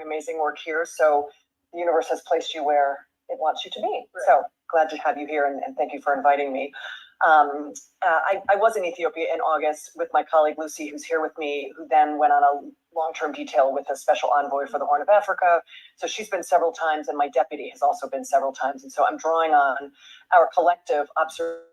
doing amazing work here. So the universe has placed you where it wants you to be. Right. So glad to have you here, and thank you for inviting me. I was in Ethiopia in August with my colleague Lucy, who's here with me, who then went on a long-term detail with a special envoy for the Horn of Africa. So she's been several times, and my deputy has also been several times. And so I'm drawing on our collective observation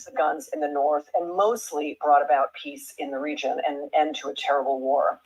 the guns in the north and mostly brought about peace in the region and an end to a terrible war.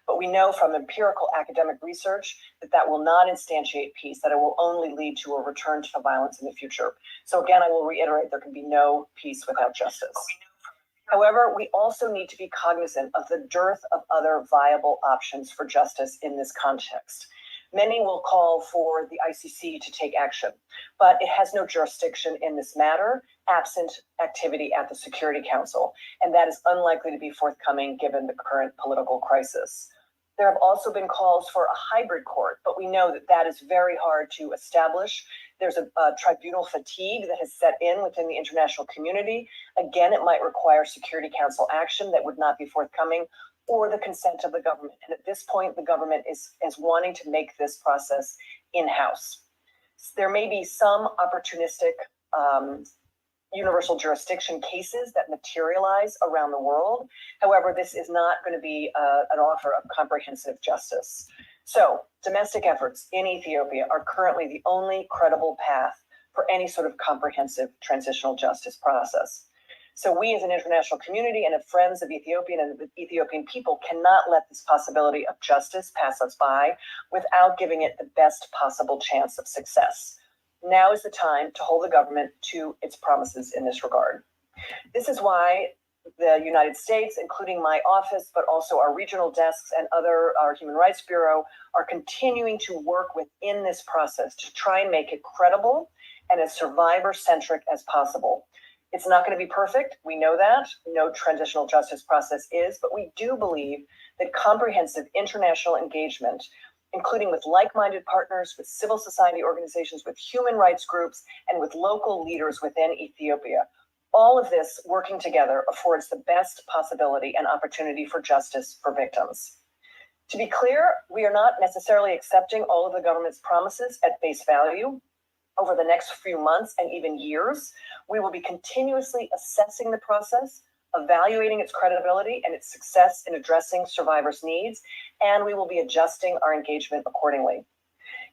But we know from empirical academic research that that will not instantiate peace, that it will only lead to a return to violence in the future. So again, I will reiterate, there can be no peace without justice. However, we also need to be cognizant of the dearth of other viable options for justice in this context. Many will call for the ICC to take action, but it has no jurisdiction in this matter, absent activity at the Security Council, and that is unlikely to be forthcoming given the current political crisis. There have also been calls for a hybrid court, but we know that that is very hard to establish. There's a tribunal fatigue that has set in within the international community. Again, it might require Security Council action that would not be forthcoming, or the consent of the government. And at this point, the government is wanting to make this process in-house. There may be some opportunistic universal jurisdiction cases that materialize around the world. However, this is not going to be an offer of comprehensive justice. So domestic efforts in Ethiopia are currently the only credible path for any sort of comprehensive transitional justice process. So we as an international community and as friends of Ethiopian and the Ethiopian people cannot let this possibility of justice pass us by without giving it the best possible chance of success. Now is the time to hold the government to its promises in this regard. This is why the United States, including my office, but also our regional desks and our Human Rights Bureau, are continuing to work within this process to try and make it credible and as survivor-centric as possible. It's not going to be perfect. We know that. No transitional justice process is, but we do believe that comprehensive international engagement, including with like-minded partners, with civil society organizations, with human rights groups, and with local leaders within Ethiopia, all of this working together affords the best possibility and opportunity for justice for victims. To be clear, we are not necessarily accepting all of the government's promises at face value. Over the next few months and even years, we will be continuously assessing the process, evaluating its credibility and its success in addressing survivors' needs, and we will be adjusting our engagement accordingly.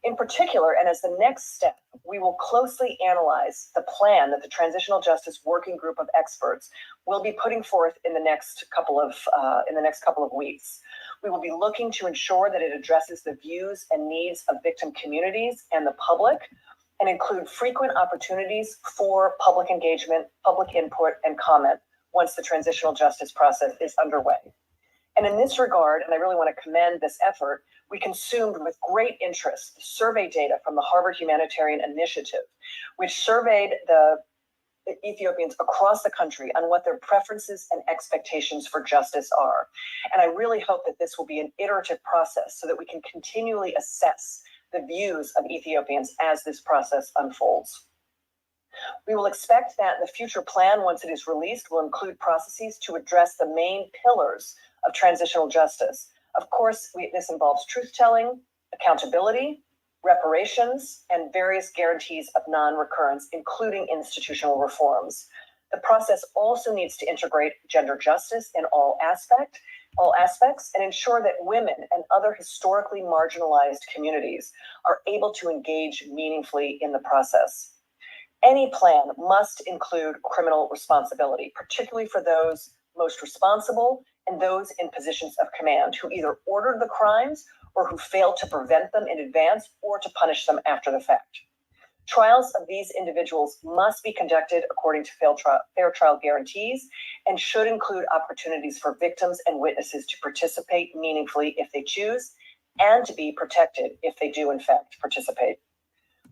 In particular, and as the next step, we will closely analyze the plan that the Transitional Justice Working Group of experts will be putting forth in the next couple of weeks. We will be looking to ensure that it addresses the views and needs of victim communities and the public, and include frequent opportunities for public engagement, public input, and comment once the transitional justice process is underway. And in this regard, and I really want to commend this effort, we consumed with great interest the survey data from the Harvard Humanitarian Initiative, which surveyed the Ethiopians across the country on what their preferences and expectations for justice are. And I really hope that this will be an iterative process so that we can continually assess the views of Ethiopians as this process unfolds. We will expect that the future plan, once it is released, will include processes to address the main pillars of transitional justice. Of course, this involves truth-telling, accountability, reparations, and various guarantees of non-recurrence, including institutional reforms. The process also needs to integrate gender justice in all aspects, and ensure that women and other historically marginalized communities are able to engage meaningfully in the process. Any plan must include criminal responsibility, particularly for those most responsible and those in positions of command who either ordered the crimes or who failed to prevent them in advance or to punish them after the fact. Trials of these individuals must be conducted according to fair trial guarantees and should include opportunities for victims and witnesses to participate meaningfully if they choose, and to be protected if they do in fact participate.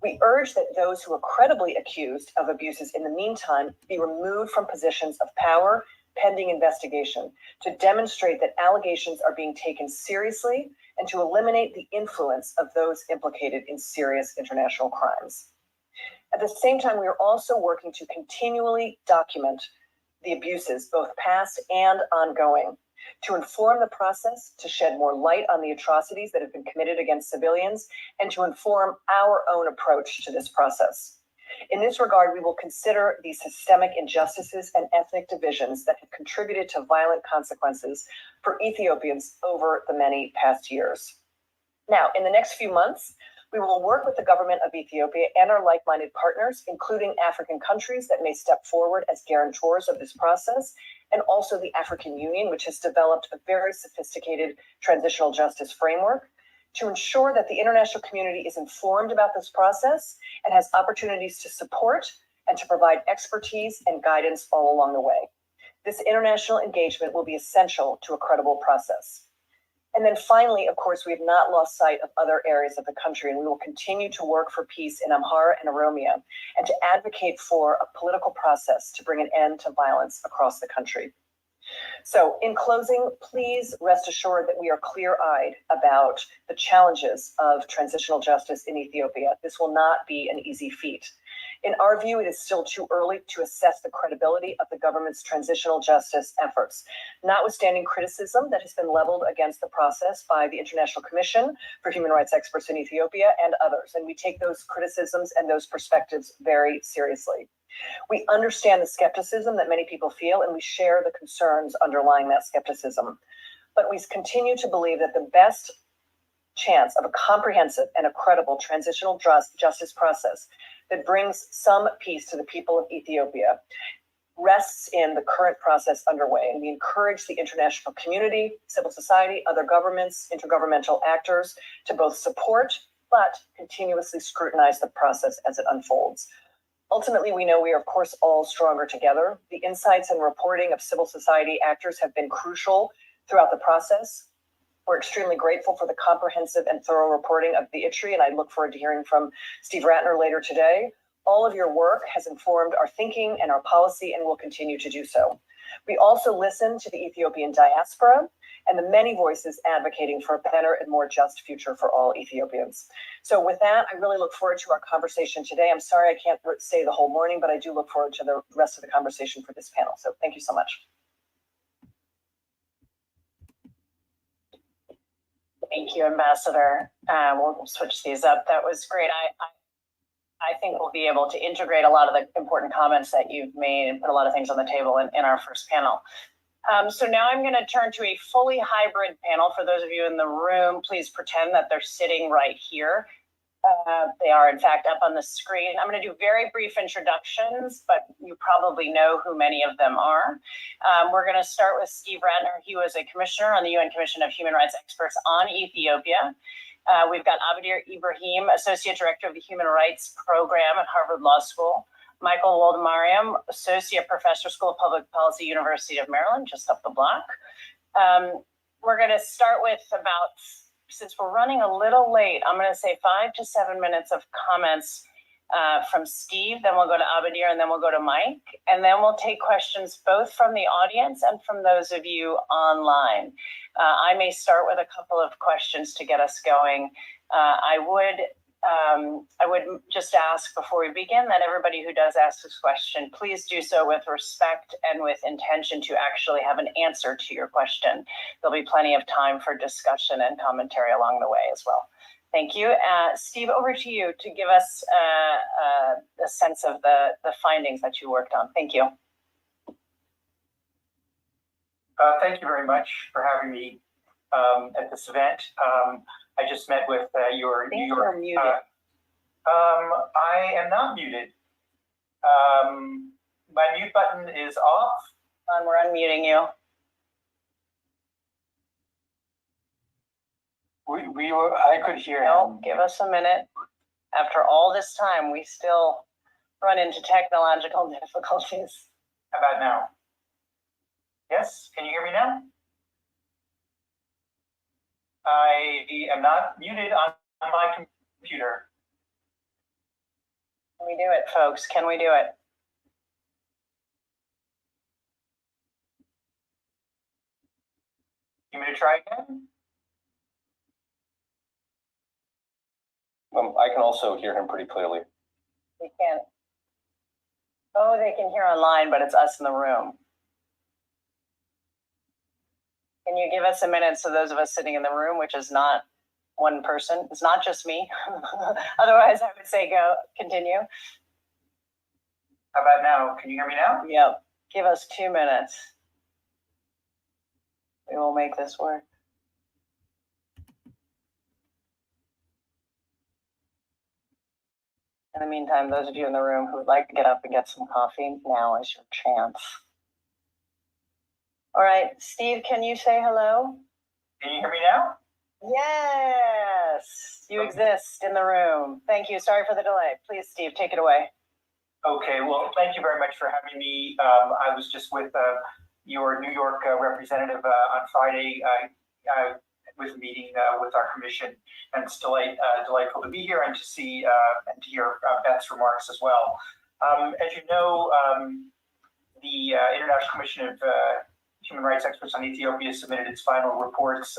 We urge that those who are credibly accused of abuses in the meantime be removed from positions of power pending investigation, to demonstrate that allegations are being taken seriously and to eliminate the influence of those implicated in serious international crimes. At the same time, we are also working to continually document the abuses, both past and ongoing, to inform the process, to shed more light on the atrocities that have been committed against civilians, and to inform our own approach to this process. In this regard, we will consider the systemic injustices and ethnic divisions that have contributed to violent consequences for Ethiopians over the many past years. Now, in the next few months, we will work with the government of Ethiopia and our like-minded partners, including African countries that may step forward as guarantors of this process, and also the African Union, which has developed a very sophisticated transitional justice framework to ensure that the international community is informed about this process and has opportunities to support and to provide expertise and guidance all along the way. This international engagement will be essential to a credible process. And then finally, of course, we have not lost sight of other areas of the country, and we will continue to work for peace in Amhara and Oromia and to advocate for a political process to bring an end to violence across the country. So in closing, please rest assured that we are clear-eyed about the challenges of transitional justice in Ethiopia. This will not be an easy feat. In our view, it is still too early to assess the credibility of the government's transitional justice efforts, notwithstanding criticism that has been leveled against the process by the International Commission for Human Rights Experts in Ethiopia and others. And we take those criticisms and those perspectives very seriously. We understand the skepticism that many people feel, and we share the concerns underlying that skepticism. But we continue to believe that the best chance of a comprehensive and a credible transitional justice process that brings some peace to the people of Ethiopia rests in the current process underway. And we encourage the international community, civil society, other governments, intergovernmental actors to both support but continuously scrutinize the process as it unfolds. Ultimately, we know we are, of course, all stronger together. The insights and reporting of civil society actors have been crucial throughout the process. We're extremely grateful for the comprehensive and thorough reporting of the ITRI, and I look forward to hearing from Steve Ratner later today. All of your work has informed our thinking and our policy and will continue to do so. We also listen to the Ethiopian diaspora and the many voices advocating for a better and more just future for all Ethiopians. So with that, I really look forward to our conversation today. I'm sorry I can't stay the whole morning, but I do look forward to the rest of the conversation for this panel. So thank you so much. Thank you, Ambassador. We'll switch these up. That was great. I think we'll be able to integrate a lot of the important comments that you've made and put a lot of things on the table in our first panel. So now I'm going to turn to a fully hybrid panel. For those of you in the room, please pretend that they're sitting right here. They are, in fact, up on the screen. I'm going to do very brief introductions, but you probably know who many of them are. We're going to start with Steve Ratner. He was a commissioner on the UN Commission of Human Rights Experts on Ethiopia. We've got Abadir Ibrahim, Associate Director of the Human Rights Program at Harvard Law School. Michael Waldemariam, Associate Professor, School of Public Policy, University of Maryland, just up the block. We're going to start with since we're running a little late, I'm going to say 5 to 7 minutes of comments from Steve, then we'll go to Abadir, and then we'll go to Mike, and then we'll take questions both from the audience and from those of you online. I may start with a couple of questions to get us going. I would just ask before we begin that everybody who does ask this question, please do so with respect and with intention to actually have an answer to your question. There'll be plenty of time for discussion and commentary along the way as well. Thank you. Steve, over to you to give us a sense of the findings that you worked on. Thank you. Thank you very much for having me at this event. I just met with your New York. Muted. I am not muted. My mute button is off. We're unmuting you. I could hear No, him. give us a minute. After all this time, we still run into technological difficulties. How about now? Yes, can you hear me now? I am not muted on my computer. Can we do it, folks? Can we do it? You want me to try again? I can also hear him pretty clearly. We can't. Oh, they can hear online, but it's us in the room. Can you give us a minute so those of us sitting in the room, which is not one person, it's not just me. Otherwise, I would say go, continue. How about now? Can you hear me now? Yep. Give us 2 minutes. We will make this work. In the meantime, those of you in the room who would like to get up and get some coffee, now is your chance. All right, Steve, can you say hello? Can you hear me now? Yes, you exist in the room. Thank you. Sorry for the delay. Please, Steve, take it away. Okay, well, thank you very much for having me. I was just with your New York representative on Friday. I was meeting with our commission, and it's delightful to be here and to see and to hear Beth's remarks as well. As you know, the International Commission of Human Rights Experts on Ethiopia submitted its final reports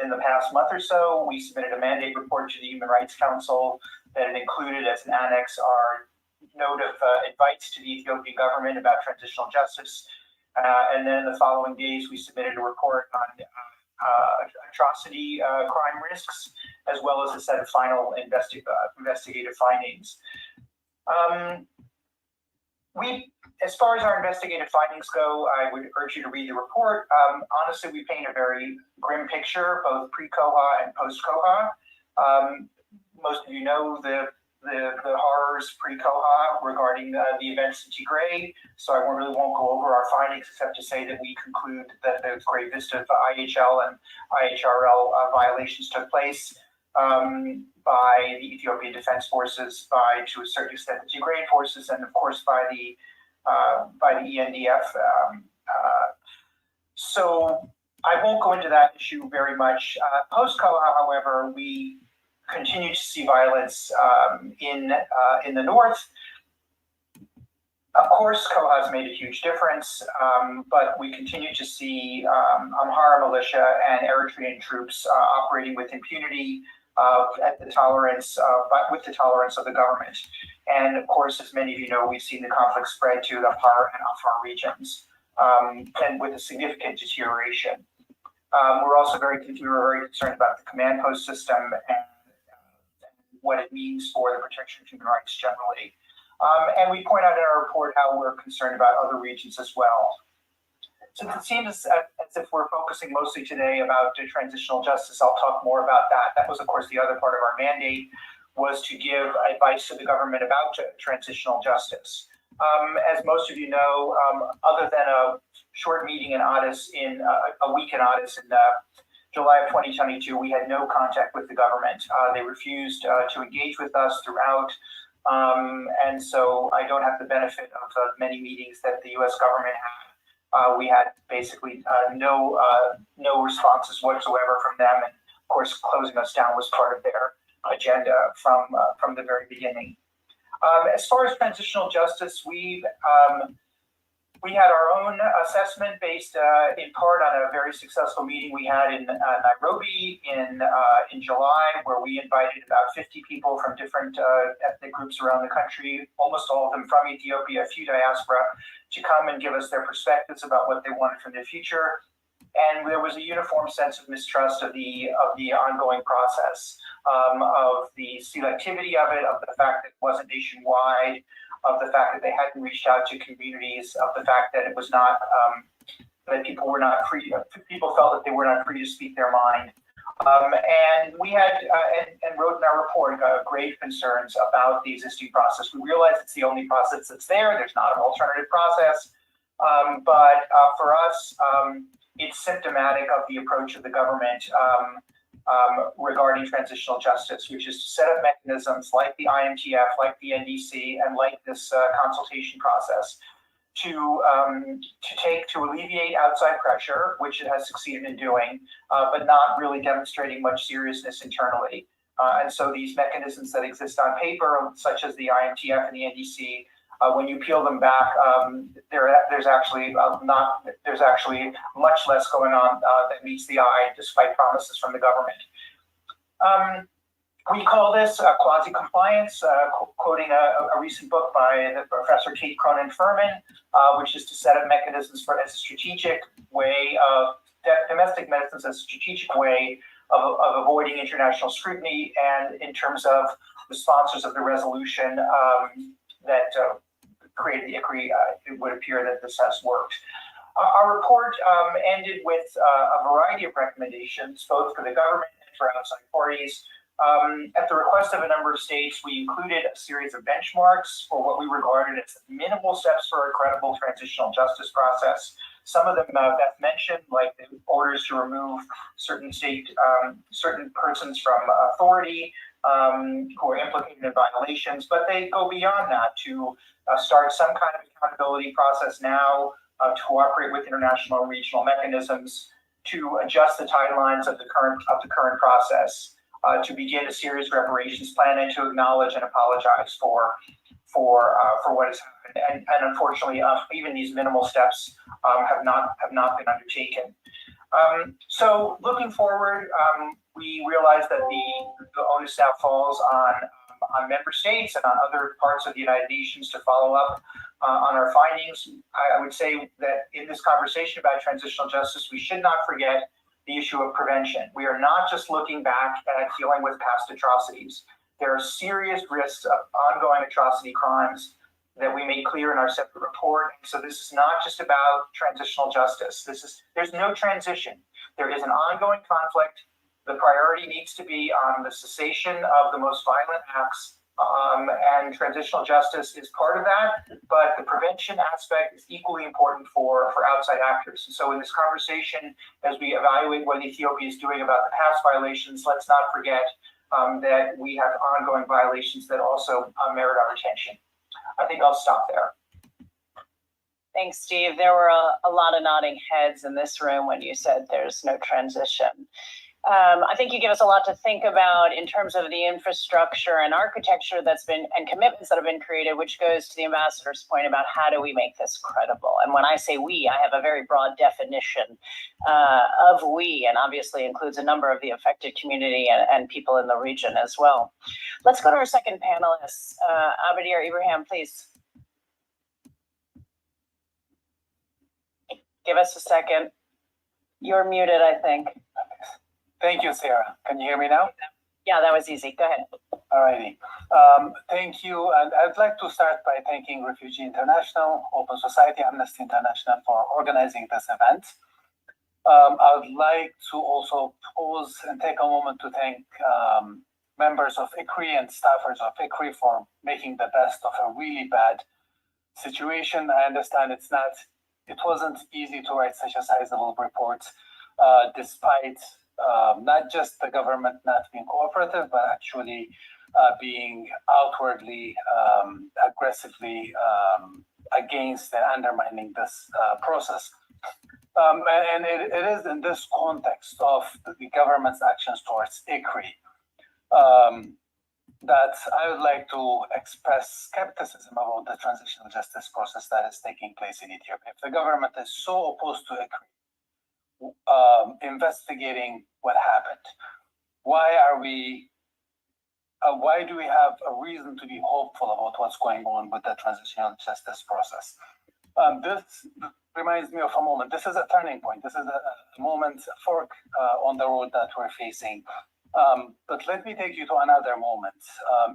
in the past month or so. We submitted a mandate report to the Human Rights Council that it included as an annex our note of advice to the Ethiopian government about transitional justice. And then in the following days, we submitted a report on atrocity crime risks, as well as a set of final investigative findings. As far as our investigative findings go, I would urge you to read the report. Honestly, we paint a very grim picture, both pre-COHA and post-COHA. Most of you know the horrors pre-COHA regarding the events in Tigray, so I really won't go over our findings except to say that we conclude that the great vista of IHL and IHRL violations took place by the Ethiopian Defense Forces, to a certain extent the Tigrayan forces, and of course by the ENDF. So I won't go into that issue very much. Post-COHA, however, we continue to see violence in the north. Of course, COHA has made a huge difference, but we continue to see Amhara militia and Eritrean troops operating with impunity with the tolerance of the government. And of course, as many of you know, we've seen the conflict spread to the Amhara and Afar regions, and with a significant deterioration. We're also very concerned about the command post system and what it means for the protection of human rights generally. And we point out in our report how we're concerned about other regions as well. Since it seems as if we're focusing mostly today about transitional justice, I'll talk more about that. That was, of course, the other part of our mandate, was to give advice to the government about transitional justice. As most of you know, other than a short meeting in Addis, a week in Addis in July of 2022, we had no contact with the government. They refused to engage with us throughout. And so I don't have the benefit of many meetings that the US government had. We had basically no responses whatsoever from them. And of course, closing us down was part of their agenda from the very beginning. As far as transitional justice, we had our own assessment based in part on a very successful meeting we had in Nairobi in July, where we invited about 50 people from different ethnic groups around the country, almost all of them from Ethiopia, a few diaspora, to come and give us their perspectives about what they wanted from the future. And there was a uniform sense of mistrust of the ongoing process, of the selectivity of it, of the fact that it wasn't nationwide, of the fact that they hadn't reached out to communities, of the fact that it was not, that people were not free, people felt that they were not free to speak their mind. And we had, and wrote in our report, grave concerns about the existing process. We realize it's the only process that's there. There's not an alternative process. But for us, it's symptomatic of the approach of the government regarding transitional justice, which is to set up mechanisms like the IMTF, like the NDC, and like this consultation process to alleviate outside pressure, which it has succeeded in doing, but not really demonstrating much seriousness internally. And so these mechanisms that exist on paper, such as the IMTF and the NDC, when you peel them back, there's actually much less going on that meets the eye, despite promises from the government. We call this quasi-compliance, quoting a recent book by the Professor Kate Cronin-Furman, which is to set up mechanisms as a strategic way of domestic mechanisms as a strategic way of avoiding international scrutiny, and in terms of the sponsors of the resolution that created the ICRI, it would appear that this has worked. Our report ended with a variety of recommendations, both for the government and for outside parties. At the request of a number of states, we included a series of benchmarks for what we regarded as minimal steps for a credible transitional justice process. Some of them Beth mentioned, like the orders to remove certain certain persons from authority who are implicated in violations, but they go beyond that to start some kind of accountability process now, to cooperate with international and regional mechanisms, to adjust the timelines of the current process, to begin a serious reparations plan, and to acknowledge and apologize for what has happened. And unfortunately, even these minimal steps have not been undertaken. So looking forward, we realize that the onus now falls on member states and on other parts of the United Nations to follow up on our findings. I would say that in this conversation about transitional justice, we should not forget the issue of prevention. We are not just looking back at dealing with past atrocities. There are serious risks of ongoing atrocity crimes that we made clear in our separate report. So this is not just about transitional justice. There's no transition. There is an ongoing conflict. The priority needs to be on the cessation of the most violent acts, and transitional justice is part of that, but the prevention aspect is equally important for outside actors. And so in this conversation, as we evaluate what Ethiopia is doing about the past violations, let's not forget that we have ongoing violations that also merit our attention. I think I'll stop there. Thanks, Steve. There were a lot of nodding heads in this room when you said there's no transition. I think you give us a lot to think about in terms of the infrastructure and architecture and commitments that have been created, which goes to the ambassador's point about how do we make this credible. And when I say we, I have a very broad definition of we, and obviously includes a number of the affected community and people in the region as well. Let's go to our second panelist, Abadir Ibrahim, please. Give us a second. You're muted, I think. Thank you, Sarah. Can you hear me now? Yeah, that was easy. Go ahead. Alrighty. Thank you. And I'd like to start by thanking Refugee International, Open Society, Amnesty International for organizing this event. I would like to also pause and take a moment to thank members of ICRI and staffers of ICRI for making the best of a really bad situation. I understand it wasn't easy to write such a sizable report, despite not just the government not being cooperative, but actually being outwardly aggressively against and undermining this process. And it is in this context of the government's actions towards ICRI that I would like to express skepticism about the transitional justice process that is taking place in Ethiopia. If the government is so opposed to ICRI investigating what happened, why do we have a reason to be hopeful about what's going on with the transitional justice process? This reminds me of a moment. This is a turning point. This is a moment, a fork on the road that we're facing. But let me take you to another moment.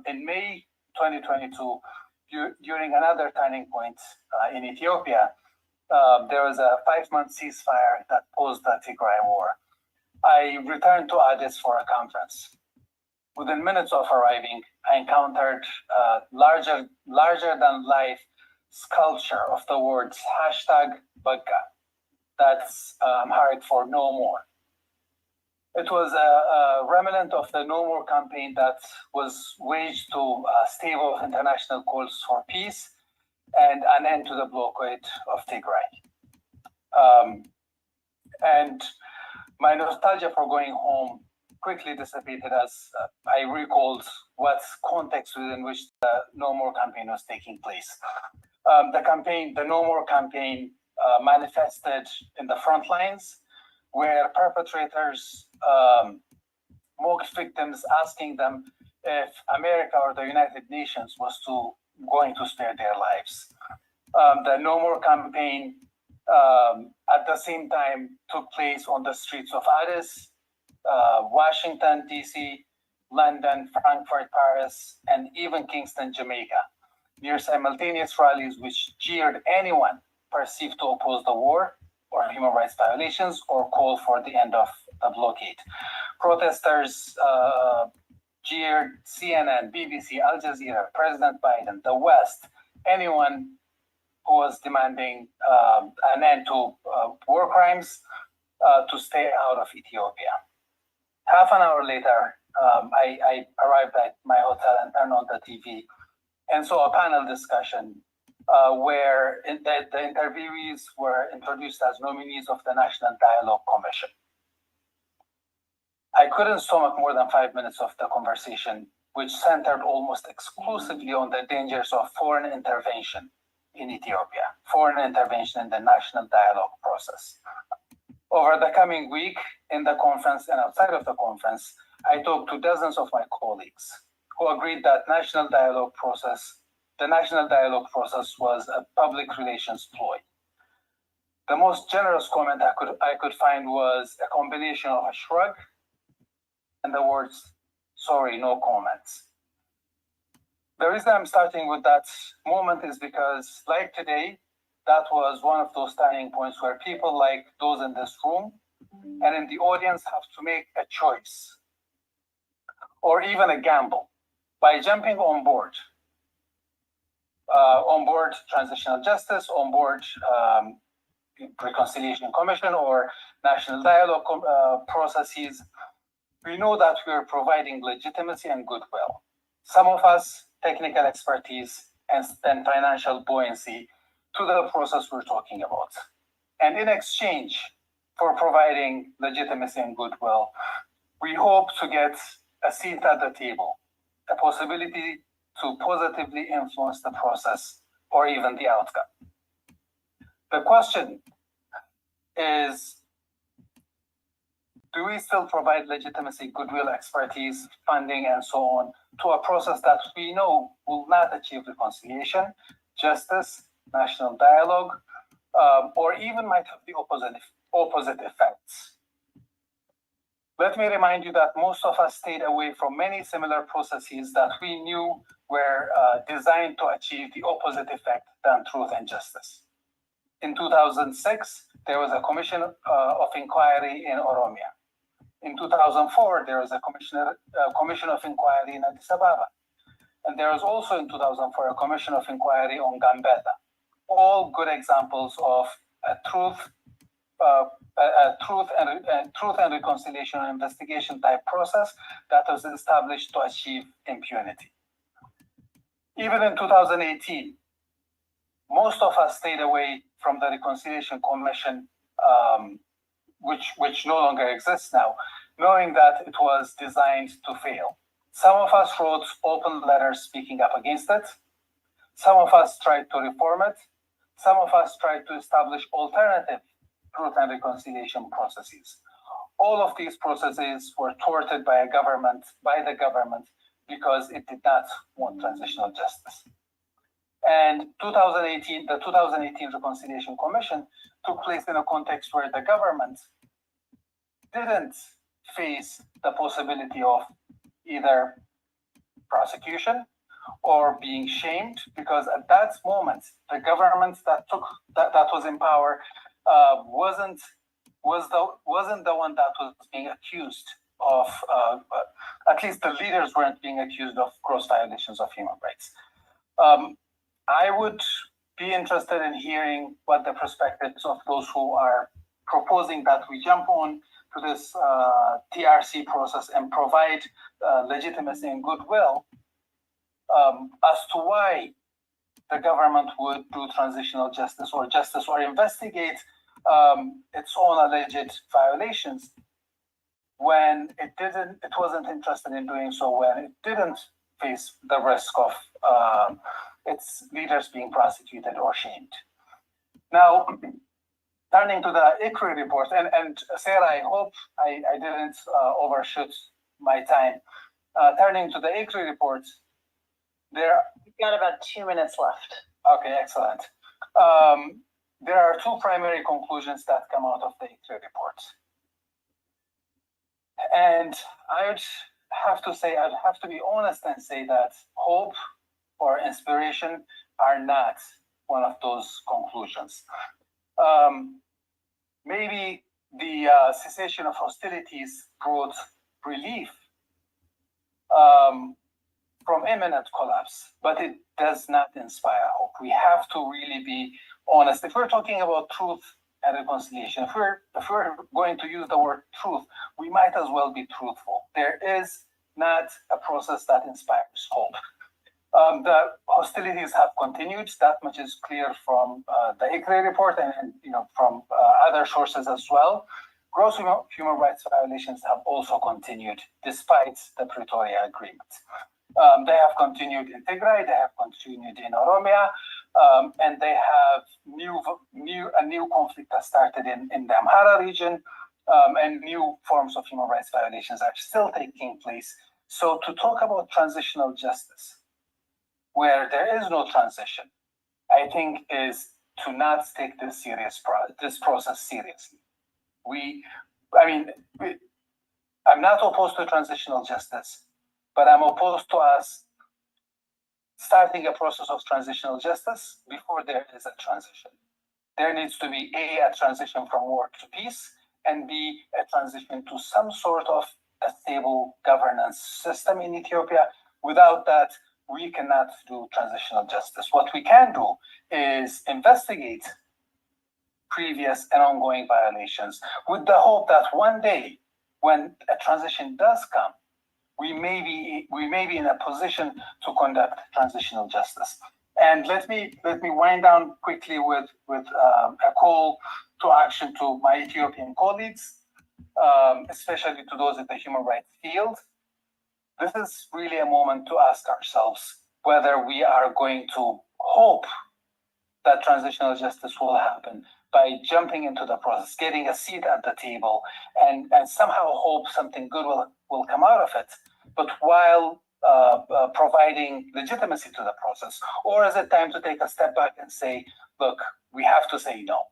In May 2022, during another turning point in Ethiopia, there was a 5-month ceasefire that posed the Tigray war. I returned to Addis for a conference. Within minutes of arriving, I encountered a larger than life sculpture of the words #Bagga. That's Amharic for no more. It was a remnant of the No More campaign that was waged to stave off international calls for peace and an end to the blockade of Tigray. And my nostalgia for going home quickly dissipated as I recalled what context within which the No More campaign was taking place. The No More campaign manifested in the front lines, where perpetrators mocked victims, asking them if America or the United Nations was going to spare their lives. The No More campaign at the same time took place on the streets of Addis, Washington, D.C., London, Frankfurt, Paris, and even Kingston, Jamaica, near simultaneous rallies which jeered anyone perceived to oppose the war or human rights violations or call for the end of the blockade. Protesters jeered CNN, BBC, Al Jazeera, President Biden, the West, anyone who was demanding an end to war crimes to stay out of Ethiopia. Half an hour later, I arrived at my hotel and turned on the TV and saw a panel discussion where the interviewees were introduced as nominees of the National Dialogue Commission. I couldn't stomach more than 5 minutes of the conversation, which centered almost exclusively on the dangers of foreign intervention in Ethiopia, foreign intervention in the national dialogue process. Over the coming week, in the conference and outside of the conference, I talked to dozens of my colleagues who agreed that the national dialogue process was a public relations ploy. The most generous comment I could find was a combination of a shrug and the words, "Sorry, no comments." The reason I'm starting with that moment is because, like today, that was one of those turning points where people like those in this room and in the audience have to make a choice or even a gamble by jumping on board transitional justice, on board reconciliation commission or national dialogue processes. We know that we are providing legitimacy and goodwill. Some of us, technical expertise and financial buoyancy to the process we're talking about. And in exchange for providing legitimacy and goodwill, we hope to get a seat at the table, a possibility to positively influence the process or even the outcome. The question is, do we still provide legitimacy, goodwill, expertise, funding, and so on to a process that we know will not achieve reconciliation, justice, national dialogue, or even might have the opposite effects? Let me remind you that most of us stayed away from many similar processes that we knew were designed to achieve the opposite effect than truth and justice. In 2006, there was a commission of inquiry in Oromia. In 2004, there was a commission of inquiry in Addis Ababa. And there was also in 2004 a commission of inquiry on Gambetta. All good examples of a truth and reconciliation and investigation type process that was established to achieve impunity. Even in 2018, most of us stayed away from the Reconciliation Commission, which no longer exists now, knowing that it was designed to fail. Some of us wrote open letters speaking up against it. Some of us tried to reform it. Some of us tried to establish alternative truth and reconciliation processes. All of these processes were thwarted by the government because it did not want transitional justice. And the 2018 Reconciliation Commission took place in a context where the government didn't face the possibility of either prosecution or being shamed, because at that moment the government that was in power wasn't the one that was being accused of, at least the leaders weren't being accused of gross violations of human rights. I would be interested in hearing what the perspectives of those who are proposing that we jump on to this TRC process and provide legitimacy and goodwill as to why the government would do transitional justice or investigate its own alleged violations when it wasn't interested in doing so, when it didn't face the risk of its leaders being prosecuted or shamed. Now, turning to the ICRI report, and Sarah, I hope I didn't overshoot my time. Turning to the ICRI report, We've got about 2 minutes left. Okay, excellent. There are two primary conclusions that come out of the ICRI report. And I'd have to be honest and say that hope or inspiration are not one of those conclusions. Maybe the cessation of hostilities brought relief from imminent collapse, but it does not inspire hope. We have to really be honest. If we're talking about truth and reconciliation, if we're going to use the word truth, we might as well be truthful. There is not a process that inspires hope. The hostilities have continued. That much is clear from the ICRE report and from other sources as well. Gross human rights violations have also continued despite the Pretoria Agreement. They have continued in Tigray, they have continued in Oromia, and they have a new conflict that started in the Amhara region, and new forms of human rights violations are still taking place. So to talk about transitional justice, where there is no transition, I think is to not take this process seriously. I'm not opposed to transitional justice, but I'm opposed to us starting a process of transitional justice before there is a transition. There needs to be a transition from war to peace, and B, a transition to some sort of a stable governance system in Ethiopia. Without that, we cannot do transitional justice. What we can do is investigate previous and ongoing violations with the hope that one day when a transition does come, we may be in a position to conduct transitional justice. And let me wind down quickly with a call to action to my Ethiopian colleagues, especially to those in the human rights field. This is really a moment to ask ourselves whether we are going to hope that transitional justice will happen by jumping into the process, getting a seat at the table, and somehow hope something good will come out of it, but while providing legitimacy to the process? Or is it time to take a step back and say, look, we have to say no?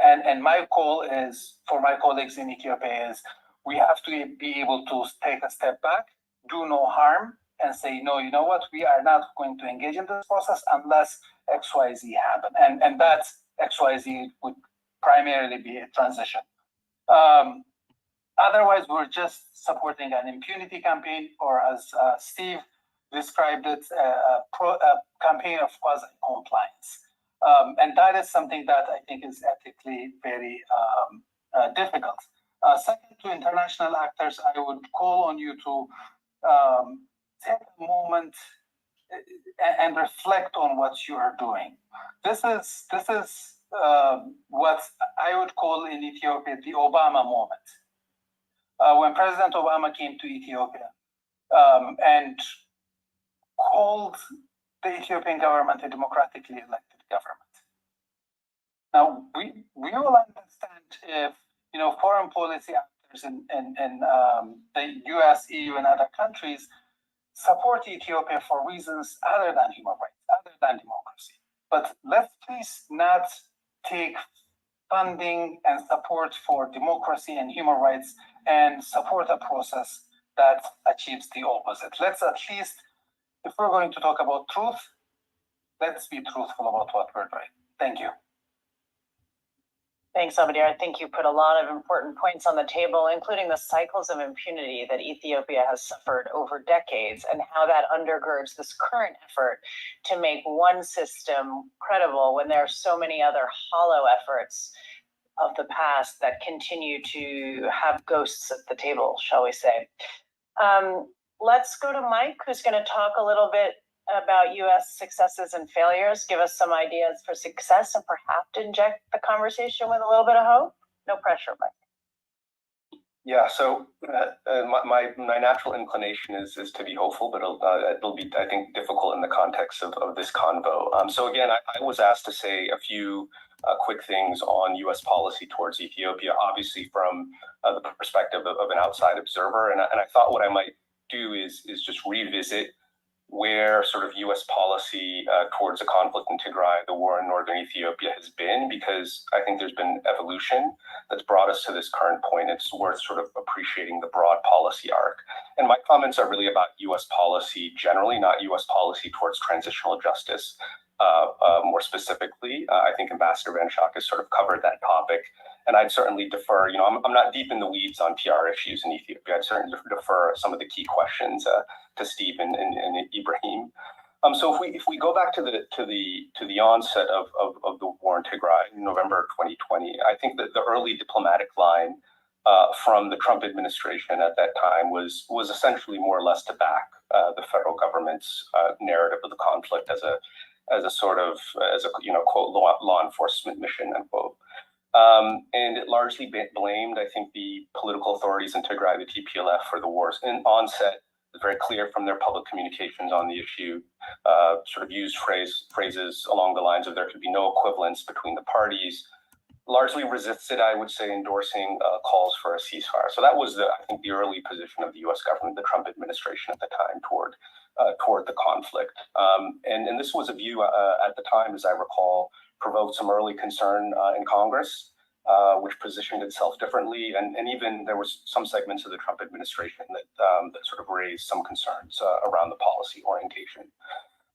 And my call is, for my colleagues in Ethiopia, is we have to be able to take a step back, do no harm, and say, no, you know what, we are not going to engage in this process unless XYZ happen. And that XYZ would primarily be a transition. Otherwise, we're just supporting an impunity campaign, or as Steve described it, a campaign of quasi-compliance. And that is something that I think is ethically very difficult. Second, to international actors, I would call on you to take a moment and reflect on what you are doing. This is what I would call in Ethiopia the Obama moment. When President Obama came to Ethiopia and called the Ethiopian government a democratically elected government. Now, we will understand if foreign policy actors in the US, EU, and other countries support Ethiopia for reasons other than human rights, other than democracy. But let's please not take funding and support for democracy and human rights and support a process that achieves the opposite. Let's at least, if we're going to talk about truth, let's be truthful about what we're doing. Thank you. Thanks, Abdir. I think you put a lot of important points on the table, including the cycles of impunity that Ethiopia has suffered over decades and how that undergirds this current effort to make one system credible when there are so many other hollow efforts of the past that continue to have ghosts at the table, shall we say. Let's go to Mike, who's going to talk a little bit about U.S. successes and failures, give us some ideas for success, and perhaps inject the conversation with a little bit of hope. No pressure, Mike. Yeah, so my natural inclination is to be hopeful, but it'll be, I think, difficult in the context of this convo. So again, I was asked to say a few quick things on U.S. policy towards Ethiopia, obviously from the perspective of an outside observer. And I thought what I might do is just revisit where sort of U.S. policy towards the conflict in Tigray, the war in northern Ethiopia, has been, because I think there's been evolution that's brought us to this current point. It's worth sort of appreciating the broad policy arc. And my comments are really about U.S. policy generally, not U.S. policy towards transitional justice. More specifically, I think Ambassador Van Schaak has sort of covered that topic And I'd certainly defer, I'm not deep in the weeds on PR issues in Ethiopia. I'd certainly defer some of the key questions to Steve and Ibrahim. So if we go back to the onset of the war in Tigray in November 2020, I think that the early diplomatic line from the Trump administration at that time was essentially more or less to back the federal government's narrative of the conflict as a quote law enforcement mission, unquote. And it largely blamed, I think, the political authorities in Tigray, the TPLF, for the war's onset. It was very clear from their public communications on the issue, sort of used phrases along the lines of there could be no equivalence between the parties, largely resisted, I would say, endorsing calls for a ceasefire. So that was, I think, the early position of the U.S. government, the Trump administration at the time, toward the conflict. And this was a view at the time, as I recall, provoked some early concern in Congress, which positioned itself differently. And even there was some segments of the Trump administration that sort of raised some concerns around the policy orientation.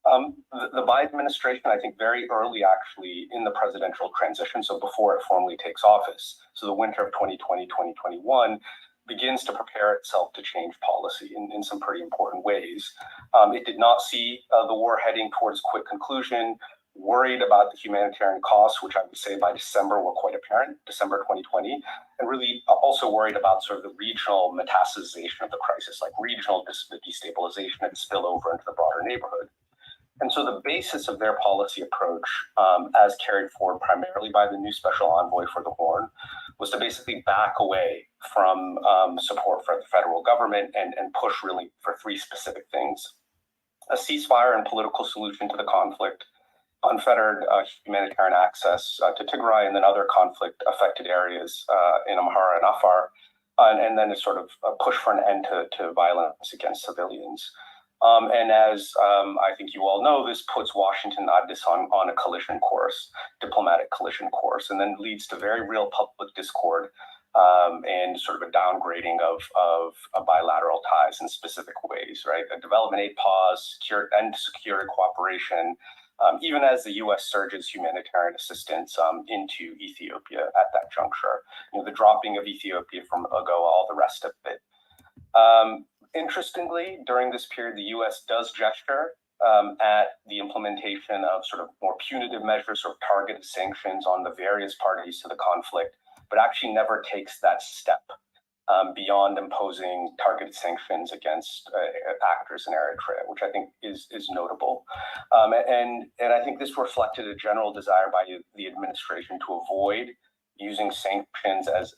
The Biden administration, I think, very early actually in the presidential transition, so before it formally takes office, so the winter of 2020, 2021, begins to prepare itself to change policy in some pretty important ways. It did not see the war heading towards quick conclusion, worried about the humanitarian costs, which I would say by December were quite apparent, December 2020, and really also worried about sort of the regional metastasization of the crisis, like regional destabilization and spillover into the broader neighborhood. And so the basis of their policy approach, as carried forward primarily by the new special envoy for the Horn, was to basically back away from support for the federal government and push really for three specific things: a ceasefire and political solution to the conflict, unfettered humanitarian access to Tigray and then other conflict-affected areas in Amhara and Afar, and then a sort of a push for an end to violence against civilians. And as I think you all know, this puts Washington Addis on a collision course, diplomatic collision course, and then leads to very real public discord and sort of a downgrading of bilateral ties in specific ways, right? A development aid pause, end security cooperation, even as the U.S. surges humanitarian assistance into Ethiopia at that juncture. The dropping of Ethiopia from AGOA, all the rest of it. Interestingly, during this period, the U.S. does gesture at the implementation of sort of more punitive measures or targeted sanctions on the various parties to the conflict, but actually never takes that step beyond imposing targeted sanctions against actors in Eritrea, which I think is notable. And I think this reflected a general desire by the administration to avoid using sanctions as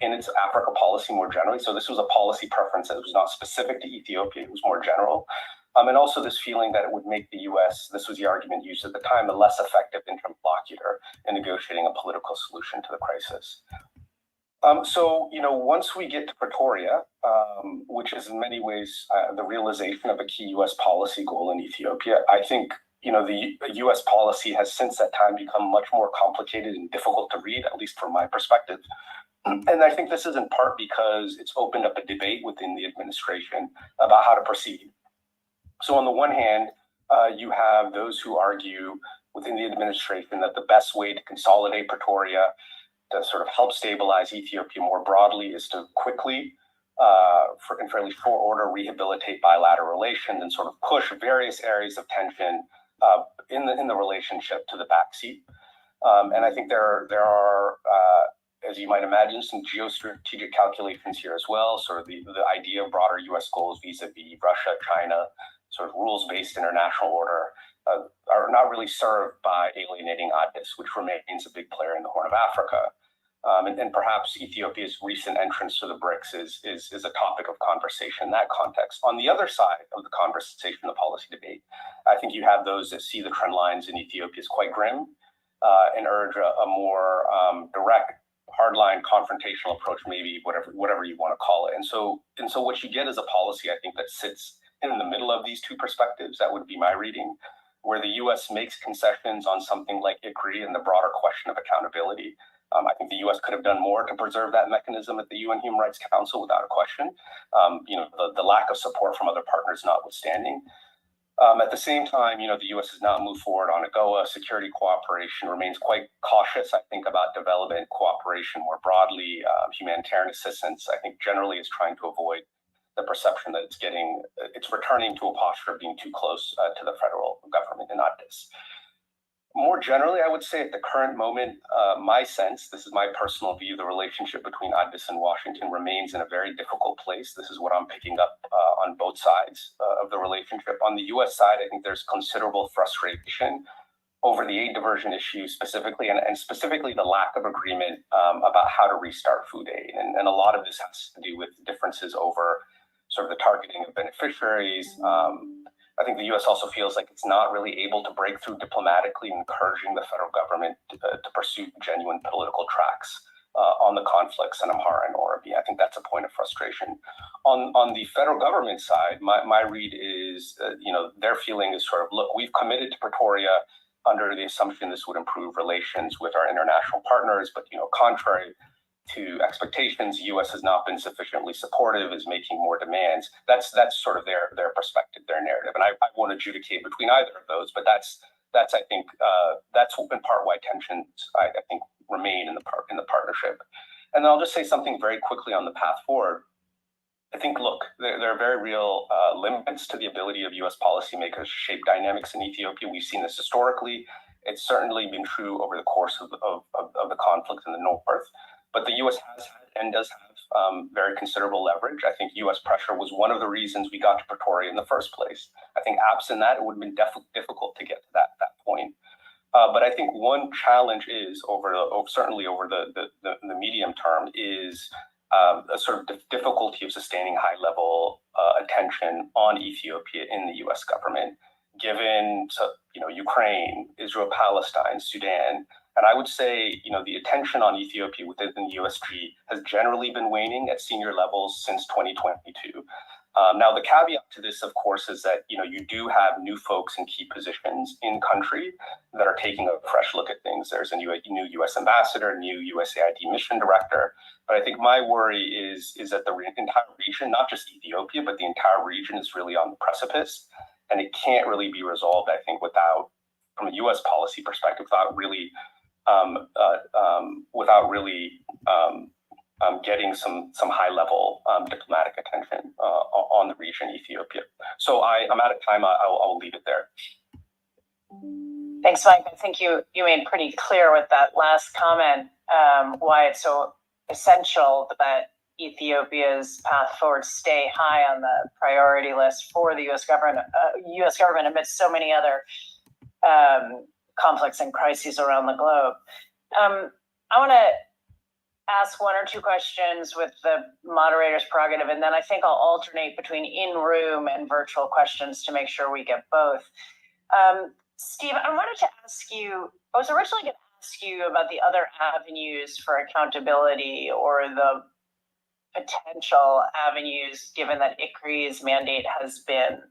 in its Africa policy more generally. So this was a policy preference that was not specific to Ethiopia, it was more general. And also this feeling that it would make the U.S., this was the argument used at the time, a less effective interlocutor in negotiating a political solution to the crisis. So, once we get to Pretoria, which is in many ways the realization of a key U.S. policy goal in Ethiopia, I think, the U.S. policy has since that time become much more complicated and difficult to read, at least from my perspective. And I think this is in part because it's opened up a debate within the administration about how to proceed. So on the one hand, you have those who argue within the administration that the best way to consolidate Pretoria, to sort of help stabilize Ethiopia more broadly, is to quickly, in fairly short order, rehabilitate bilateral relations and sort of push various areas of tension in the relationship to the backseat. And I think there are as you might imagine, some geostrategic calculations here as well. Sort of the idea of broader U.S. goals vis-a-vis Russia, China, sort of rules-based international order are not really served by alienating Addis, which remains a big player in the Horn of Africa. And perhaps Ethiopia's recent entrance to the BRICS is a topic of conversation in that context. On the other side of the conversation, the policy debate, I think you have those that see the trend lines in Ethiopia as quite grim and urge a more direct, hardline confrontational approach, maybe whatever you want to call it. And so what you get is a policy, I think, that sits in the middle of these two perspectives. That would be my reading, where the U.S. makes concessions on something like ICRI and the broader question of accountability. I think the U.S. could have done more to preserve that mechanism at the UN Human Rights Council, without a question. The lack of support from other partners notwithstanding. At the same time, the U.S. has not moved forward on AGOA. Security cooperation remains quite cautious, I think, about development cooperation more broadly. Humanitarian assistance, I think, generally is trying to avoid the perception that it's returning to a posture of being too close to the federal government and not this. More generally, I would say at the current moment, my sense, this is my personal view, the relationship between Addis and Washington remains in a very difficult place. This is what I'm picking up on both sides of the relationship. On the U.S. side, I think there's considerable frustration over the aid diversion issue specifically, and specifically the lack of agreement about how to restart food aid. And a lot of this has to do with differences over sort of the targeting of beneficiaries. I think the U.S. also feels like it's not really able to break through diplomatically, encouraging the federal government to pursue genuine political tracks on the conflicts in Amhara and Orobi. I think that's a point of frustration. On the federal government side, my read is, their feeling is sort of, look, we've committed to Pretoria under the assumption this would improve relations with our international partners, but contrary to expectations, the U.S. has not been sufficiently supportive, is making more demands. That's sort of their perspective, their narrative, and I won't adjudicate between either of those. But that's I think that's in part why tensions I think remain in the partnership. And then I'll just say something very quickly on the path forward. I think, look, there are very real limits to the ability of U.S. policymakers to shape dynamics in Ethiopia. We've seen this historically. It's certainly been true over the course of the conflict in the north. But the U.S. has had and does have very considerable leverage. I think U.S. pressure was one of the reasons we got to Pretoria in the first place. I think absent that, it would have been difficult to get to that point. But I think one challenge is certainly over the medium term is a sort of difficulty of sustaining high-level attention on Ethiopia in the U.S. government, given Ukraine, Israel, Palestine, Sudan. And I would say, the attention on Ethiopia within the USG has generally been waning at senior levels since 2022. Now, the caveat to this, of course, is that, you do have new folks in key positions in country that are taking a fresh look at things. There's a new U.S. ambassador, new USAID mission director. But I think my worry is that the entire region, not just Ethiopia, but the entire region is really on the precipice. And it can't really be resolved, I think, from a U.S. policy perspective, without really getting some high level diplomatic attention on the region, Ethiopia. So I'm out of time. I'll leave it there. Thanks, Mike. I think you made pretty clear with that last comment why it's so essential that Ethiopia's path forward stay high on the priority list for the U.S. government amidst so many other conflicts and crises around the globe. I want to ask one or two questions with the moderator's prerogative, and then I think I'll alternate between in-room and virtual questions to make sure we get both. Steve, I was originally going to ask you about the other avenues for accountability or the potential avenues, given that ICRI's mandate has been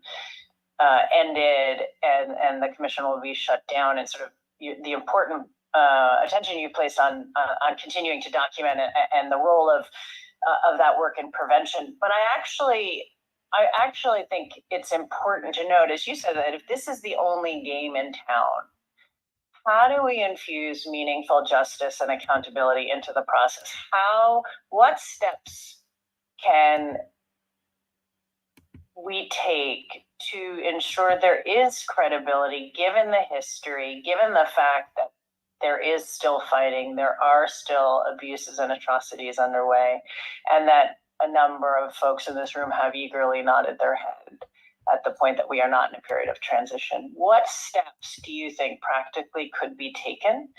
ended and the commission will be shut down, and sort of the important attention you placed on continuing to document and the role of that work in prevention. But I actually think it's important to note, as you said, that if this is the only game in town, how do we infuse meaningful justice and accountability into the process? What steps can we take to ensure there is credibility, given the history, given the fact that there is still fighting, there are still abuses and atrocities underway, and that a number of folks in this room have eagerly nodded their head at the point that we are not in a period of transition? What steps do you think practically could be taken,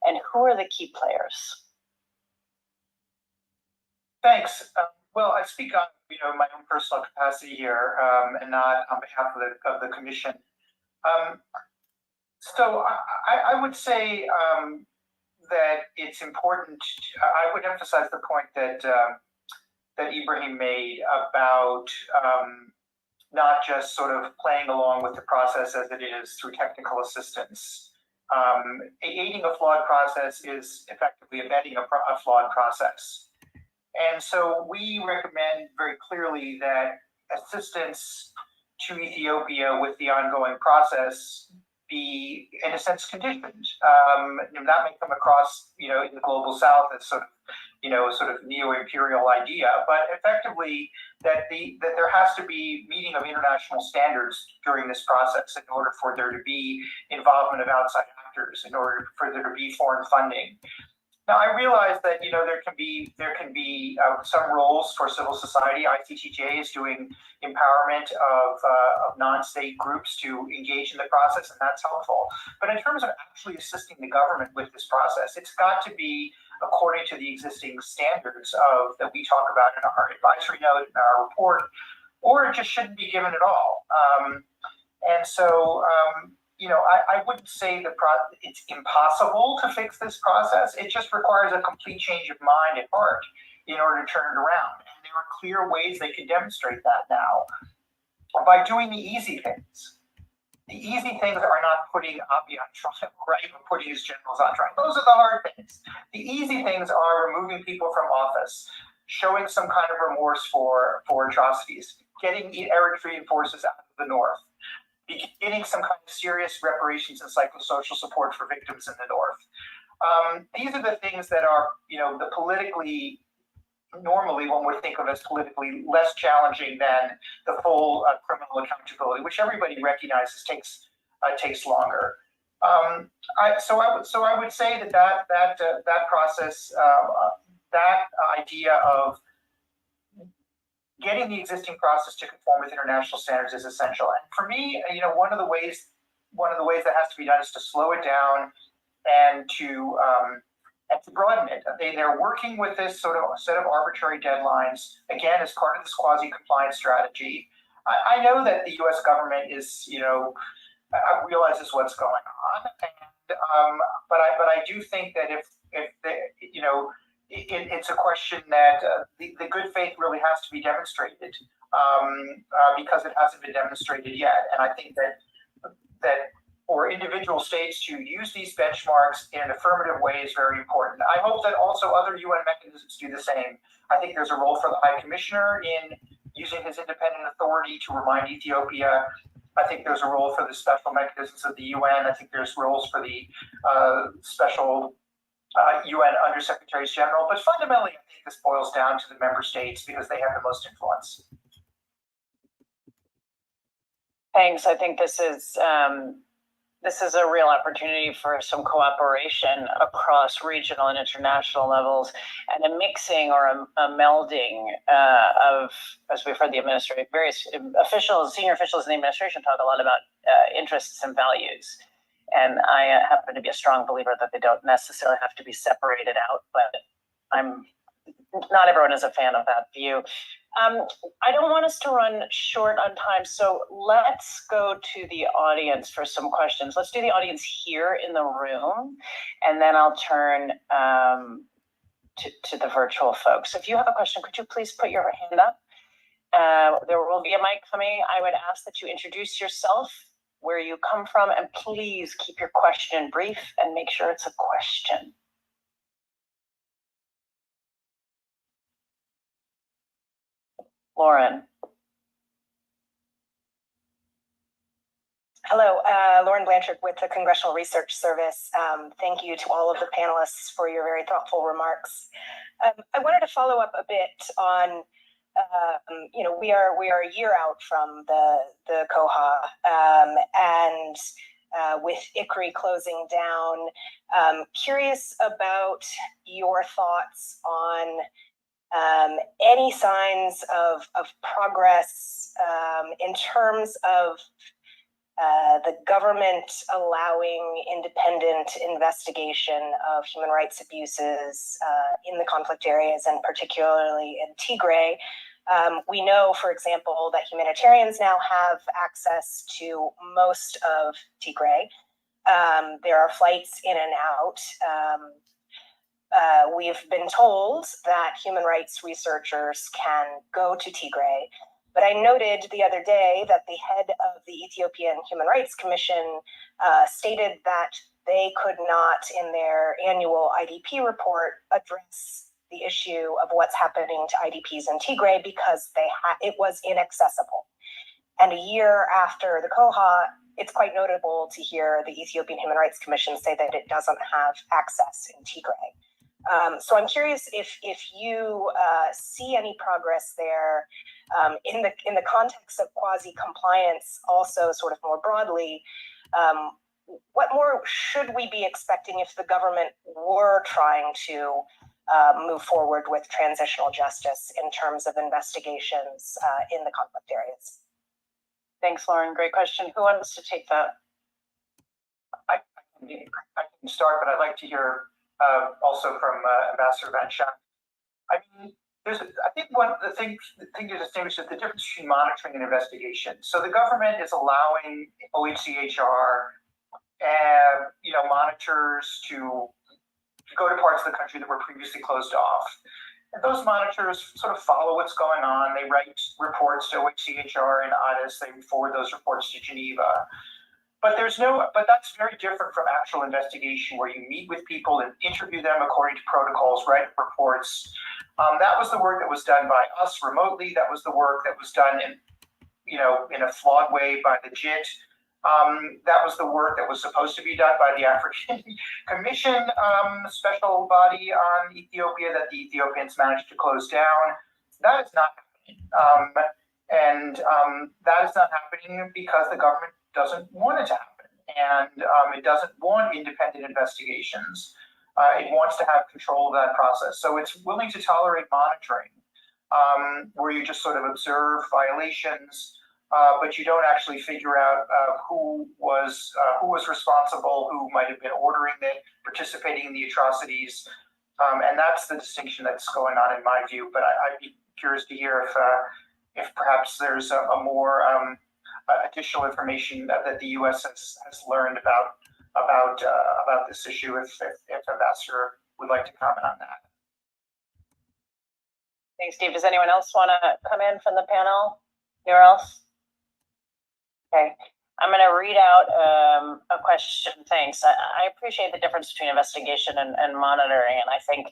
and who are the key players? Thanks. Well, I speak on my own personal capacity here, and not on behalf of the commission. So I would say that it's important. I would emphasize the point that Ibrahim made about not just sort of playing along with the process as it is through technical assistance. Aiding a flawed process is effectively abetting a flawed process. And so we recommend very clearly that assistance to Ethiopia with the ongoing process be, in a sense, conditioned. That may come across, in the global south as sort of neo-imperial idea, but effectively that there has to be meeting of international standards during this process in order for there to be involvement of outside actors, in order for there to be foreign funding. Now, I realize that there can be some roles for civil society. ICTJ is doing empowerment of non-state groups to engage in the process, and that's helpful. But in terms of actually assisting the government with this process, it's got to be according to the existing standards that we talk about in our advisory note, in our report, or it just shouldn't be given at all. I wouldn't say it's impossible to fix this process. It just requires a complete change of mind and heart in order to turn it around. And there are clear ways they can demonstrate that now by doing the easy things. The easy things are not putting Abiy on trial, right? Or putting his generals on trial. Those are the hard things. The easy things are removing people from office, showing some kind of remorse for atrocities, getting Eritrean forces out of the north, beginning some kind of serious reparations and psychosocial support for victims in the north. These are the things that are, the politically, normally one would think of as politically less challenging than the full criminal accountability, which everybody recognizes takes longer. So I would say that process, that idea of getting the existing process to conform with international standards is essential. And for me, one of the ways that has to be done is to slow it down and to broaden it. They're working with this sort of set of arbitrary deadlines, again, as part of this quasi-compliance strategy. I know that the U.S. government realizes what's going on, but I do think that if it's a question that the good faith really has to be demonstrated because it hasn't been demonstrated yet. And I think that for individual states to use these benchmarks in an affirmative way is very important. I hope that also other UN mechanisms do the same. I think there's a role for the High Commissioner in using his independent authority to remind Ethiopia. I think there's a role for the special mechanisms of the UN. I think there's roles for the special UN Undersecretaries General. But fundamentally, I think this boils down to the member states because they have the most influence. Thanks. I think this is a real opportunity for some cooperation across regional and international levels, and a mixing or a melding of, as we've heard, various senior officials in the administration talk a lot about interests and values. And I happen to be a strong believer that they don't necessarily have to be separated out, but not everyone is a fan of that view. I don't want us to run short on time, so let's go to the audience for some questions. Let's do the audience here in the room, and then I'll turn to the virtual folks. If you have a question, could you please put your hand up? There will be a mic coming. I would ask that you introduce yourself, where you come from, and please keep your question brief and make sure it's a question. Lauren. Hello, Lauren Blanchard with the Congressional Research Service. Thank you to all of the panelists for your very thoughtful remarks. I wanted to follow up a bit on, we are a year out from the COHA, and with ICRI closing down, curious about your thoughts on any signs of progress in terms of the government allowing independent investigation of human rights abuses in the conflict areas, and particularly in Tigray. We know, for example, that humanitarians now have access to most of Tigray. There are flights in and out. We've been told that human rights researchers can go to Tigray, but I noted the other day that the head of the Ethiopian Human Rights Commission stated that they could not, in their annual IDP report, address the issue of what's happening to IDPs in Tigray because it was inaccessible. And a year after the COHA, it's quite notable to hear the Ethiopian Human Rights Commission say that it doesn't have access in Tigray. So I'm curious if you see any progress there in the context of quasi-compliance, also sort of more broadly. What more should we be expecting if the government were trying to move forward with transitional justice in terms of investigations in the conflict areas? Thanks, Lauren. Great question. Who wants to take that? I can start, but I'd like to hear also from Ambassador Van Schaak. I mean, I think the thing to distinguish is the difference between monitoring and investigation. So the government is allowing OHCHR and monitors to go to parts of the country that were previously closed off. And those monitors sort of follow what's going on. They write reports to OHCHR and Addis. They forward those reports to Geneva. But that's very different from actual investigation, where you meet with people and interview them according to protocols, write reports. That was the work that was done by us remotely. That was the work that was done in a flawed way by the JIT. That was the work that was supposed to be done by the African Commission, special body on Ethiopia that the Ethiopians managed to close down. That is not happening. And that is not happening because the government doesn't want it to happen. And it doesn't want independent investigations. It wants to have control of that process. So it's willing to tolerate monitoring, where you just sort of observe violations, but you don't actually figure out who was responsible, who might have been ordering it, participating in the atrocities, and that's the distinction that's going on in my view. But I'd be curious to hear if perhaps there's a more additional information that the U.S. has learned about this issue. If Ambassador would like to comment on that. Thanks, Steve. Does anyone else want to come in from the panel? Anyone else? Okay, I'm going to read out a question. Thanks. I appreciate the difference between investigation and monitoring, and I think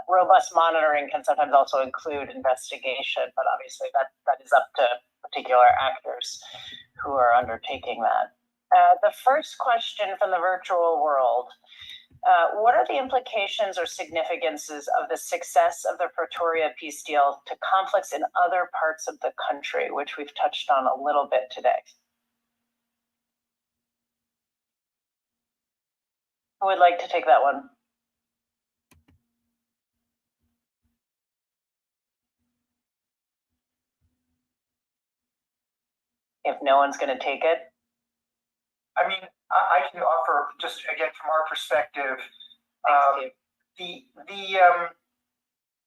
robust monitoring can sometimes also include investigation, but obviously that is up to particular actors who are undertaking that. The first question from the virtual world. What are the implications or significances of the success of the Pretoria peace deal to conflicts in other parts of the country, which we've touched on a little bit today? Who would like to take that one? If no one's going to take it. I mean, I can offer just again from our perspective. The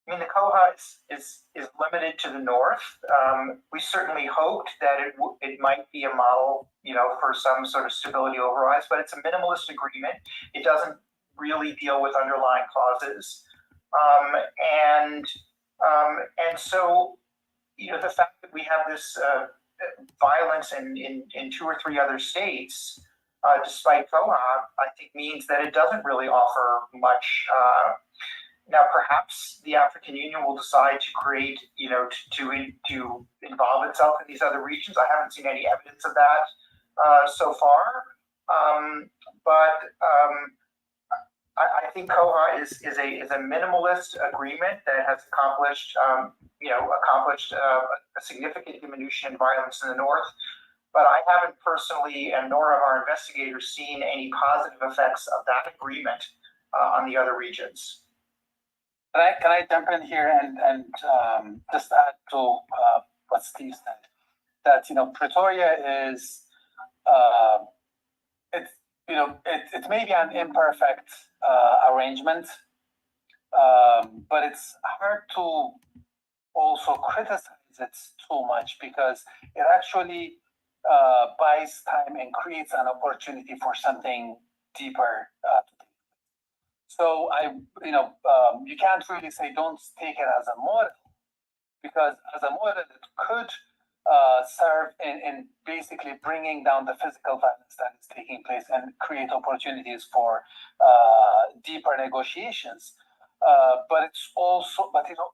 COHA is limited to the north. We certainly hoped that it might be a model, for some sort of stability overrides, but it's a minimalist agreement. It doesn't really deal with underlying clauses, and so the fact that we have this violence in 2 or 3 other states, despite COHA, I think means that it doesn't really offer much. Now, perhaps the African Union will decide to create, to involve itself in these other regions. I haven't seen any evidence of that so far. But I think COHA is a minimalist agreement that has accomplished a significant diminution in violence in the north. But I haven't personally, and nor have our investigators, seen any positive effects of that agreement on the other regions. Can I jump in here and just add to what Steve said? That Pretoria is it may be an imperfect arrangement, but it's hard to also criticize it too much, because it actually buys time and creates an opportunity for something deeper. So you can't really say don't take it as a model, because as a model it could serve in basically bringing down the physical violence that is taking place and create opportunities for deeper negotiations. But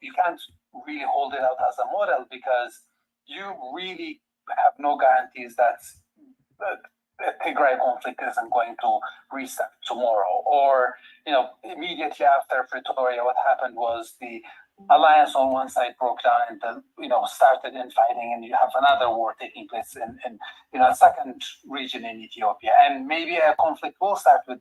you can't really hold it out as a model, because you really have no guarantees that the Tigray conflict isn't going to restart tomorrow. Or, immediately after Pretoria, what happened was the alliance on one side broke down and started infighting, and you have another war taking place in a second region in Ethiopia, and maybe a conflict will start with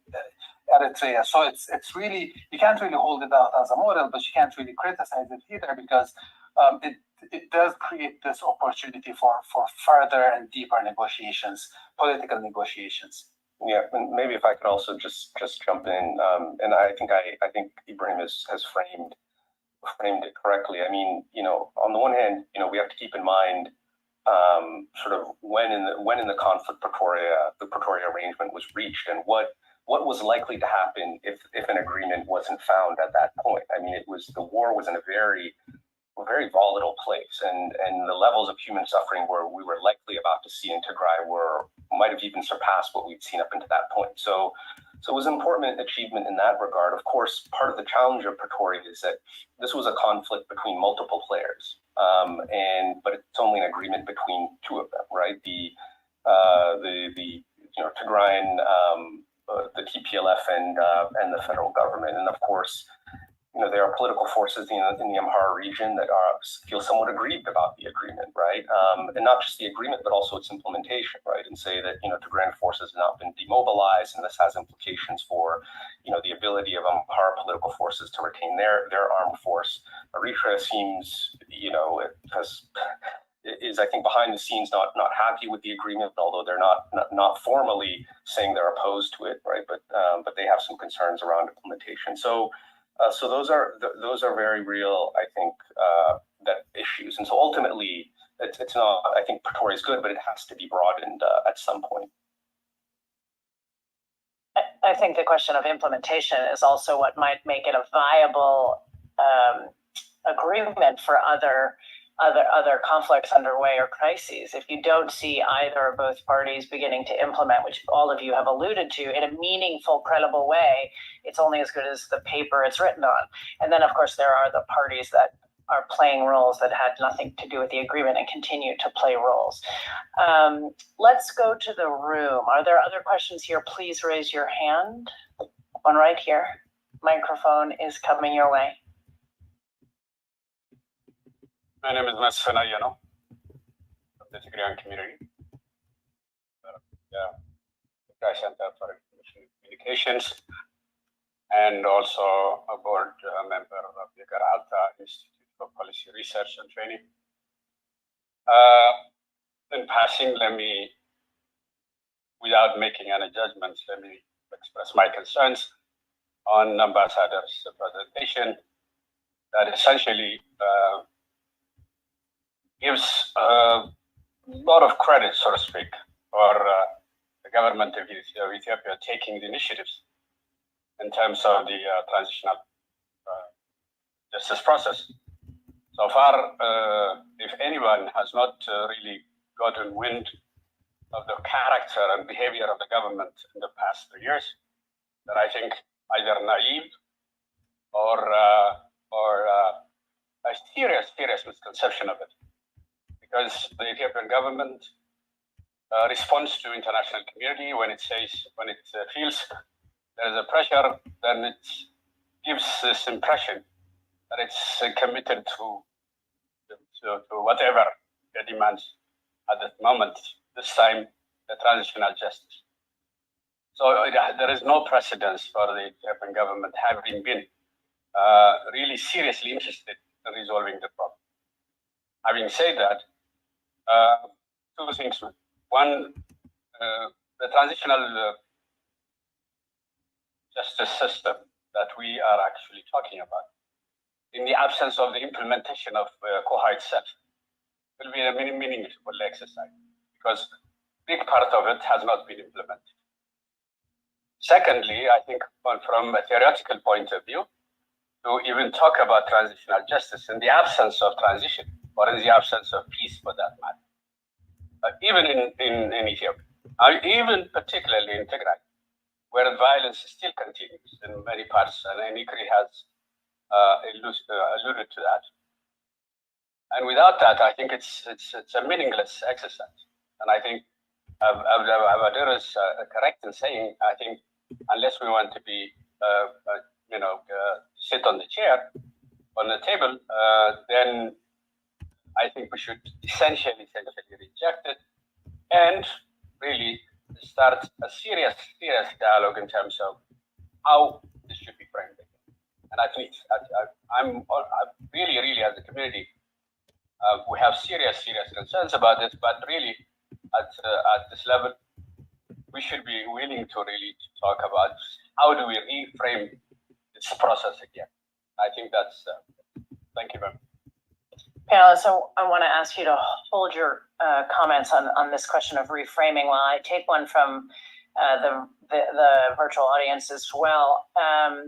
Eritrea. So it's really, you can't really hold it out as a model, but you can't really criticize it either, because it does create this opportunity for further and deeper negotiations, political negotiations. Yeah, and maybe if I could also just jump in, and I think Ibrahim has framed it correctly. I mean, on the one hand, we have to keep in mind sort of when in the conflict the Pretoria arrangement was reached, and what was likely to happen if an agreement wasn't found at that point. I mean, the war was in a very volatile place, and the levels of human suffering we were likely about to see in Tigray might have even surpassed what we'd seen up until that point. So it was an important achievement in that regard. Of course, part of the challenge of Pretoria is that this was a conflict between multiple players, but it's only an agreement between two of them, right? The Tigrayan, the TPLF, and the federal government, and of course, there are political forces in the Amhara region that feel somewhat aggrieved about the agreement, right? And not just the agreement, but also its implementation, right? And say that, Tigrayan forces have not been demobilized, and this has implications for, the ability of Amhara political forces to retain their armed force. Eritrea seems, is I think behind the scenes not happy with the agreement, although they're not formally saying they're opposed to it, right? But they have some concerns around implementation. So those are very real, I think, that issues. And so ultimately, it's not. I think Pretoria is good, but it has to be broadened at some point. I think the question of implementation is also what might make it a viable agreement for other conflicts underway or crises. If you don't see either or both parties beginning to implement, which all of you have alluded to, in a meaningful, credible way, it's only as good as the paper it's written on. And then, of course, there are the parties that are playing roles that had nothing to do with the agreement and continue to play roles. Let's go to the room. Are there other questions here? Please raise your hand. One right here. Microphone is coming your way. My name is Masfan Ayano of the Tigrayan community. Tigray Center for Information Communications, and also a board member of the Garalta Institute for Policy Research and Training. In passing, without making any judgments, let me express my concerns on Ambassador's presentation that essentially gives a lot of credit, so to speak, for the government of Ethiopia taking the initiatives in terms of the transitional justice process. So far, if anyone has not really gotten wind of the character and behavior of the government in the past 2 years, then I think either naive or a serious misconception of it. Because the Ethiopian government responds to international community when it feels there is a pressure, then it gives this impression that it's committed to whatever the demands at that moment, this time the transitional justice. So there is no precedence for the Ethiopian government having been really seriously interested in resolving the problem. Having said that, two things. One, the transitional justice system that we are actually talking about, in the absence of the implementation of COHA itself, will be a meaningful exercise, because big part of it has not been implemented. Secondly, I think from a theoretical point of view, to even talk about transitional justice in the absence of transition, or in the absence of peace for that matter, even in Ethiopia, even particularly in Tigray, where violence still continues in many parts, and Nikri has alluded to that. And without that, I think it's a meaningless exercise. And I think Avadir is correct in saying, I think unless we want to be, sit on the chair, on the table, then I think we should essentially reject it and really start a serious dialogue in terms of how this should be framed. And I think I'm really as a community, we have serious concerns about this, but really at this level, we should be willing to really talk about how do we reframe this process again. I think that's, thank you very much. Panelists, so I want to ask you to hold your comments on this question of reframing while I take one from the virtual audience as well.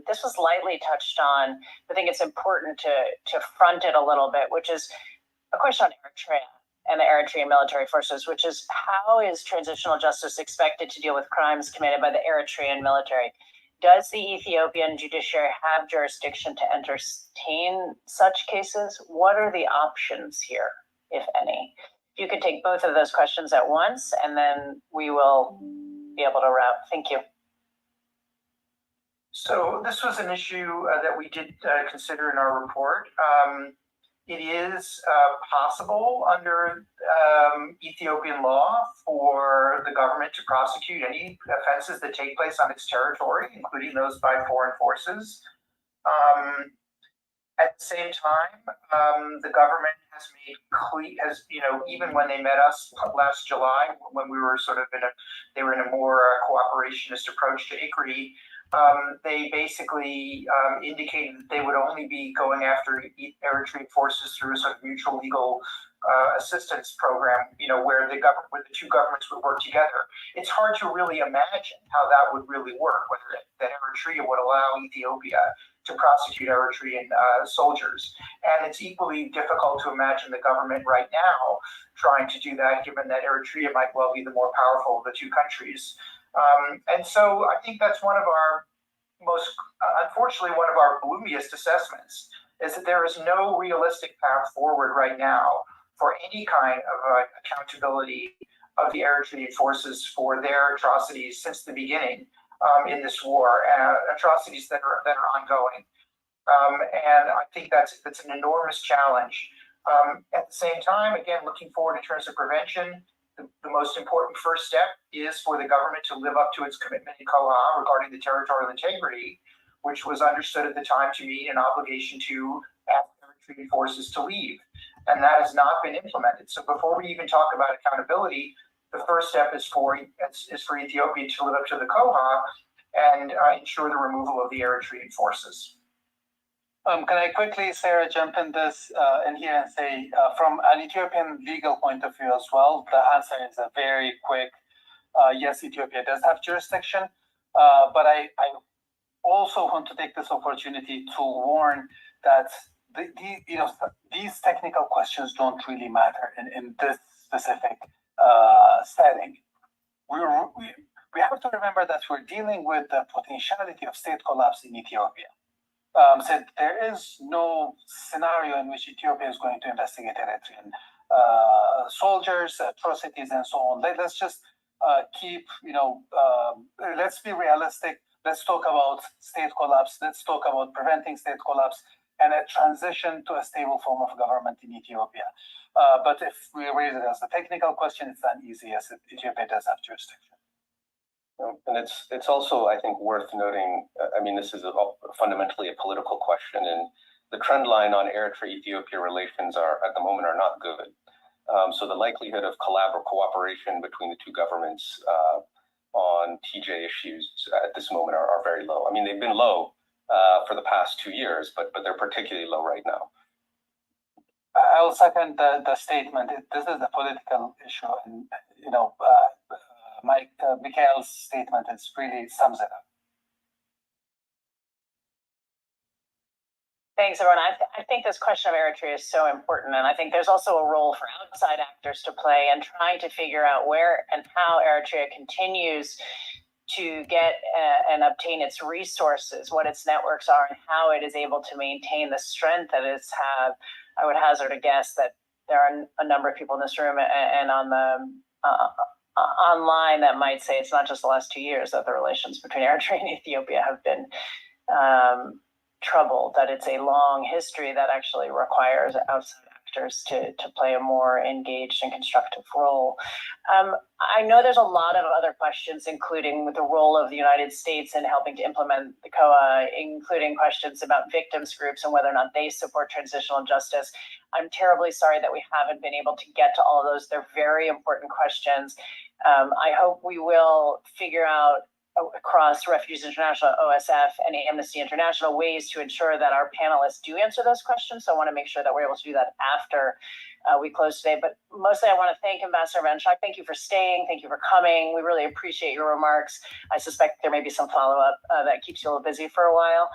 This was lightly touched on. I think it's important to front it a little bit, which is a question on Eritrea and the Eritrean military forces, which is how is transitional justice expected to deal with crimes committed by the Eritrean military? Does the Ethiopian judiciary have jurisdiction to entertain such cases? What are the options here, if any? If you could take both of those questions at once, and then we will be able to wrap. Thank you. So this was an issue that we did consider in our report. It is possible under Ethiopian law for the government to prosecute any offenses that take place on its territory, including those by foreign forces. At the same time, the government has made clear, even when they met us last July, when we were they were in a more cooperationist approach to ICRI, they basically indicated that they would only be going after Eritrean forces through a sort of mutual legal assistance program, where the two governments would work together. It's hard to really imagine how that would really work, whether that Eritrea would allow Ethiopia to prosecute Eritrean soldiers. And it's equally difficult to imagine the government right now trying to do that, given that Eritrea might well be the more powerful of the two countries. And so I think that's one of our unfortunately, one of our gloomiest assessments is that there is no realistic path forward right now for any kind of accountability of the Eritrean forces for their atrocities since the beginning in this war, atrocities that are ongoing. And I think that's an enormous challenge. At the same time, again, looking forward in terms of prevention, the most important first step is for the government to live up to its commitment in Koha regarding the territorial integrity, which was understood at the time to mean an obligation to ask Eritrean forces to leave. And that has not been implemented. So before we even talk about accountability, the first step is for Ethiopia to live up to the Koha and ensure the removal of the Eritrean forces. Can I quickly, Sarah, jump in here and say, from an Ethiopian legal point of view as well, the answer is a very quick, yes, Ethiopia does have jurisdiction, but I also want to take this opportunity to warn that these technical questions don't really matter in this specific setting. We have to remember that we're dealing with the potentiality of state collapse in Ethiopia. Said there is no scenario in which Ethiopia is going to investigate Eritrean soldiers, atrocities, and so on. Let's just let's be realistic. Let's talk about state collapse. Let's talk about preventing state collapse and a transition to a stable form of government in Ethiopia. But if we raise it as a technical question, it's not easy, as Ethiopia does have jurisdiction. And it's also, I think, worth noting, this is fundamentally a political question, and the trend line on Eritrea-Ethiopia relations at the moment are not good. So the likelihood of cooperation between the two governments on TJ issues at this moment are very low. They've been low for the past 2 years, but they're particularly low right now. I'll second the statement. This is a political issue, and Mikhail's statement really sums it up. Thanks, everyone. I think this question of Eritrea is so important, and I think there's also a role for outside actors to play in trying to figure out where and how Eritrea continues to get and obtain its resources, what its networks are, and how it is able to maintain the strength that it's had I would hazard a guess that there are a number of people in this room and on the online that might say it's not just the last 2 years that the relations between Eritrea and Ethiopia have been troubled, that it's a long history that actually requires outside actors to play a more engaged and constructive role. I know there's a lot of other questions, including with the role of the United States in helping to implement the COA, including questions about victims groups and whether or not they support transitional justice. I'm terribly sorry that we haven't been able to get to all of those. They're very important questions. I hope we will figure out across Refugees International, OSF, and Amnesty International ways to ensure that our panelists do answer those questions. So I want to make sure that we're able to do that after we close today. But mostly I want to thank Ambassador Van Schaik. Thank you for staying. Thank you for coming. We really appreciate your remarks. I suspect there may be some follow-up that keeps you a little busy for a while.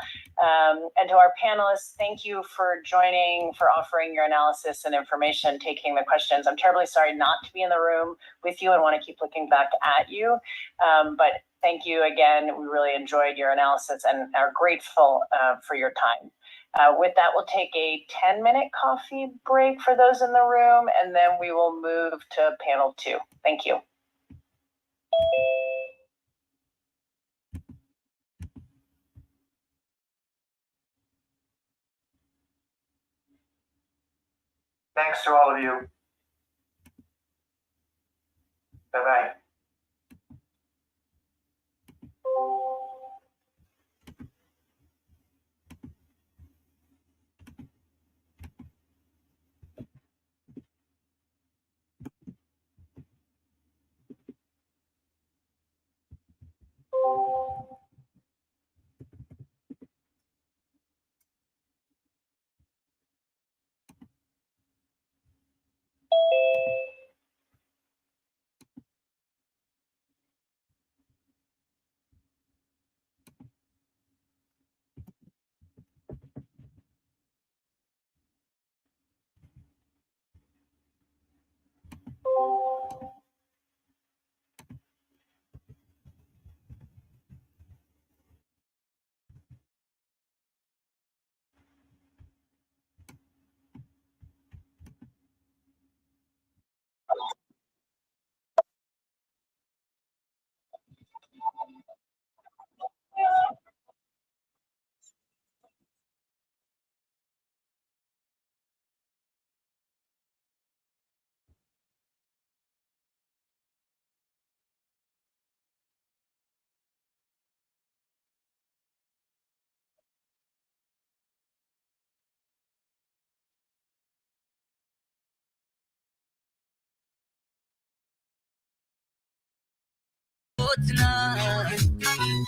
And to our panelists, thank you for joining, for offering your analysis and information, taking the questions. I'm terribly sorry not to be in the room with you and want to keep looking back at you. But thank you again. We really enjoyed your analysis and are grateful for your time. With that, we'll take a 10-minute coffee break for those in the room, and then we will move to panel 2. Thank you. Thanks to all of you. Bye-bye.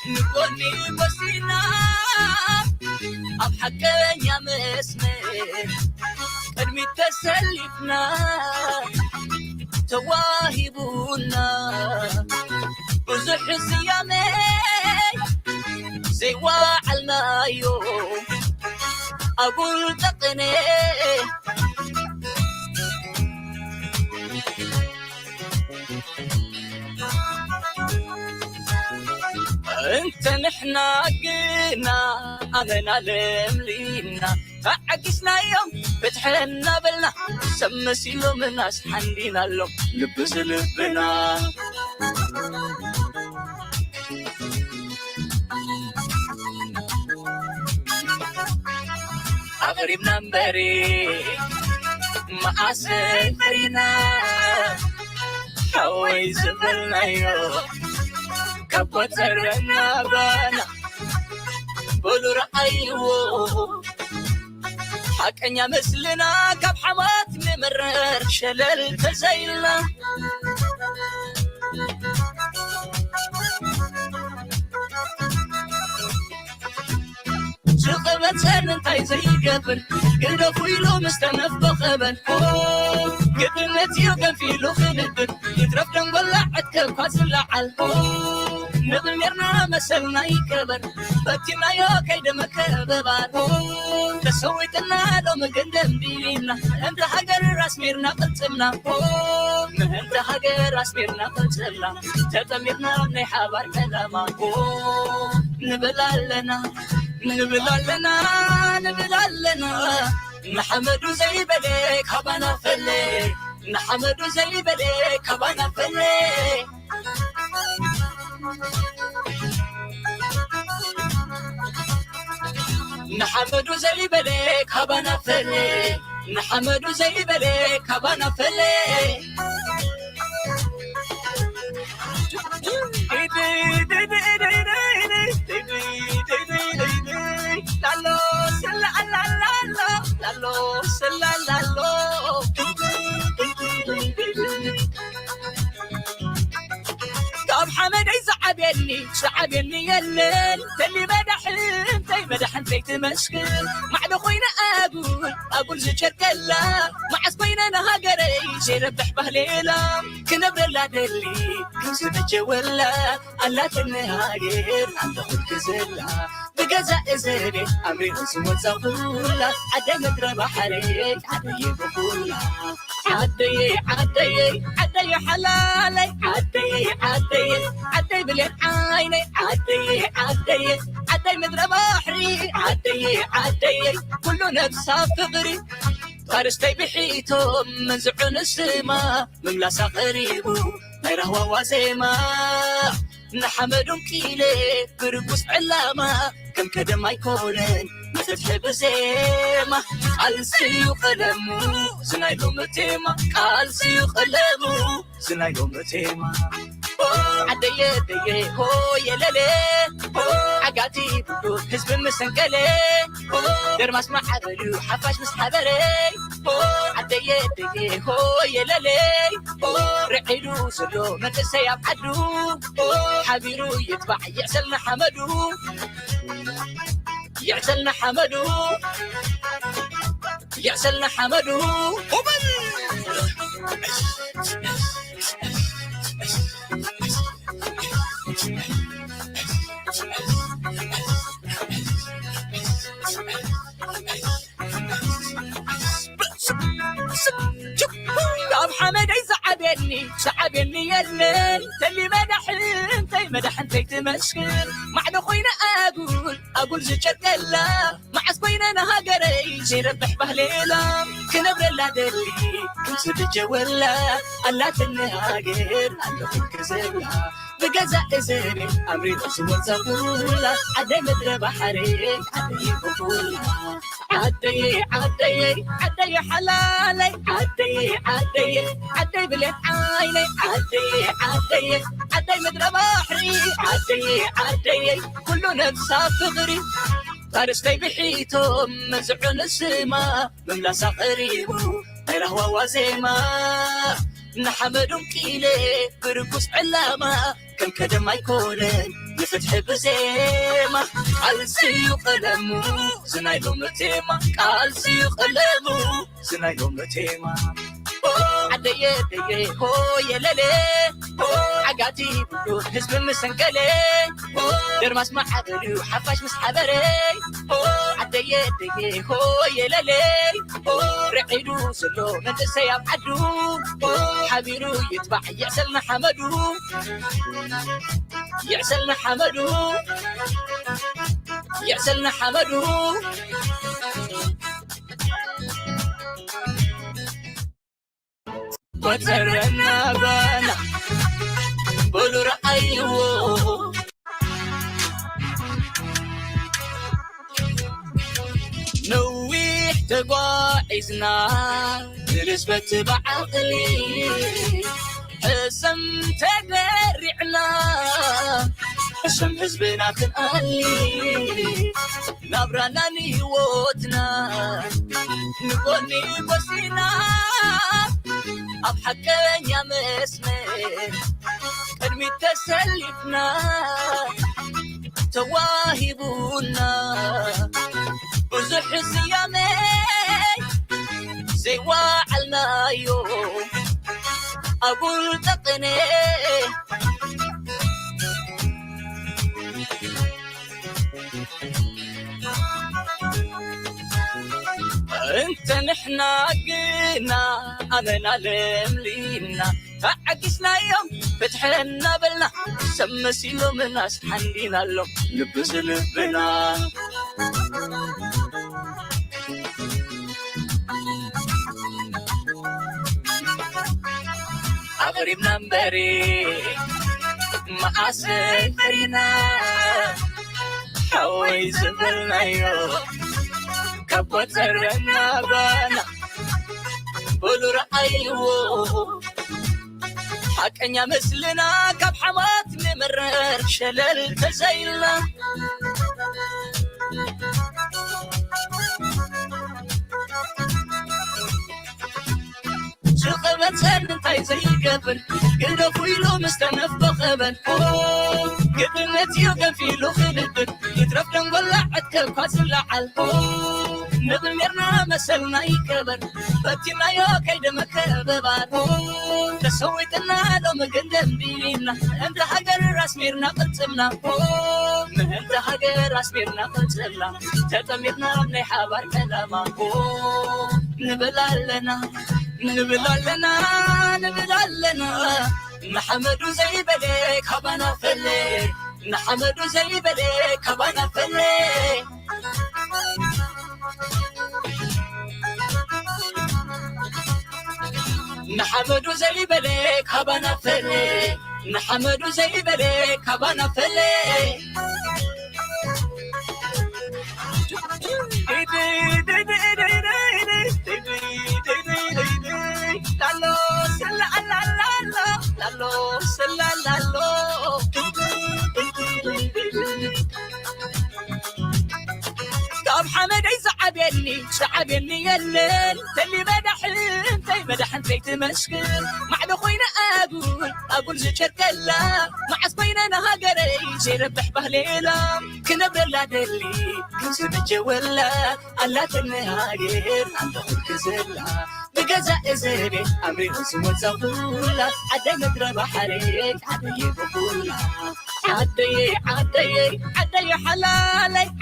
نقولني بسينا أضحكن يا مسمر أرمي تسلفنا تواهبونا وزح الزيامي زي وعلنا يوم أقول تقني انت نحنا قلنا امنا لملينا فعكسنا يوم فتحنا بلنا سمسي لهم الناس حندينا لهم لبس لبنا أغربنا مبري ما أسفرنا حوي زبلنا يوم كبترنا بانا بلو رأيو حكنيا مثلنا كب حمات نمرر شلل تزيلنا زغبتن انتاي زي قبل قلو فيلو مستنف بخبل قبلت يوقن فيلو خلبل يترف دنقل عدك بخاص اللعال نقل ميرنا مسلنا يكبر باتنا يو كيد مكببار تسويتنا لو مقدم بينا انت حقر راس ميرنا قلتمنا انت حقر راس ميرنا قلتمنا تتميرنا من حبار كلام نبلالنا نبلالنا نبلالنا محمد زي بلك هبنا فلي محمد زي بلك هبنا فلي محمد زي بلك هبنا فلي محمد زي بلك هبنا فلي طب حمد يزعبني شعبني يلل تلي مدحن في تمشكل مع خوينا اقول زجر كلا مع سبينا نهاجري شربح بهليلا كنا بلا دلي كنت ولا الا تنهاجر عند كل زلا بجزا ازري امري اسمه زغولا عدي مدرب حريك عدي بقولا عدي عدي عدي حلالي عدي عدي عدي بلين عيني عدي عدي عدي مدرب بحري عدي عدي كله نفسها فغري فارستي بحيتهم منزعون السما مملاسة قريبو غيره وزيما نحمدهم كيلي برقص علامة كم كده ما يكونن ما تتحب زيما قال سيو قلمو زنايلو متيما قال سيو قلمو زنايلو متيما عدي دي هو يلالي عقاتي بدو حزب مسنقلي درماس ما حبلو حفاش مسحبري عدي دي هو يلالي رعيدو سلو ما تسيب عدو حبيرو يتبع يعسلنا حمدو يعسلنا حمدو يعسلنا حمدو طب حمد يزعبني شعبني يلل تلي مدحن في تمشكل مع خوينا اقول زجر كلا مع سبينا نهاجري شربح بهليلا كنا بلا دلي كنت بجولا الا تنهاجر عند كل زلا بجزا ازري امري اسمه زغولا عدي مدرب حريك عدي بقولا عدي عدي عدي حلالي عدي عدي عدي بلين عيني عدي عدي عدي مدرب بحري عدي عدي كله نفسها فغري فارستي بحيتهم منزعون السما مملاسة قريبو غيره وزيما نحمدهم كيلي برقص علامة كم كده ما يكونن يفتح بزيما قال سيو قلمو زنايلو متيما قال سيو قلمو زنايلو متيما عدي دي هو يلالي عقاتي بدو حزب مسنقلي درماس ما حبلو حفاش مسحبري عدي دي هو يلالي رعيدو سلو من تسيب عدو حبيرو يتبع يعسلنا حمدو يعسلنا حمدو يعسلنا حمدو وترنا بنا بولو رأيو نويح تقاعزنا نسبة بعقلي حسم تقرعنا حسم حزبنا تنقلي نبرانا نيوتنا نقولني بسينا أبحكين يا مسمر قدمي تسلفنا تواهبونا بزح الزيامي زي وعلنا يوم أقول تقني انت نحنا قينا امنا لملينا عكسنا يوم فتحنا بلنا سمسيلو من ناس حندينا لهم لبس لبنا أغربنا مبري معاسي فرينا حوي زبلنا يو كبوت سرنا بانا بولو رأيو حكنيا مثلنا كب حمات نمرر شلل تزيلنا شخبت سن تاي زي قبل قلنا فيلو مستنف بخبل قبل نتيو فيلو خلبت يترفنا نولع عتكب كاسل لعل نبل ميرنا مسلنا يكبر فتنا يو كيد مكببار تسويتنا لو مقدم بينا انت حقر راس ميرنا قتلنا انت حقر راس ميرنا قتلنا تتميرنا من حبار كلامه نبلالنا محمد زي بليك هبنا فلي محمد زي بليك هبنا فلي محمد زي بليك هبنا فلي محمد زي بليك هبنا فلي لالو سلا لالو طب حمد يزعبني يلل تلي مدح انت تمشكل مع خوينا اقول زجر كلا مع سبينا نهاجري زي ربح بهليلا كنا بلا دلي كنت ولا الا تنهاجر عند كزلا بجزاء زيني أمري وسوى زغولا عدي مدرى بحريك عدي بقولا عدي حلالي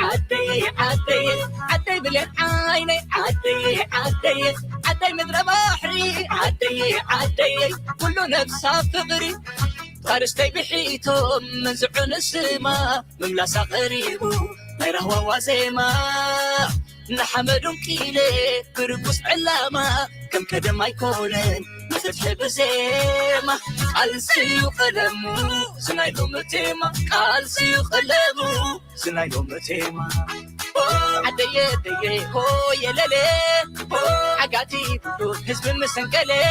عدي بلين عيني عدي مدرى بحري عدي كله نفسها فغري فارستي بحيتهم منزعون السما مملاسة غريبو غيره ووازيما نحمدهم كيلي برقص علامة كم كده ما يكونن ما تتحب زيما قال سيو قلمو سنايدو متيما قال سيو قلمو سنايدو متيما عدي هو يلالي عقاتي بلو حزب مسنقلي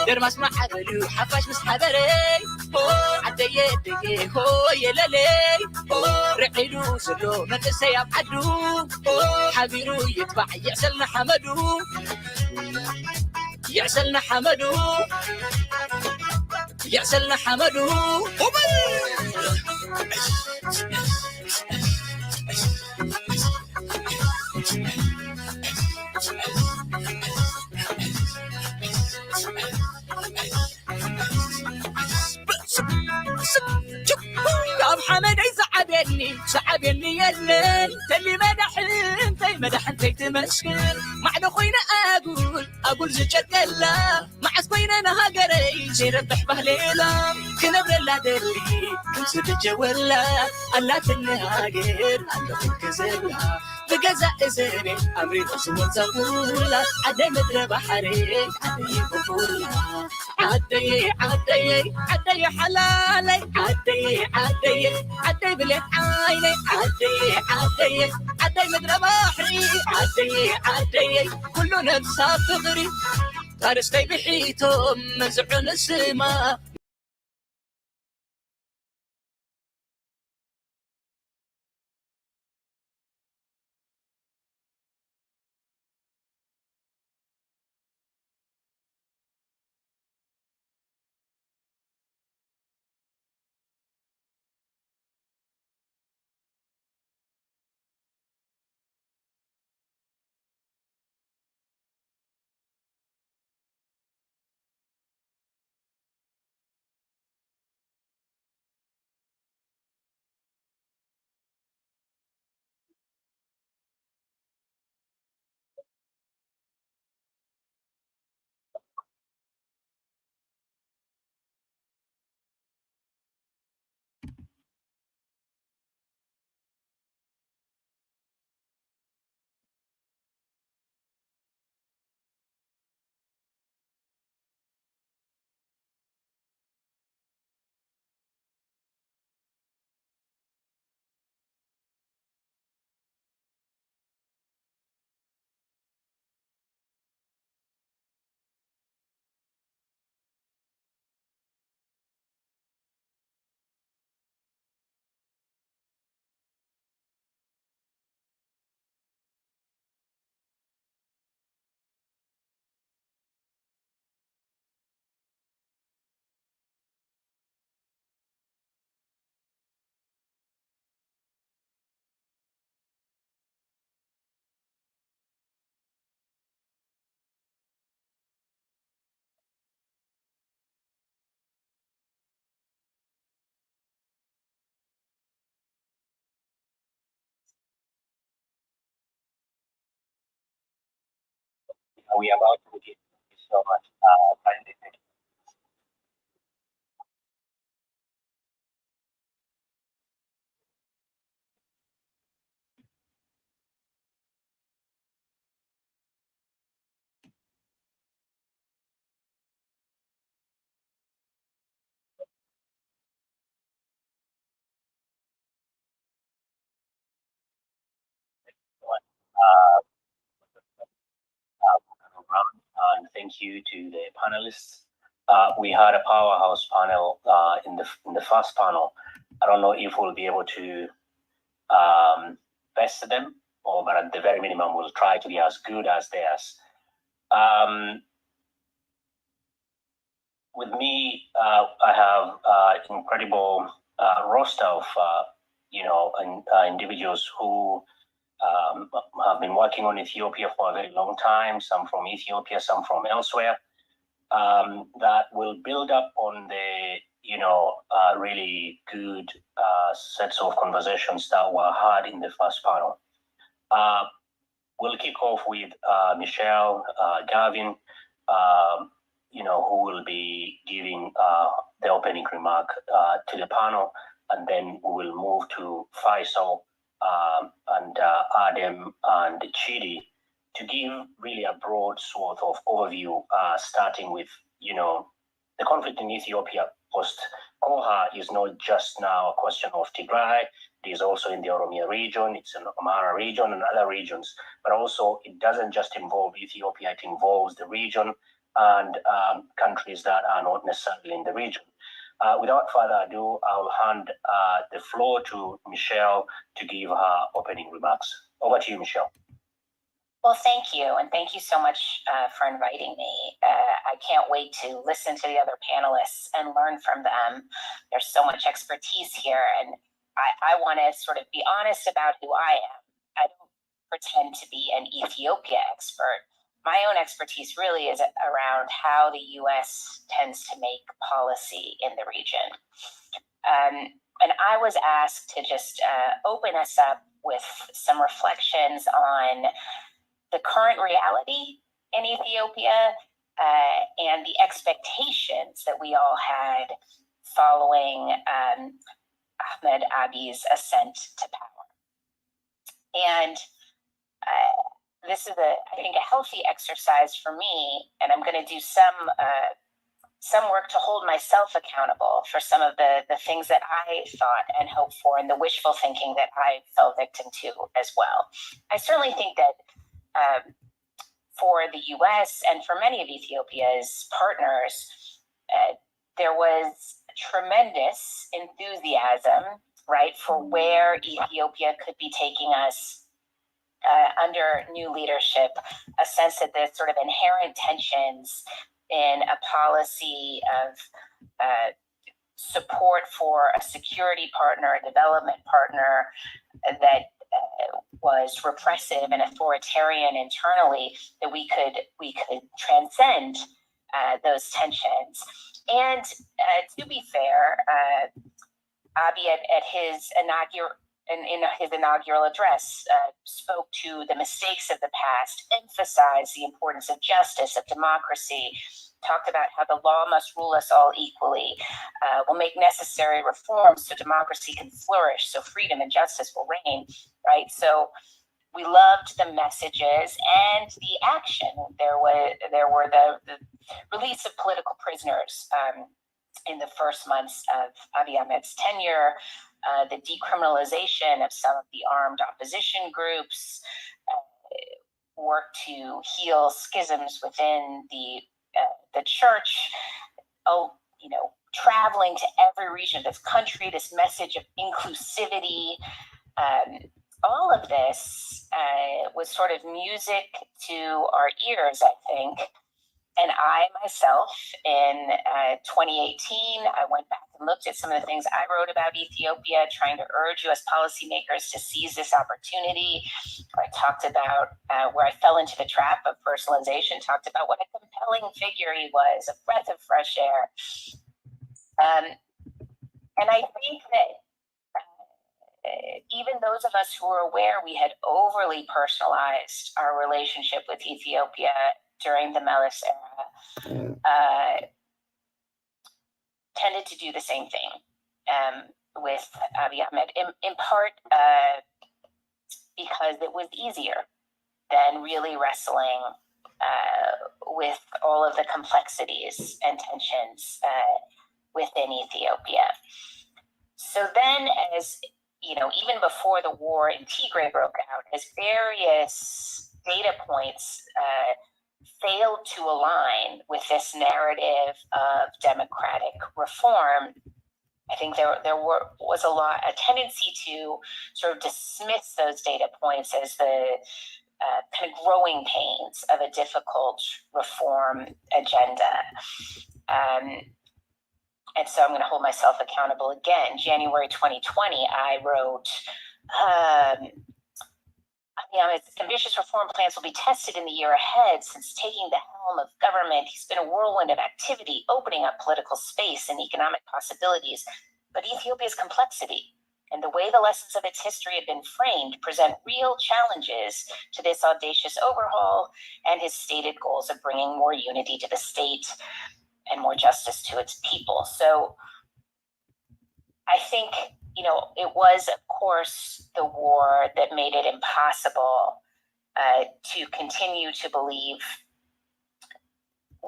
درماس مع عبلو حفاش مسحبري عدي هو يلالي رعيلو سلو مدسي يبعدو حبيرو يتبع يعسلنا حمدو يعسلنا حمدو قام حمد يزعبني يلل تلي مدح انت تمشكل مع خوينا اقول زجر كلا مع سبينا نهاجري زي ربح بهليلا كنا بلا دلي كنت بتجولا الا تنهاجر عند كزلا بجزاء زيني أمري وسوى زغولا عدي مدرى بحريك عدي بقولا عدي حلالي عدي بلين عيني عدي مدرى بحري عدي كله نفسها فغري فارستي بحيتهم منزعون السما we are about to begin. Thank you so much. Uh, and thank you to the panelists. We had a powerhouse panel in the first panel. I don't know if we'll be able to best them, but at the very minimum, we'll try to be as good as theirs. With me, I have an incredible roster of individuals who have been working on Ethiopia for a very long time, some from Ethiopia, some from elsewhere, that will build up on the, really good sets of conversations that were had in the first panel. We'll kick off with Michelle, Gavin, who will be giving the opening remark to the panel, and then we will move to Faisal and Adam and Chidi to give really a broad sort of overview, starting with, the conflict in Ethiopia post-Koha is not just now a question of Tigray. It is also in the Oromia region, it's in the Amhara region and other regions, but also it doesn't just involve Ethiopia, it involves the region and countries that are not necessarily in the region. Without further ado, I'll hand the floor to Michelle to give her opening remarks. Over to you, Michelle. Well, thank you. And thank you so much for inviting me. I can't wait to listen to the other panelists and learn from them. There's so much expertise here. And I want to sort of be honest about who I am. I don't pretend to be an Ethiopia expert. My own expertise really is around how the U.S. tends to make policy in the region. And I was asked to just open us up with some reflections on the current reality in Ethiopia and the expectations that we all had following Ahmed Abiy's ascent to power. And this is I think, a healthy exercise for me, and I'm going to do some work to hold myself accountable for some of the things that I thought and hoped for, and the wishful thinking that I fell victim to as well. I certainly think that for the U.S. and for many of Ethiopia's partners, there was tremendous enthusiasm, right, for where Ethiopia could be taking us under new leadership, a sense that there's sort of inherent tensions in a policy of support for a security partner, a development partner that was repressive and authoritarian internally, that we could transcend those tensions. And to be fair, Abiy at his inaugural address spoke to the mistakes of the past, emphasized the importance of justice, of democracy, talked about how the law must rule us all equally, will make necessary reforms so democracy can flourish, so freedom and justice will reign, right? So we loved the messages and the action. There were the release of political prisoners in the first months of Abiy Ahmed's tenure, the decriminalization of some of the armed opposition groups, work to heal schisms within the church, traveling to every region of this country, this message of inclusivity. All of this was sort of music to our ears, I think. And I myself, in 2018, I went back and looked at some of the things I wrote about Ethiopia, trying to urge U.S. policymakers to seize this opportunity. I talked about where I fell into the trap of personalization, talked about what a compelling figure he was, a breath of fresh air. And I think that even those of us who were aware we had overly personalized our relationship with Ethiopia during the Meles era tended to do the same thing with Abiy Ahmed, in part because it was easier than really wrestling with all of the complexities and tensions within Ethiopia. So then, as you know, even before the war in Tigray broke out, as various data points failed to align with this narrative of democratic reform, I think there was a tendency to sort of dismiss those data points as the kind of growing pains of a difficult reform agenda. And so I'm going to hold myself accountable again. January 2020, I wrote, its ambitious reform plans will be tested in the year ahead. Since taking the helm of government, he's been a whirlwind of activity, opening up political space and economic possibilities. But Ethiopia's complexity and the way the lessons of its history have been framed present real challenges to this audacious overhaul and his stated goals of bringing more unity to the state and more justice to its people. So I think, it was, of course, the war that made it impossible to continue to believe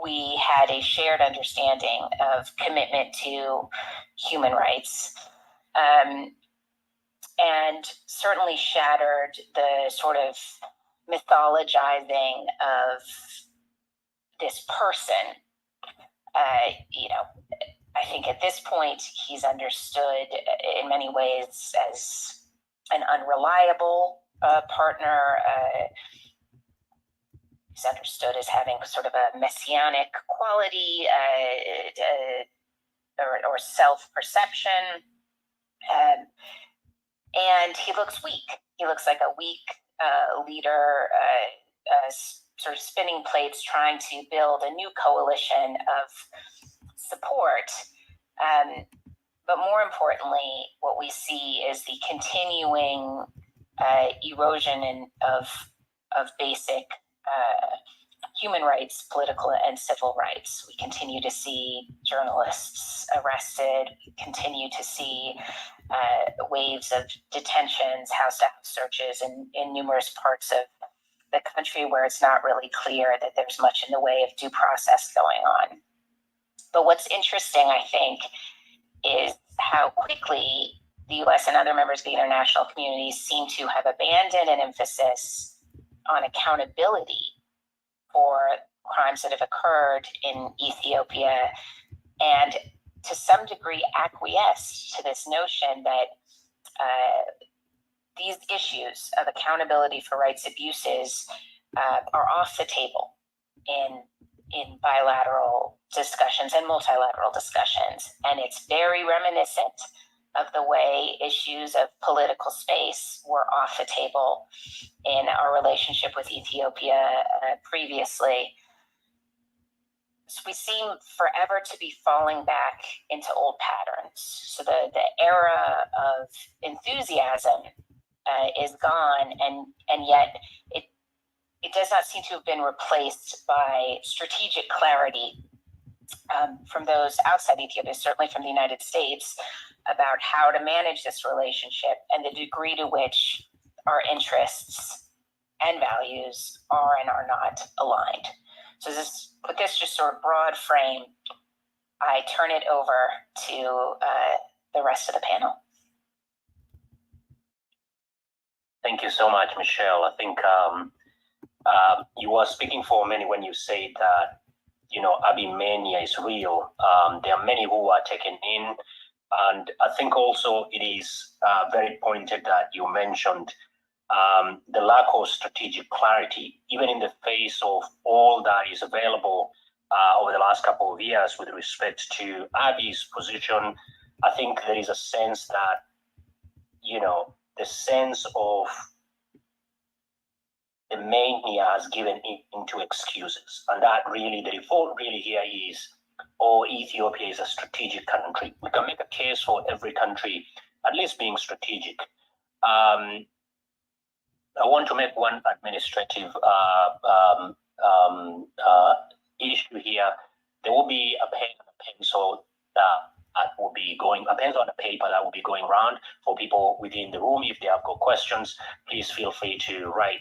we had a shared understanding of commitment to human rights, and certainly shattered the sort of mythologizing of this person. I think at this point he's understood in many ways as an unreliable partner. He's understood as having sort of a messianic quality or self-perception. And he looks weak. He looks like a weak leader, sort of spinning plates, trying to build a new coalition of support. But more importantly, what we see is the continuing erosion of basic human rights, political and civil rights. We continue to see journalists arrested. We continue to see waves of detentions, house-to-house searches in numerous parts of the country where it's not really clear that there's much in the way of due process going on. But what's interesting, I think, is how quickly the U.S. and other members of the international community seem to have abandoned an emphasis on accountability for crimes that have occurred in Ethiopia, and to some degree acquiesced to this notion that these issues of accountability for rights abuses are off the table in bilateral discussions and multilateral discussions. And it's very reminiscent of the way issues of political space were off the table in our relationship with Ethiopia previously. So we seem forever to be falling back into old patterns. So the era of enthusiasm is gone, and yet it does not seem to have been replaced by strategic clarity from those outside Ethiopia, certainly from the United States, about how to manage this relationship and the degree to which our interests and values are and are not aligned. So with this just sort of broad frame, I turn it over to the rest of the panel. Thank you so much, Michelle. I think you were speaking for many when you said that, Abiy mania is real. There are many who are taken in. And I think also it is very pointed that you mentioned the lack of strategic clarity, even in the face of all that is available over the last couple of years with respect to Abiy's position. I think there is a sense that, the sense of the mania has given into excuses. And that really, the default really here is, Ethiopia is a strategic country. We can make a case for every country at least being strategic. I want to make one administrative issue here. There will be a pen and a pencil that will be going, a pencil and a paper that will be going around for people within the room. If they have got questions, please feel free to write.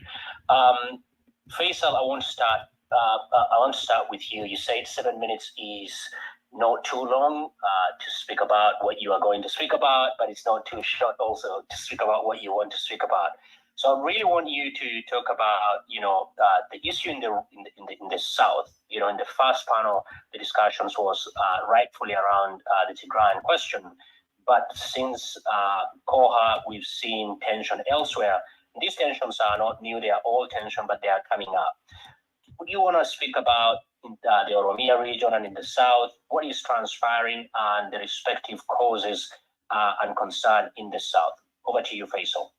Faisal, I want to start with you. You said 7 minutes is not too long to speak about what you are going to speak about, but it's not too short also to speak about what you want to speak about. So I really want you to talk about, the issue in the South. In the first panel, the discussions was rightfully around the Tigrayan question, but since Koha, we've seen tension elsewhere. These tensions are not new; they are old tension, but they are coming up. Would you want to speak about the Oromia region and in the South, what is transpiring and the respective causes and concern in the South? Over to you, Faisal.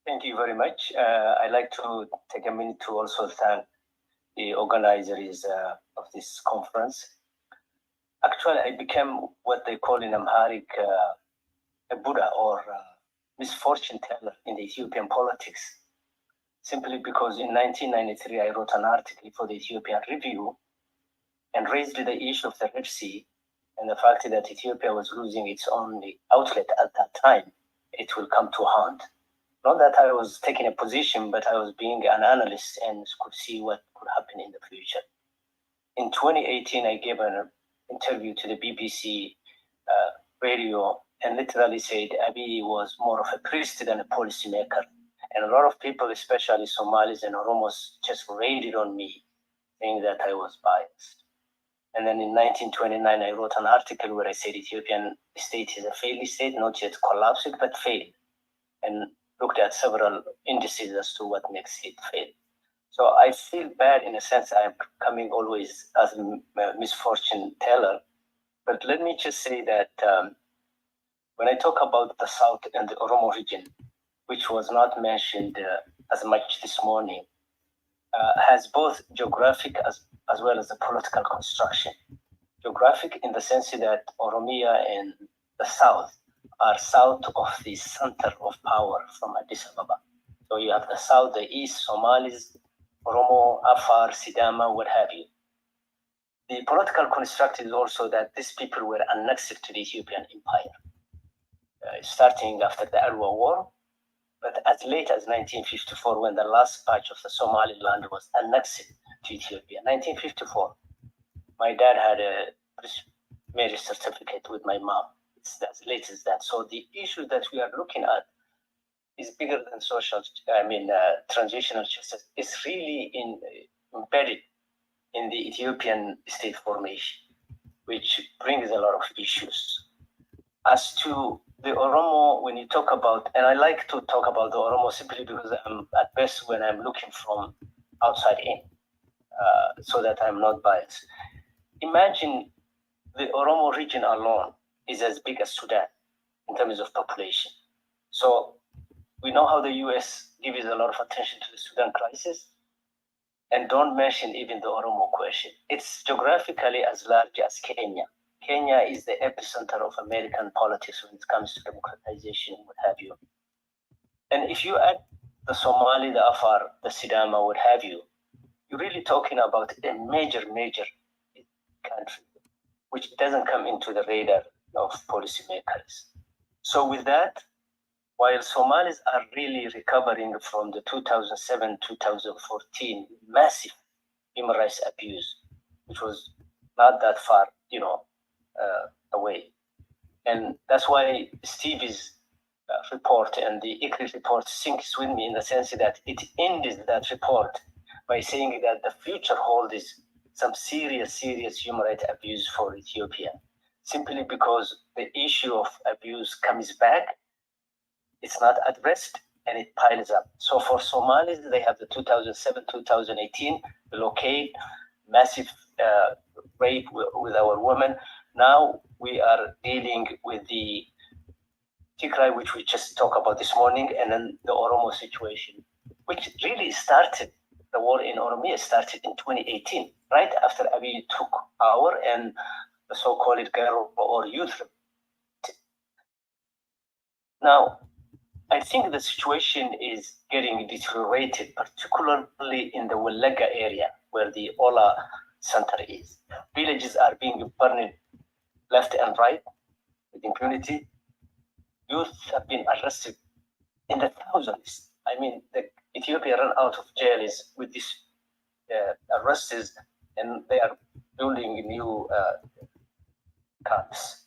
Thank you very much. I'd like to take a minute to also thank the organizers of this conference. Actually, I became what they call in Amharic a Buddha or misfortune teller in the Ethiopian politics, simply because in 1993 I wrote an article for the Ethiopian Review and raised the issue of the Red Sea and the fact that Ethiopia was losing its only outlet at that time. It will come to haunt. Not that I was taking a position, but I was being an analyst and could see what could happen in the future. In 2018, I gave an interview to the BBC radio and literally said Abiy was more of a priest than a policymaker. And a lot of people, especially Somalis and Oromos, just raided on me, saying that I was biased. And then in 1929, I wrote an article where I said Ethiopian state is a failed state, not yet collapsed, but failed. And looked at several indices as to what makes it fail. So I feel bad in a sense. I'm coming always as a misfortune teller. But let me just say that when I talk about the South and the Oromo region, which was not mentioned as much this morning, has both geographic as well as the political construction. Geographic in the sense that Oromia and the South are south of the center of power from Addis Ababa. So you have the South, the East, Somalis, Oromo, Afar, Sidama, what have you. The political construct is also that these people were annexed to the Ethiopian empire, starting after the Arwa War, but as late as 1954, when the last patch of the Somaliland was annexed to Ethiopia. 1954, my dad had a marriage certificate with my mom. It's as late as that. So the issue that we are looking at is bigger than transitional justice. It's really embedded in the Ethiopian state formation, which brings a lot of issues. As to the Oromo, when you talk about, and I like to talk about the Oromo simply because I'm at best when I'm looking from outside in, so that I'm not biased. Imagine the Oromo region alone is as big as Sudan in terms of population. So we know how the US gives a lot of attention to the Sudan crisis and don't mention even the Oromo question. It's geographically as large as Kenya. Kenya is the epicenter of American politics when it comes to democratization, what have you. And if you add the Somali, the Afar, the Sidama, what have you, you're really talking about a major country, which doesn't come into the radar of policymakers. So with that, while Somalis are really recovering from the 2007-2014 massive human rights abuse, which was not that far, away. And that's why Stevie's report and the ICRI report syncs with me in the sense that it ends that report by saying that the future holds some serious human rights abuse for Ethiopia, simply because the issue of abuse comes back, it's not addressed, and it piles up. So for Somalis, they have the 2007-2018 blockade, massive rape with our women. Now we are dealing with the Tigray, which we just talked about this morning, and then the Oromo situation, which really started, the war in Oromia started in 2018, right after Abiy took power and the so-called Garo or youth. Now, I think the situation is getting deteriorated, particularly in the Walaga area where the Ola center is. Villages are being burned left and right with impunity. Youth have been arrested in the thousands. I mean, Ethiopia ran out of jails with these arrests, and they are building new camps.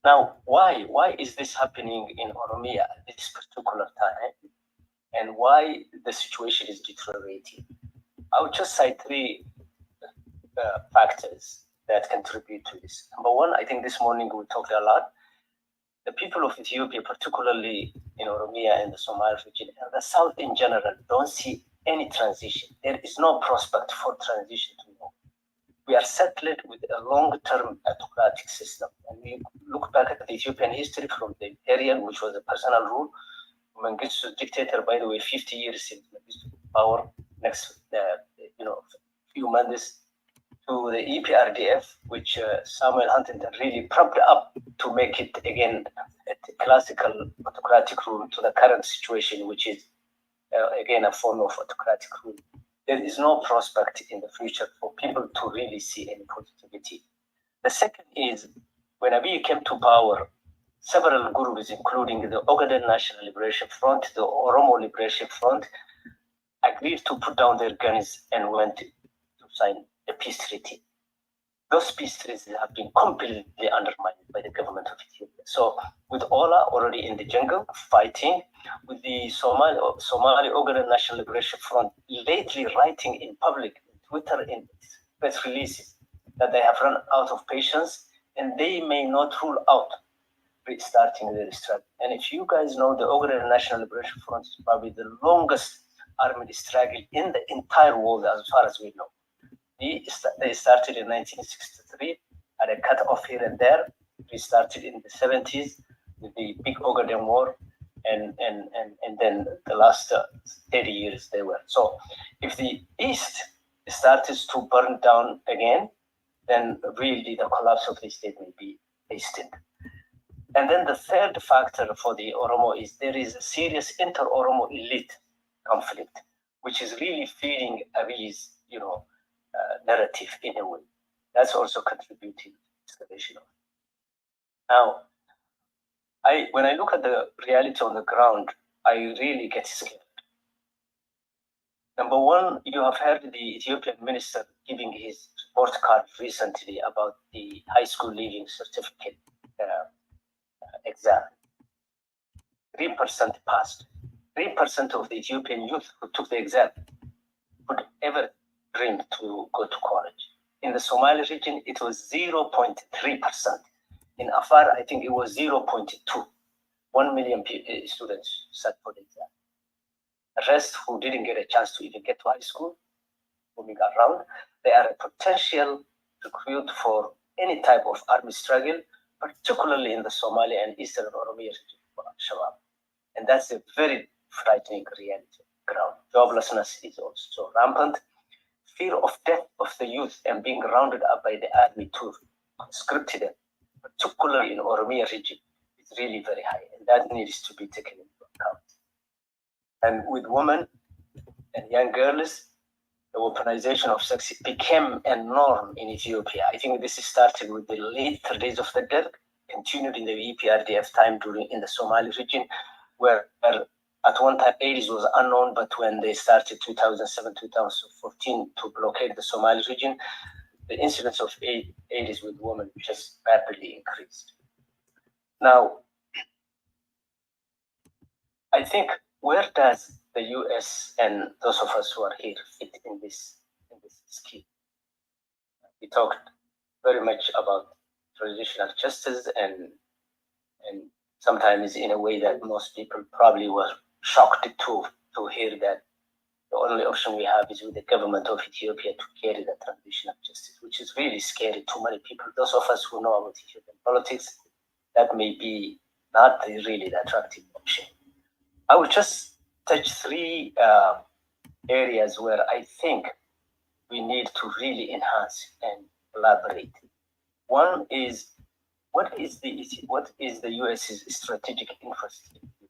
Now, why is this happening in Oromia at this particular time, and why the situation is deteriorating? I would just cite three factors that contribute to this. Number one, I think this morning we talked a lot. The people of Ethiopia, particularly in Oromia and the Somali region, and the South in general, don't see any transition. There is no prospect for transition to know. We are settled with a long-term autocratic system. And we look back at the Ethiopian history from the imperial, which was a personal rule. Mengistu dictator, by the way, 50 years in power. Next, few months to the EPRDF, which Samuel Huntington really propped up to make it again a classical autocratic rule to the current situation, which is again a form of autocratic rule. There is no prospect in the future for people to really see any positivity. The second is when Abiy came to power, several groups, including the Ogaden National Liberation Front, the Oromo Liberation Front, agreed to put down their guns and went to sign a peace treaty. Those peace treaties have been completely undermined by the government of Ethiopia. So with Ola already in the jungle fighting, with the Somali Ogaden National Liberation Front lately writing in public, Twitter, in press releases, that they have run out of patience and they may not rule out restarting their struggle. And if you guys know, the Ogaden National Liberation Front is probably the longest armed struggle in the entire world as far as we know. They started in 1963, had a cut off here and there. We started in the 70s with the big Ogaden War, and then the last 30 years they were. So if the East starts to burn down again, then really the collapse of the state may be hastened. And then the third factor for the Oromo is there is a serious inter-Oromo elite conflict, which is really feeding Abiy's, narrative in a way. That's also contributing to escalation. Now, when I look at the reality on the ground, I really get scared. Number one, you have heard the Ethiopian minister giving his report card recently about the high school leaving certificate exam. 3% passed. 3% of the Ethiopian youth who took the exam would ever dream to go to college. In the Somali region, it was 0.3%. In Afar, I think it was 0.2. 1 million students sat for the exam. The rest who didn't get a chance to even get to high school, moving around, they are a potential recruit for any type of army struggle, particularly in the Somali and Eastern Oromia region for Al-Shabaab. And that's a very frightening reality ground. Joblessness is also rampant. Fear of death of the youth and being rounded up by the army to conscript them, particularly in Oromia region, is really very high, and that needs to be taken into account. And with women and young girls, the weaponization of sex became a norm in Ethiopia. I think this started with the later days of the Derg, continued in the EPRDF time in the Somali region, where at one time AIDS was unknown, but when they started 2007, 2014 to blockade the Somali region, the incidence of AIDS with women just rapidly increased. Now, I think where does the US and those of us who are here fit in this scheme? We talked very much about transitional justice and sometimes in a way that most people probably were shocked to hear that the only option we have is with the government of Ethiopia to carry the transitional justice, which is really scary to many people. Those of us who know about Ethiopian politics, that may be not really the attractive option. I will just touch three areas where I think we need to really enhance and collaborate. One is what is the US's strategic interest in Ethiopia?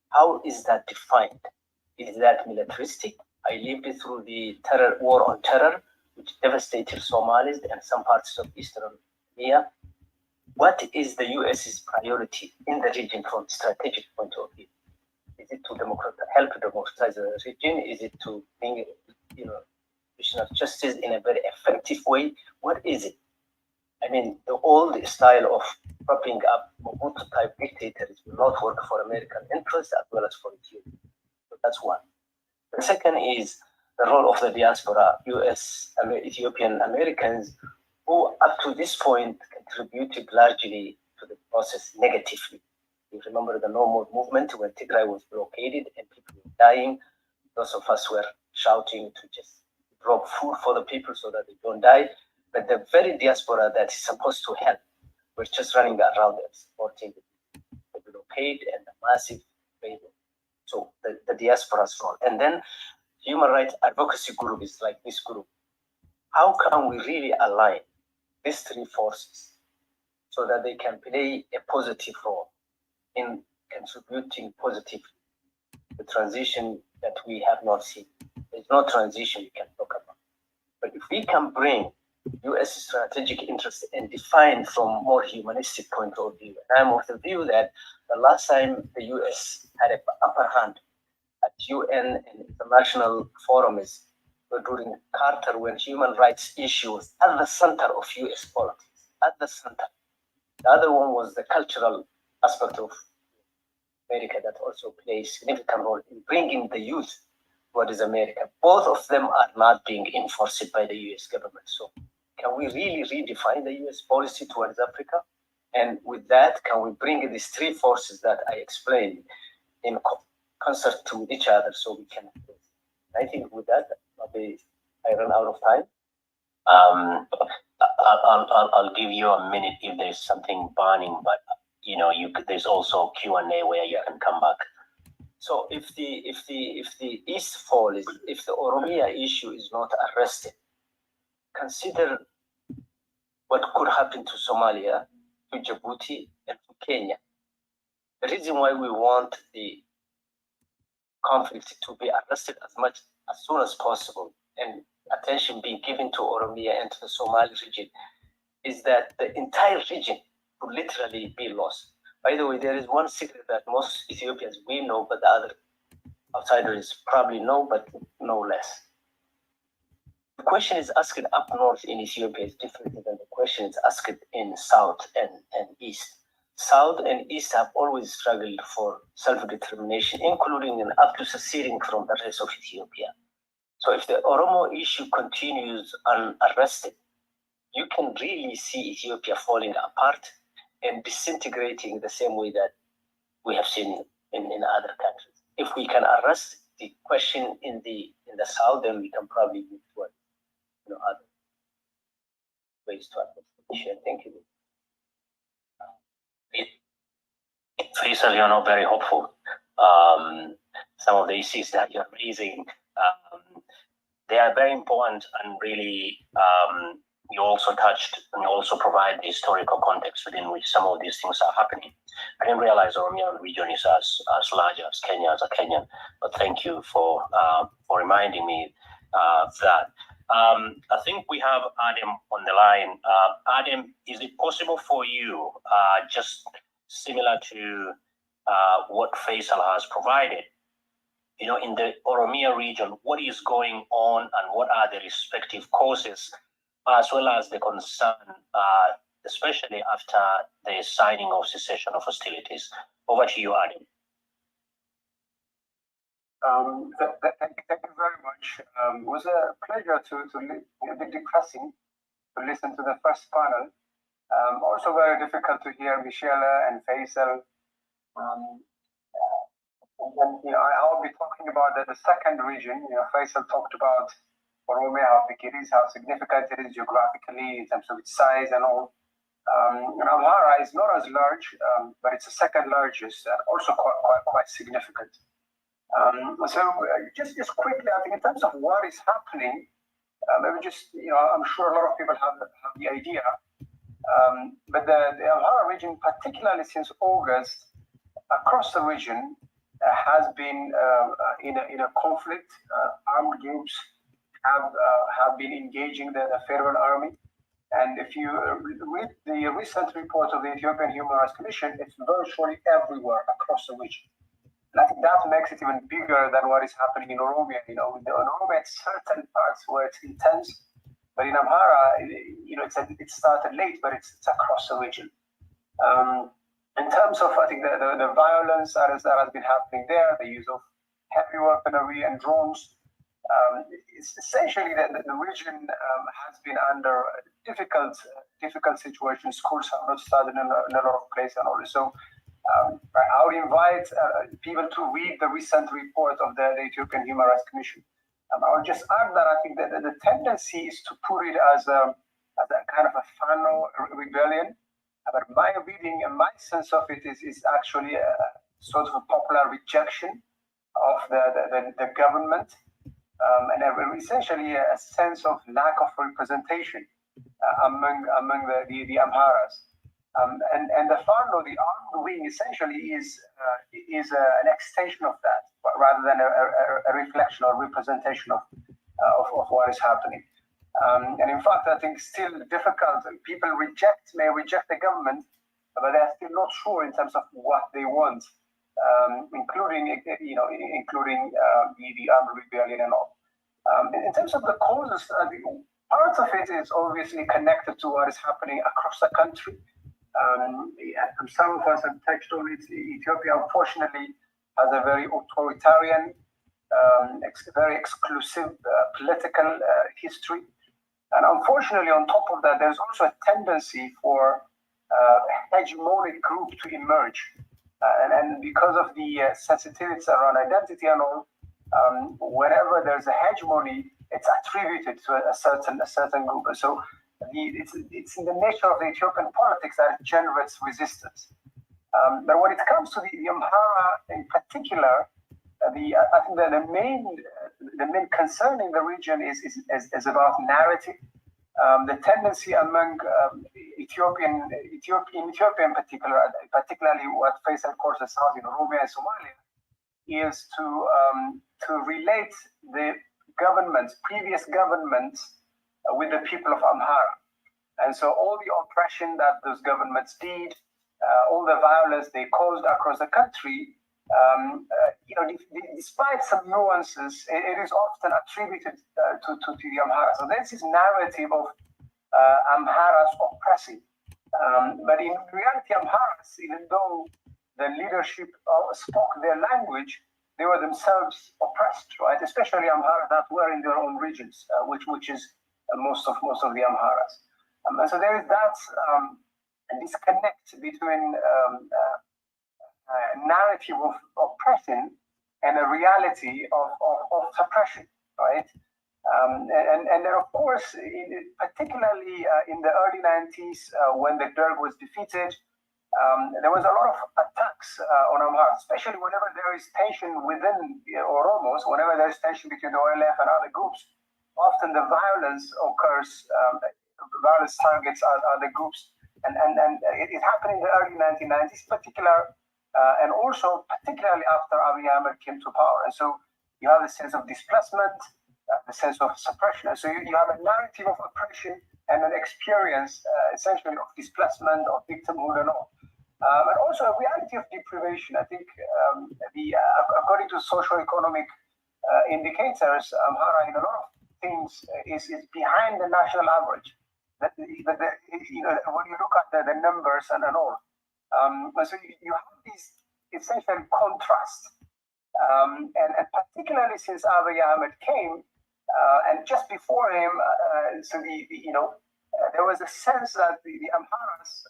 How is that defined? Is that militaristic? I lived through the war on terror, which devastated Somalis and some parts of Eastern Ethiopia. What is the US's priority in the region from a strategic point of view? Is it to help democratize the region? Is it to bring, vision of justice in a very effective way? What is it? I mean, the old style of propping up Mobutu-type dictators will not work for American interests as well as for Ethiopia. So that's one. The second is the role of the diaspora, US, Ethiopian Americans, who up to this point contributed largely to the process negatively. You remember the No More movement when Tigray was blockaded and people were dying. Those of us were shouting to just drop food for the people so that they don't die. But the very diaspora that is supposed to help, we're just running around and supporting the blockade and the massive favor. So the diaspora's role. And then human rights advocacy group is like this group. How can we really align these three forces so that they can play a positive role in contributing positively to the transition that we have not seen? There's no transition we can talk about. But if we can bring U.S. strategic interest and define from more humanistic point of view, and I'm of the view that the last time the U.S. had an upper hand at UN and international forums during Carter, when human rights issues at the center of U.S. politics, at the center. The other one was the cultural aspect of America that also plays a significant role in bringing the youth what is America. Both of them are not being enforced by the US government. So can we really redefine the US policy towards Africa? And with that, can we bring these three forces that I explained in concert to each other so we can? I think with that, maybe I run out of time. I'll give you a minute if there's something burning, but there's also Q&A where you can come back. So if the East fall is, if the Oromia issue is not arrested, consider what could happen to Somalia, to Djibouti, and to Kenya. The reason why we want the conflict to be arrested as soon as possible and attention being given to Oromia and to the Somali region is that the entire region could literally be lost. By the way, there is one secret that most Ethiopians we know, but the other outsiders probably know, but know less. The question is asked up north in Ethiopia is different than the question is asked in south and east. South and east have always struggled for self-determination, including and up to seceding from the rest of Ethiopia. So if the Oromo issue continues unarrested, you can really see Ethiopia falling apart and disintegrating the same way that we have seen in other countries. If we can arrest the question in the south, then we can probably move toward other ways to address the issue. Thank you. Faisal, you're not very hopeful. Some of the issues that you're raising, they are very important, and really you also touched and you also provide the historical context within which some of these things are happening. I didn't realize the Oromian region is as large as Kenya, as a Kenyan, but thank you for reminding me of that. I think we have Adam on the line. Adam, is it possible for you, just similar to what Faisal has provided, in the Oromia region, what is going on and what are the respective causes, as well as the concern, especially after the signing of cessation of hostilities? Over to you, Adam. Thank you very much. It was a pleasure a bit depressing to listen to the first panel. Also very difficult to hear Michelle and Faisal. I'll be talking about the second region. Faisal talked about Oromia, how big it is, how significant it is geographically in terms of its size and all. Amhara is not as large, but it's the second largest, also quite significant. So just quickly, I think in terms of what is happening, maybe just, I'm sure a lot of people have the idea, but the Amhara region, particularly since August, across the region, has been in a conflict. Armed groups have been engaging the federal army. And if you read the recent report of the Ethiopian Human Rights Commission, it's virtually everywhere across the region. And I think that makes it even bigger than what is happening in Oromia. In Oromia, it's certain parts where it's intense, but in Amhara, it started late, but it's across the region. In terms of, I think, the violence that has been happening there, the use of heavy weaponry and drones, it's essentially that the region has been under difficult situations. Schools have not started in a lot of places and all this. So I would invite people to read the recent report of the Ethiopian Human Rights Commission. I would just add that I think that the tendency is to put it as a kind of a final rebellion. But my reading and my sense of it is actually a sort of a popular rejection of the government. And essentially a sense of lack of representation among the Amharas. And the Fano, the armed wing, essentially is an extension of that, rather than a reflection or representation of what is happening. And in fact, I think still difficult. People may reject the government, but they are still not sure in terms of what they want, including the armed rebellion and all. In terms of the causes, part of it is obviously connected to what is happening across the country. Some of us have touched on it. Ethiopia, unfortunately, has a very authoritarian, very exclusive political history. And unfortunately, on top of that, there's also a tendency for a hegemonic group to emerge. And because of the sensitivities around identity and all, whenever there's a hegemony, it's attributed to a certain group. And so it's in the nature of the Ethiopian politics that it generates resistance. But when it comes to the Amhara in particular, I think that the main concern in the region is about narrative. The tendency among Ethiopia in particular, particularly what Faisal courses out in Oromia and Somalia, is to relate the previous governments with the people of Amhara. And so all the oppression that those governments did, all the violence they caused across the country, despite some nuances, it is often attributed to the Amhara. So there's this narrative of Amharas oppressing. But in reality, Amharas, even though the leadership spoke their language, they were themselves oppressed, right? Especially Amhara that were in their own regions, which is most of the Amharas. And so there is that disconnect between narrative of oppression and a reality of suppression, right? And then, of course, particularly in the early 90s, when the Derg was defeated, there was a lot of attacks on Amhara, especially whenever there is tension within Oromos, whenever there is tension between the OLF and other groups, often the violence occurs, violence targets other groups. And it happened in the early 1990s, and also particularly after Abiy Ahmed came to power. And so you have a sense of displacement, the sense of suppression. And so you have a narrative of oppression and an experience essentially of displacement, of victimhood and all. And also a reality of deprivation. I think according to socioeconomic indicators, Amhara in a lot of things is behind the national average. When you look at the numbers and all. So you have these essential contrast. And particularly since Abiy Ahmed came, and just before him, there was a sense that the Amharas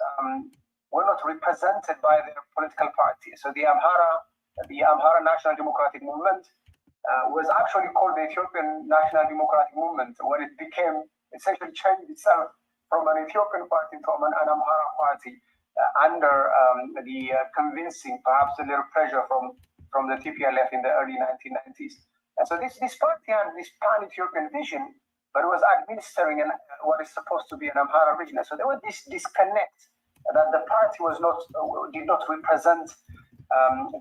were not represented by their political party. So the Amhara National Democratic Movement was actually called the Ethiopian National Democratic Movement when it essentially changed itself from an Ethiopian party to an Amhara party under the convincing, perhaps a little pressure from the TPLF in the early 1990s. And so this party had this pan-Ethiopian vision, but it was administering what is supposed to be an Amhara region. So there was this disconnect that the party did not represent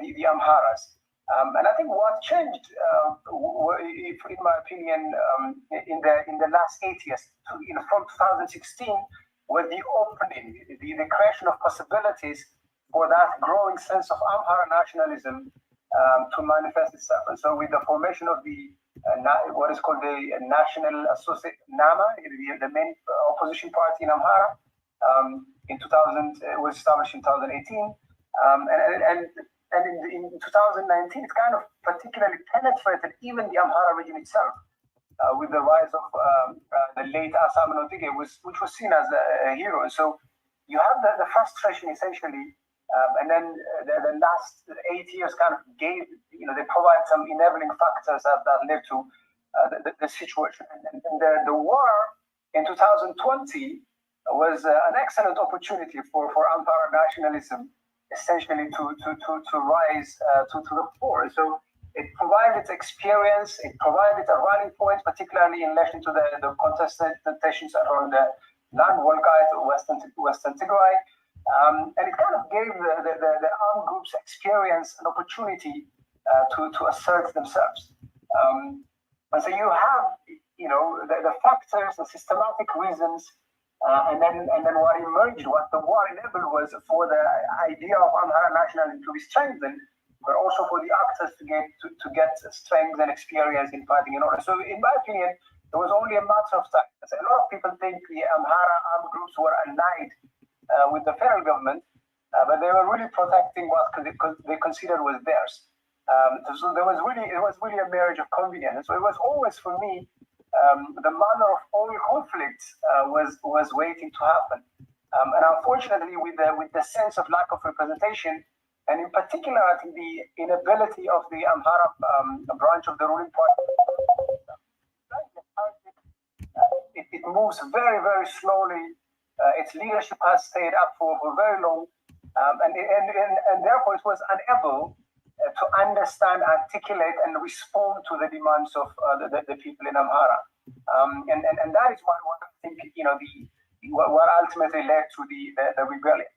the Amharas. And I think what changed, in my opinion, in the last 8 years, from 2016, was the opening, the creation of possibilities for that growing sense of Amhara nationalism to manifest itself. And so, with the formation of the what is called the National Association NAMA, the main opposition party in Amhara, in 2000, it was established in 2018, and in 2019, it kind of particularly penetrated even the Amhara region itself, with the rise of the late Asam Notige, which was seen as a hero. And so you have the frustration essentially, and then the last 8 years kind of gave, they provide some enabling factors that led to the situation. And the war in 2020 was an excellent opportunity for Amhara nationalism essentially to rise to the fore. So it provided experience, it provided a rallying point, particularly in relation to the contested tensions around the land Wolgite or Western Tigray. And it kind of gave the armed groups experience and opportunity to assert themselves. And so you have, the factors, the systematic reasons, and then what emerged, what the war enabled was for the idea of Amhara nationalism to be strengthened, but also for the actors to get strength and experience in fighting in order. So in my opinion, it was only a matter of time. A lot of people think the Amhara armed groups were allied with the federal government, but they were really protecting what they considered was theirs. So it was really a marriage of convenience. So it was always for me, the mother of all conflicts was waiting to happen. And unfortunately, with the sense of lack of representation, and in particular, I think the inability of the Amhara branch of the ruling party, it moves very, very slowly. Its leadership has stayed up for very long, and therefore it was unable to understand, articulate, and respond to the demands of the people in Amhara. And that is what I think, what ultimately led to the rebellion.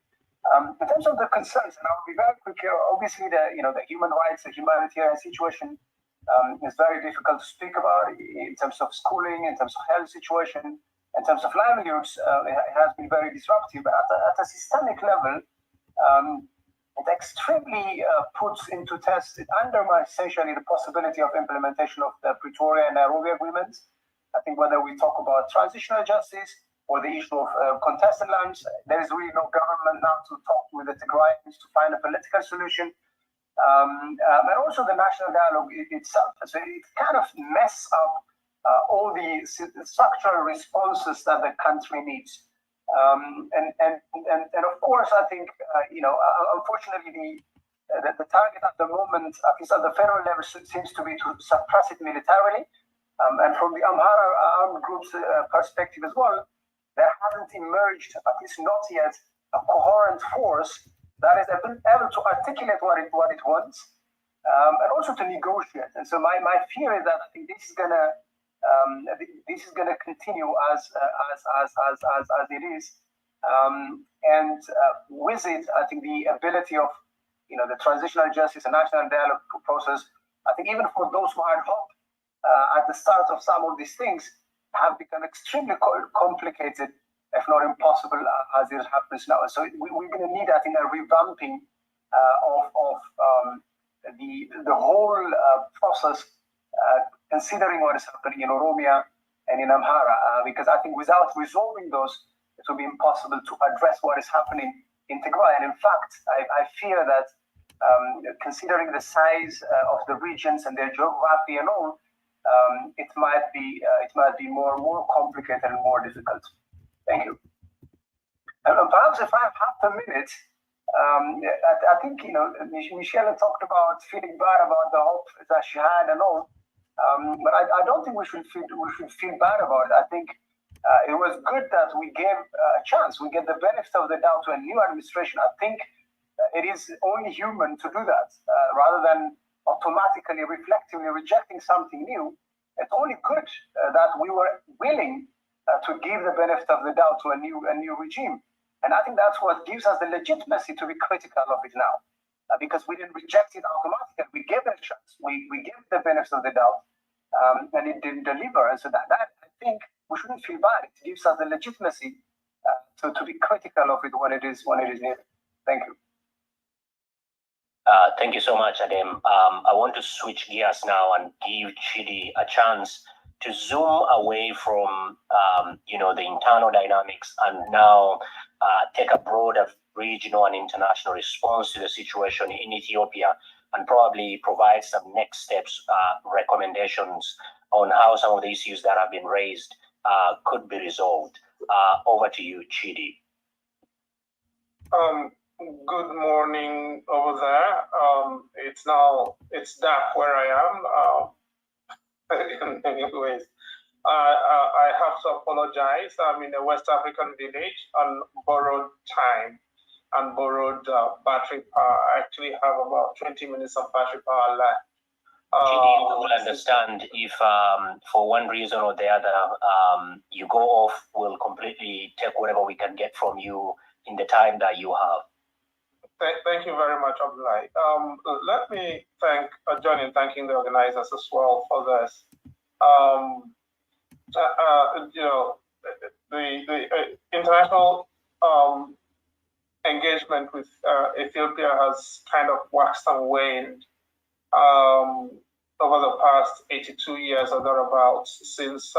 In terms of the concerns, and I'll be very quick here, obviously the human rights, the humanitarian situation is very difficult to speak about in terms of schooling, in terms of health situation, in terms of livelihoods. It has been very disruptive, but at a systemic level, it extremely puts into test, it undermines essentially the possibility of implementation of the Pretoria and Nairobi agreements. I think whether we talk about transitional justice or the issue of contested lands, there is really no government now to talk with the Tigrayans to find a political solution. And also the national dialogue itself. So it kind of messes up all the structural responses that the country needs. And of course, I think, unfortunately, the target at the moment, at least at the federal level, seems to be to suppress it militarily. And from the Amhara armed groups' perspective as well, there hasn't emerged, at least not yet, a coherent force that is able to articulate what it wants, and also to negotiate. And so my fear is that I think this is gonna continue as it is, and with it, I think the ability of the transitional justice and national dialogue process, I think even for those who had hope at the start of some of these things, have become extremely complicated, if not impossible, as it happens now. So we're going to need, I think, a revamping of the whole process, considering what is happening in Oromia and in Amhara, because I think without resolving those, it will be impossible to address what is happening in Tigray. And in fact, I fear that considering the size of the regions and their geography and all, it might be more complicated and more difficult. Thank you. And perhaps if I have half a minute, I think Michelle talked about feeling bad about the hope that she had and all, but I don't think we should feel bad about it. I think it was good that we gave a chance. We get the benefit of the doubt to a new administration. I think it is only human to do that, rather than automatically, reflectively rejecting something new. It's only good that we were willing to give the benefit of the doubt to a new regime, and I think that's what gives us the legitimacy to be critical of it now. because we didn't reject it automatically. We gave it a chance. We gave it the benefit of the doubt, and it didn't deliver. And so that I think we shouldn't feel bad. It gives us the legitimacy to be critical of it when it is needed. Thank you. Thank you so much, Adem. I want to switch gears now and give Chidi a chance to zoom away from the internal dynamics and now take a broader regional and international response to the situation in Ethiopia and probably provide some next steps, recommendations on how some of the issues that have been raised could be resolved. Over to you, Chidi. Good morning over there. It's dark where I am. Anyways, I have to apologize. I'm in a West African village on borrowed time and borrowed battery power. I actually have about 20 minutes of battery power left. Chidi, we will understand if for one reason or the other you go off, we'll completely take whatever we can get from you in the time that you have. Thank you very much, Abdullahi. Let me join in thanking the organizers as well for this. The international engagement with Ethiopia has kind of waxed and waned over the past 82 years or thereabouts since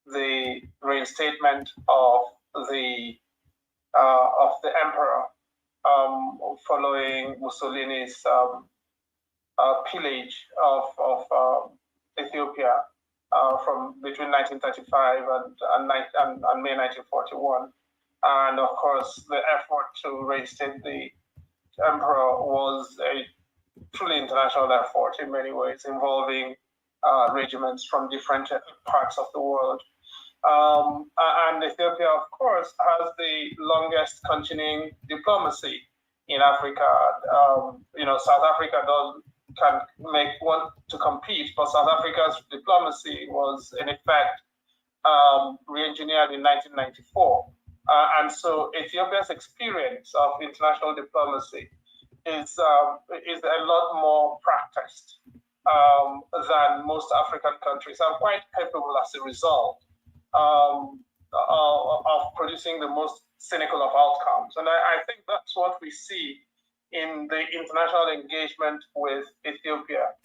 the reinstatement of the emperor following Mussolini's pillage of Ethiopia from between 1935 and May 1941. And of course, the effort to reinstate the emperor was a truly international effort in many ways, involving regiments from different parts of the world. And Ethiopia, of course, has the longest continuing diplomacy in Africa. South Africa can want to compete, but South Africa's diplomacy was in effect re-engineered in 1994. And so Ethiopia's experience of international diplomacy is a lot more practiced than most African countries. I'm quite capable as a result of producing the most cynical of outcomes. And I think that's what we see in the international engagement with Ethiopia.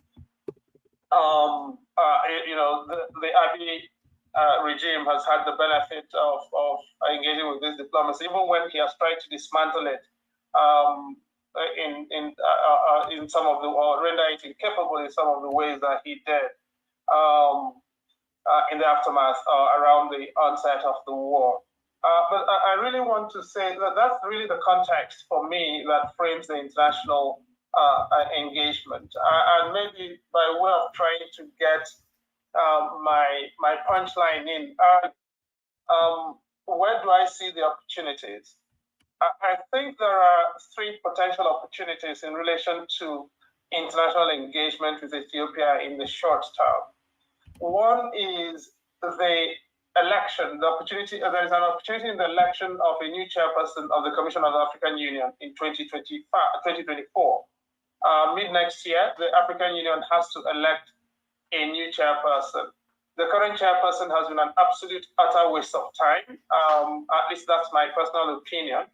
The Abiy regime has had the benefit of engaging with this diplomacy, even when he has tried to dismantle it in some of the, or render it incapable in some of the ways that he did in the aftermath around the onset of the war. But I really want to say that that's really the context for me that frames the international engagement. And maybe by way of trying to get my punchline in, where do I see the opportunities? I think there are three potential opportunities in relation to international engagement with Ethiopia in the short term. One is the election, the opportunity. There is an opportunity in the election of a new chairperson of the Commission of the African Union in 2024. Mid next year, the African Union has to elect a new chairperson. The current chairperson has been an absolute utter waste of time. At least that's my personal opinion.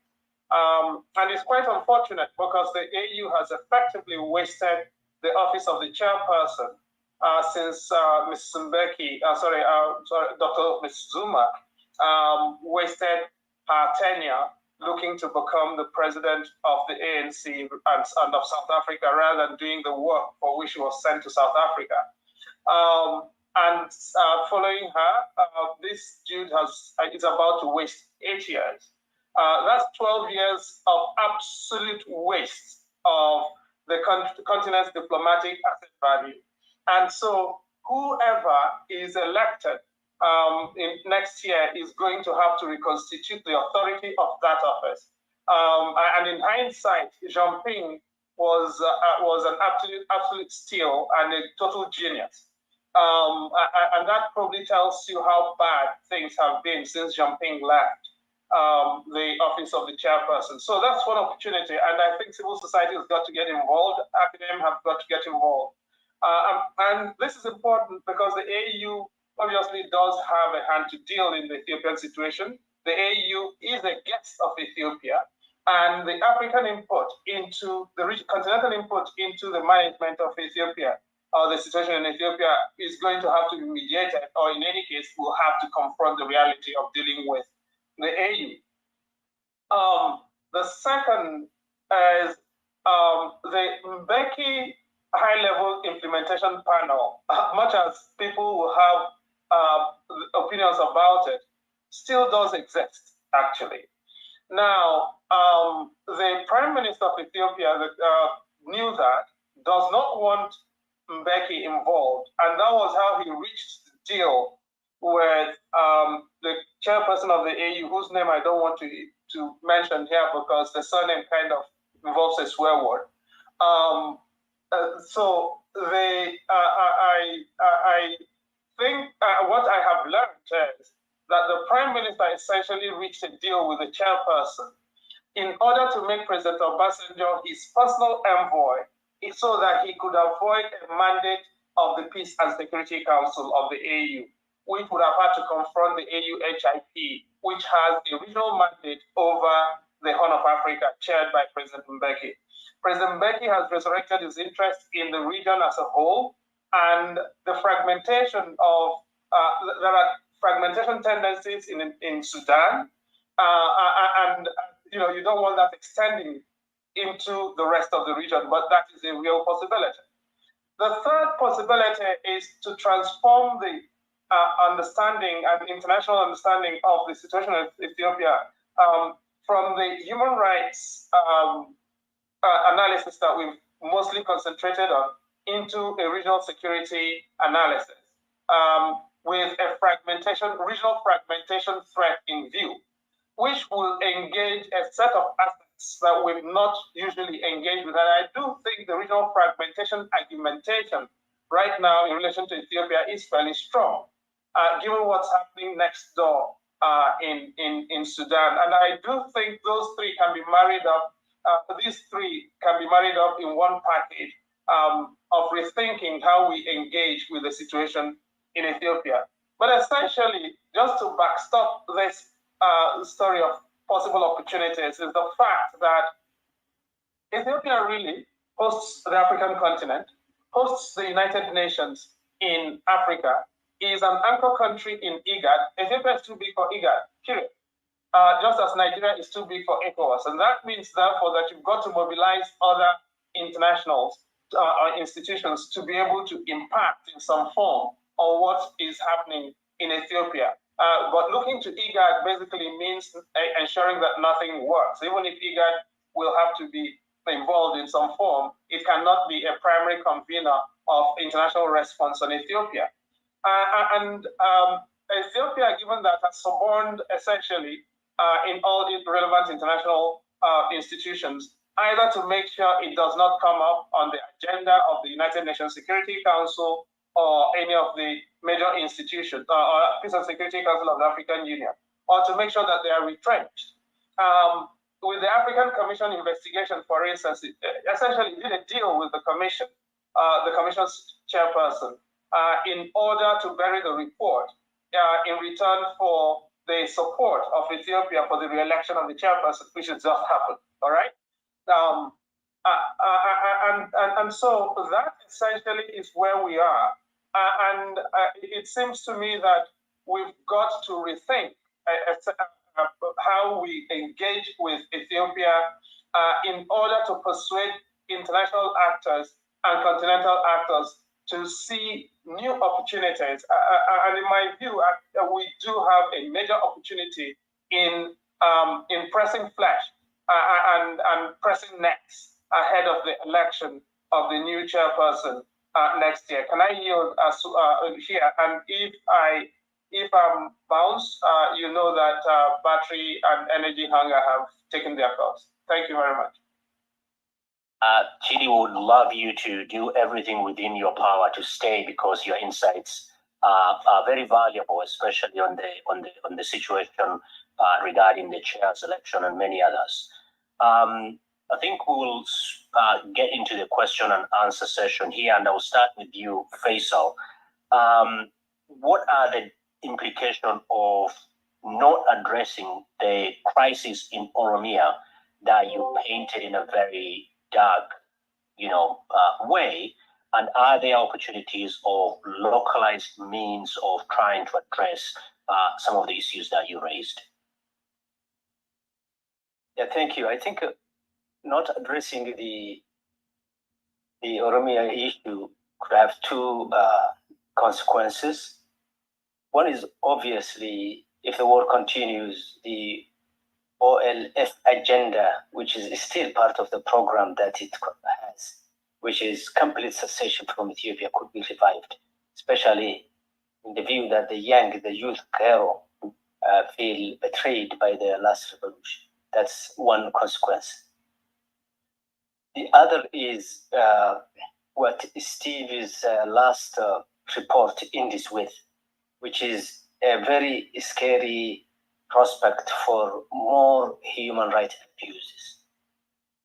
And it's quite unfortunate because the AU has effectively wasted the office of the chairperson since Ms. Mbeki, Dr. Ms. Zuma wasted her tenure looking to become the president of the ANC and of South Africa rather than doing the work for which she was sent to South Africa. Following her, this dude is about to waste 8 years. That's 12 years of absolute waste of the continent's diplomatic asset value. And so whoever is elected in next year is going to have to reconstitute the authority of that office. And in hindsight, Jinping was an absolute steal and a total genius. And that probably tells you how bad things have been since Jinping left. the office of the chairperson. So that's one opportunity, and I think civil society has got to get involved, academia have got to get involved. And this is important because the AU obviously does have a hand to deal in the Ethiopian situation. The AU is a guest of Ethiopia, and the African input into the continental input into the management of Ethiopia, or the situation in Ethiopia, is going to have to be mediated, or in any case, we'll have to confront the reality of dealing with the AU. The second is the Mbeki high-level implementation panel. Much as people will have opinions about it, still does exist, actually. Now, the Prime Minister of Ethiopia knew that, does not want Mbeki involved, and that was how he reached the deal with the chairperson of the AU, whose name I don't want to mention here because the surname kind of involves a swear word. So I think what I have learned is that the Prime Minister essentially reached a deal with the chairperson in order to make President Obasanjo his personal envoy, so that he could avoid a mandate of the Peace and Security Council of the AU, which would have had to confront the AU-HIP, which has the original mandate over the Horn of Africa, chaired by President Mbeki. President Mbeki has resurrected his interest in the region as a whole, and the fragmentation of, there are fragmentation tendencies in Sudan, and you don't want that extending into the rest of the region, but that is a real possibility. The third possibility is to transform the understanding and international understanding of the situation of Ethiopia from the human rights analysis that we've mostly concentrated on into a regional security analysis with a regional fragmentation threat in view, which will engage a set of aspects that we've not usually engaged with. And I do think the regional fragmentation argumentation right now in relation to Ethiopia is fairly strong, given what's happening next door in Sudan. And I do think those three can be married up, these three can be married up in one package of rethinking how we engage with the situation in Ethiopia. But essentially, just to backstop this story of possible opportunities, is the fact that Ethiopia really hosts the African continent, hosts the United Nations in Africa, is an anchor country in IGAD. Ethiopia is too big for IGAD, period. Just as Nigeria is too big for ECOWAS. And that means, therefore, that you've got to mobilize other internationals or institutions to be able to impact in some form on what is happening in Ethiopia. But looking to IGAD basically means ensuring that nothing works. Even if IGAD will have to be involved in some form, it cannot be a primary convener of international response on Ethiopia. And Ethiopia, given that, has suborned essentially in all the relevant international institutions, either to make sure it does not come up on the agenda of the United Nations Security Council or any of the major institutions, or Peace and Security Council of the African Union, or to make sure that they are retrenched. With the African Commission investigation, for instance, it essentially did a deal with the Commission, the Commission's chairperson, in order to bury the report in return for the support of Ethiopia for the re-election of the chairperson, which has just happened, all right? And so that essentially is where we are. And it seems to me that we've got to rethink how we engage with Ethiopia in order to persuade international actors and continental actors to see new opportunities. And in my view, we do have a major opportunity in pressing flesh and pressing necks ahead of the election of the new chairperson next year. Can I yield here? And if I'm bounced, you know that battery and energy hunger have taken their course. Thank you very much. Chidi would love you to do everything within your power to stay, because your insights are very valuable, especially on the situation regarding the chair's election and many others. I think we'll get into the question and answer session here, and I'll start with you, Faisal. What are the implications of not addressing the crisis in Oromia that you painted in a very dark, way? And are there opportunities of localized means of trying to address some of the issues that you raised? Yeah, thank you. I think not addressing the Oromia issue could have two consequences. One is obviously, if the war continues, the OLF agenda, which is still part of the program that it has, which is complete cessation from Ethiopia, could be revived, especially in the view that the youth Cairo feel betrayed by the last revolution. That's one consequence. The other is what Steve's last report ended with, which is a very scary prospect for more human rights abuses.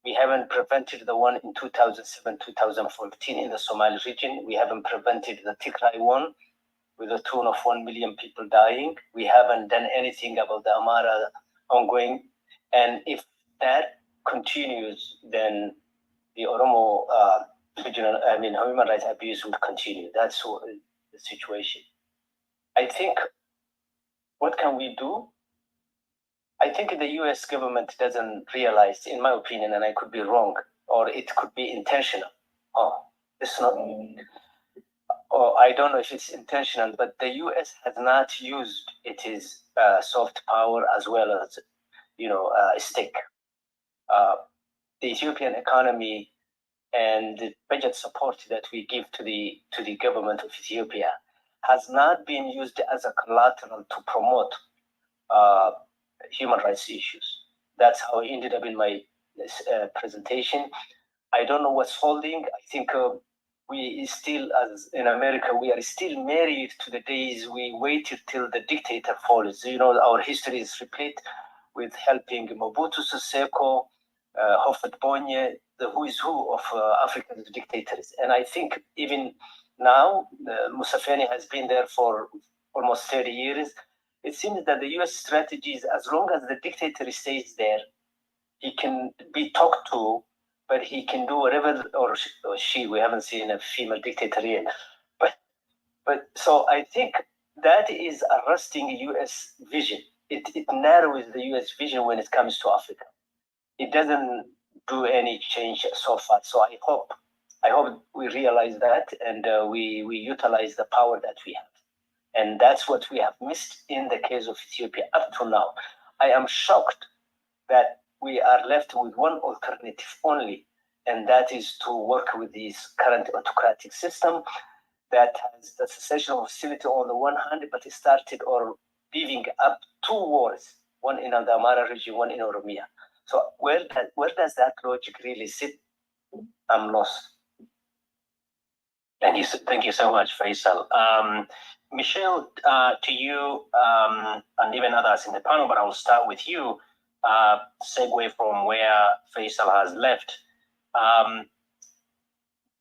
We haven't prevented the one in 2007, 2014 in the Somali region. We haven't prevented the Tigray one with a tune of 1 million people dying. We haven't done anything about the Amara ongoing. And if that continues, then the Oromo human rights abuse will continue. That's the situation. I think, what can we do? I think the US government doesn't realize, in my opinion, and I could be wrong, or it could be intentional. It's not, or I don't know if it's intentional, but the US has not used its soft power as well as, stick. The Ethiopian economy and the budget support that we give to the government of Ethiopia has not been used as a collateral to promote human rights issues. That's how I ended up in my presentation. I don't know what's holding. I think we still, as in America, we are still married to the days we waited till the dictator falls. Our history is replete with helping Mobutu Sese Seko, Hofet Bonye, the who is who of African dictators. And I think even now, Museveni has been there for almost 30 years. It seems that the US strategy is, as long as the dictator stays there, he can be talked to, but he can do whatever, or she, we haven't seen a female dictator yet. But so I think that is arresting US vision. It narrows the US vision when it comes to Africa. It doesn't do any change so far. So I hope we realize that, and we utilize the power that we have. And that's what we have missed in the case of Ethiopia up to now. I am shocked that we are left with one alternative only, and that is to work with this current autocratic system that has the cessation of hostility on the one hand, but it started or giving up two wars, one in the Amara region, one in Oromia. So where does that logic really sit? I'm lost. Thank you so much, Faisal. Michelle, to you and even others in the panel, but I will start with you. Segue from where Faisal has left.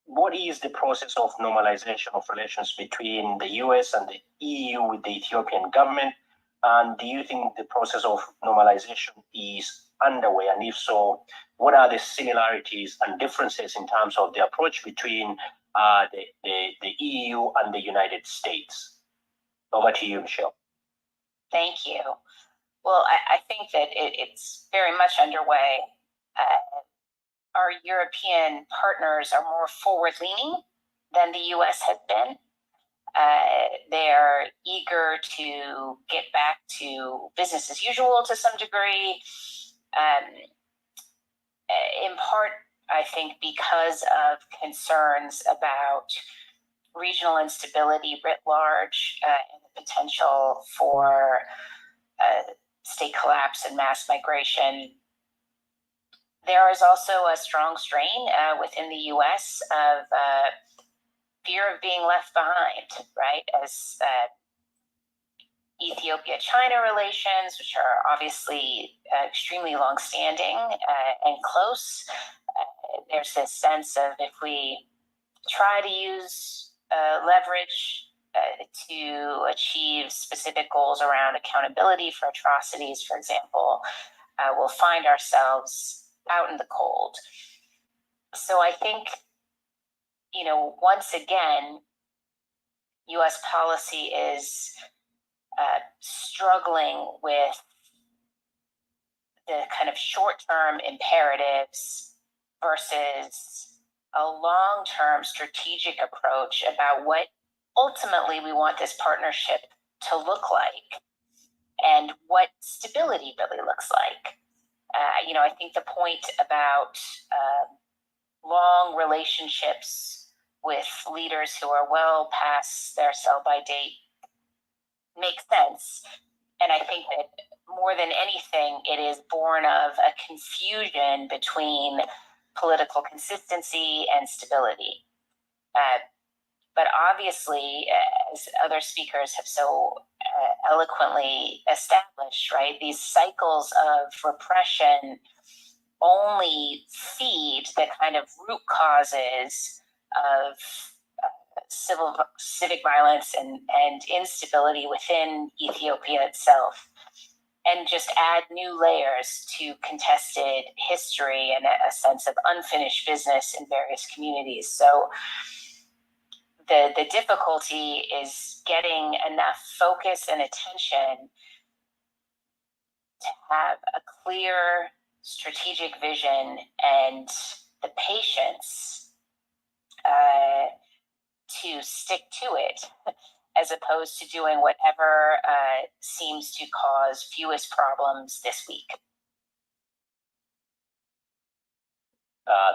What is the process of normalization of relations between the US and the EU with the Ethiopian government? And do you think the process of normalization is underway? And if so, what are the similarities and differences in terms of the approach between the EU and the United States? Over to you, Michelle. Thank you. Well, I think that it's very much underway. Our European partners are more forward-leaning than the US has been. They're eager to get back to business as usual to some degree, in part, I think, because of concerns about regional instability writ large and the potential for state collapse and mass migration. There is also a strong strain within the US of fear of being left behind, right? As Ethiopia-China relations, which are obviously extremely long-standing and close, there's this sense of if we try to use leverage to achieve specific goals around accountability for atrocities, for example, we'll find ourselves out in the cold. So I think, you know, once again, U.S. policy is struggling with the kind of short-term imperatives versus a long-term strategic approach about what ultimately we want this partnership to look like and what stability really looks like. You know, I think the point about long relationships with leaders who are well past their sell-by date makes sense. And I think that more than anything, it is born of a confusion between political consistency and stability. But obviously, as other speakers have so eloquently established, right, these cycles of repression only feed the kind of root causes of civic violence and instability within Ethiopia itself, and just add new layers to contested history and a sense of unfinished business in various communities. So the difficulty is getting enough focus and attention to have a clear strategic vision and the patience to stick to it, as opposed to doing whatever seems to cause fewest problems this week.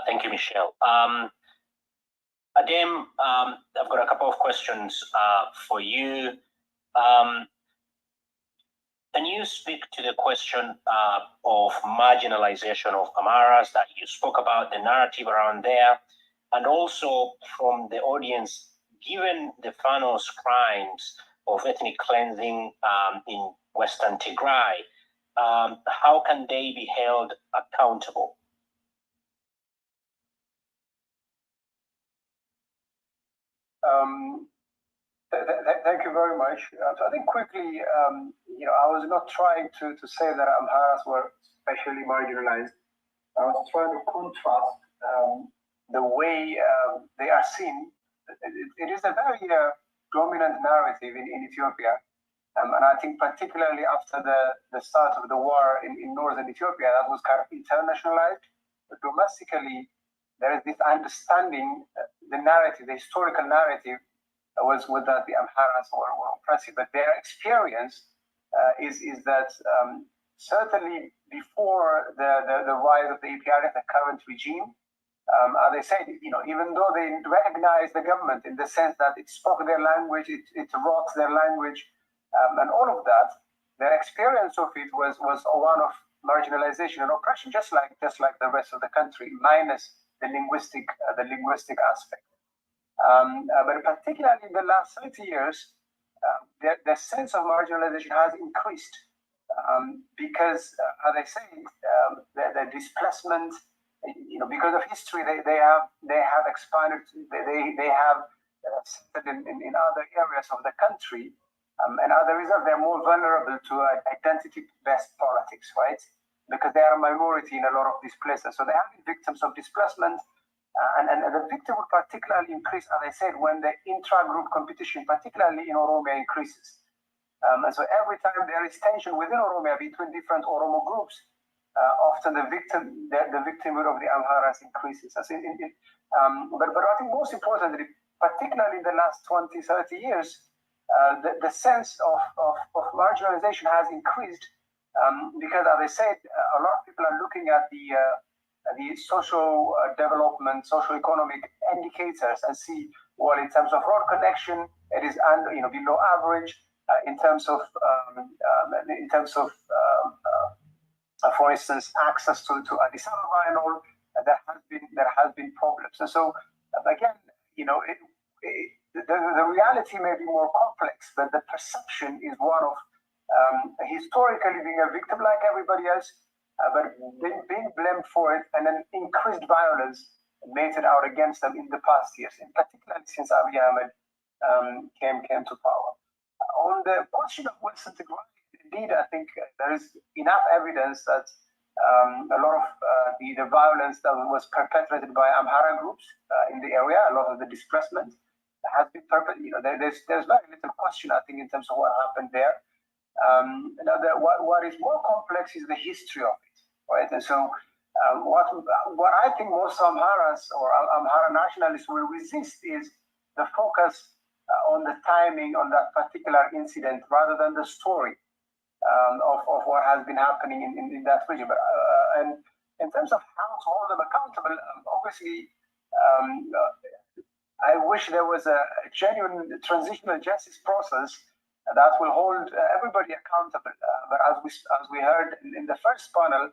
Thank you, Michelle. Adem, I've got a couple of questions for you. Can you speak to the question of marginalization of Amaras that you spoke about, the narrative around there, and also from the audience, given the Fanos crimes of ethnic cleansing in Western Tigray, how can they be held accountable? Thank you very much. So I think quickly, you know, I was not trying to say that Amharas were especially marginalized. I was trying to contrast the way they are seen. It is a very dominant narrative in Ethiopia. And I think particularly after the start of the war in northern Ethiopia, that was kind of internationalized. But domestically, there is this understanding, the narrative, the historical narrative was that the Amharas were oppressive. But their experience is that certainly before the rise of the EPRF, the current regime, they said, you know, even though they recognized the government in the sense that it spoke their language, it wrote their language, and all of that, their experience of it was one of marginalization and oppression, just like the rest of the country, minus the linguistic aspect. But particularly in the last 30 years, the sense of marginalization has increased because, as I say, the displacement, you know, because of history, they have expanded. They have settled in other areas of the country, and as a result, they're more vulnerable to identity-based politics, right? Because they are a minority in a lot of these places, so they have been victims of displacement. And the victim would particularly increase, as I said, when the intra-group competition, particularly in Oromia, increases. And so every time there is tension within Oromia between different Oromo groups, often the victimhood of the Amharas increases. But I think most importantly, particularly in the last 20, 30 years, the sense of marginalization has increased because, as I said, a lot of people are looking at the social development, social economic indicators and see, well, in terms of road connection, it is below average. In terms of for instance, access to Addis Ababa and all, there has been problems. And so again, you know, the reality may be more complex, but the perception is one of historically being a victim like everybody else, but being blamed for it, and then increased violence meted out against them in the past years, in particular since Abiy Ahmed came to power. On the question of Wilson Tigray, indeed, I think there is enough evidence that a lot of the violence that was perpetrated by Amhara groups in the area, a lot of the displacement has been perpetrated. There's very little question, I think, in terms of what happened there. What is more complex is the history of it, right? And so what I think most Amharas or Amhara nationalists will resist is the focus on the timing on that particular incident rather than the story of what has been happening in that region. But, and in terms of how to hold them accountable, obviously, I wish there was a genuine transitional justice process that will hold everybody accountable. But as we heard in the first panel,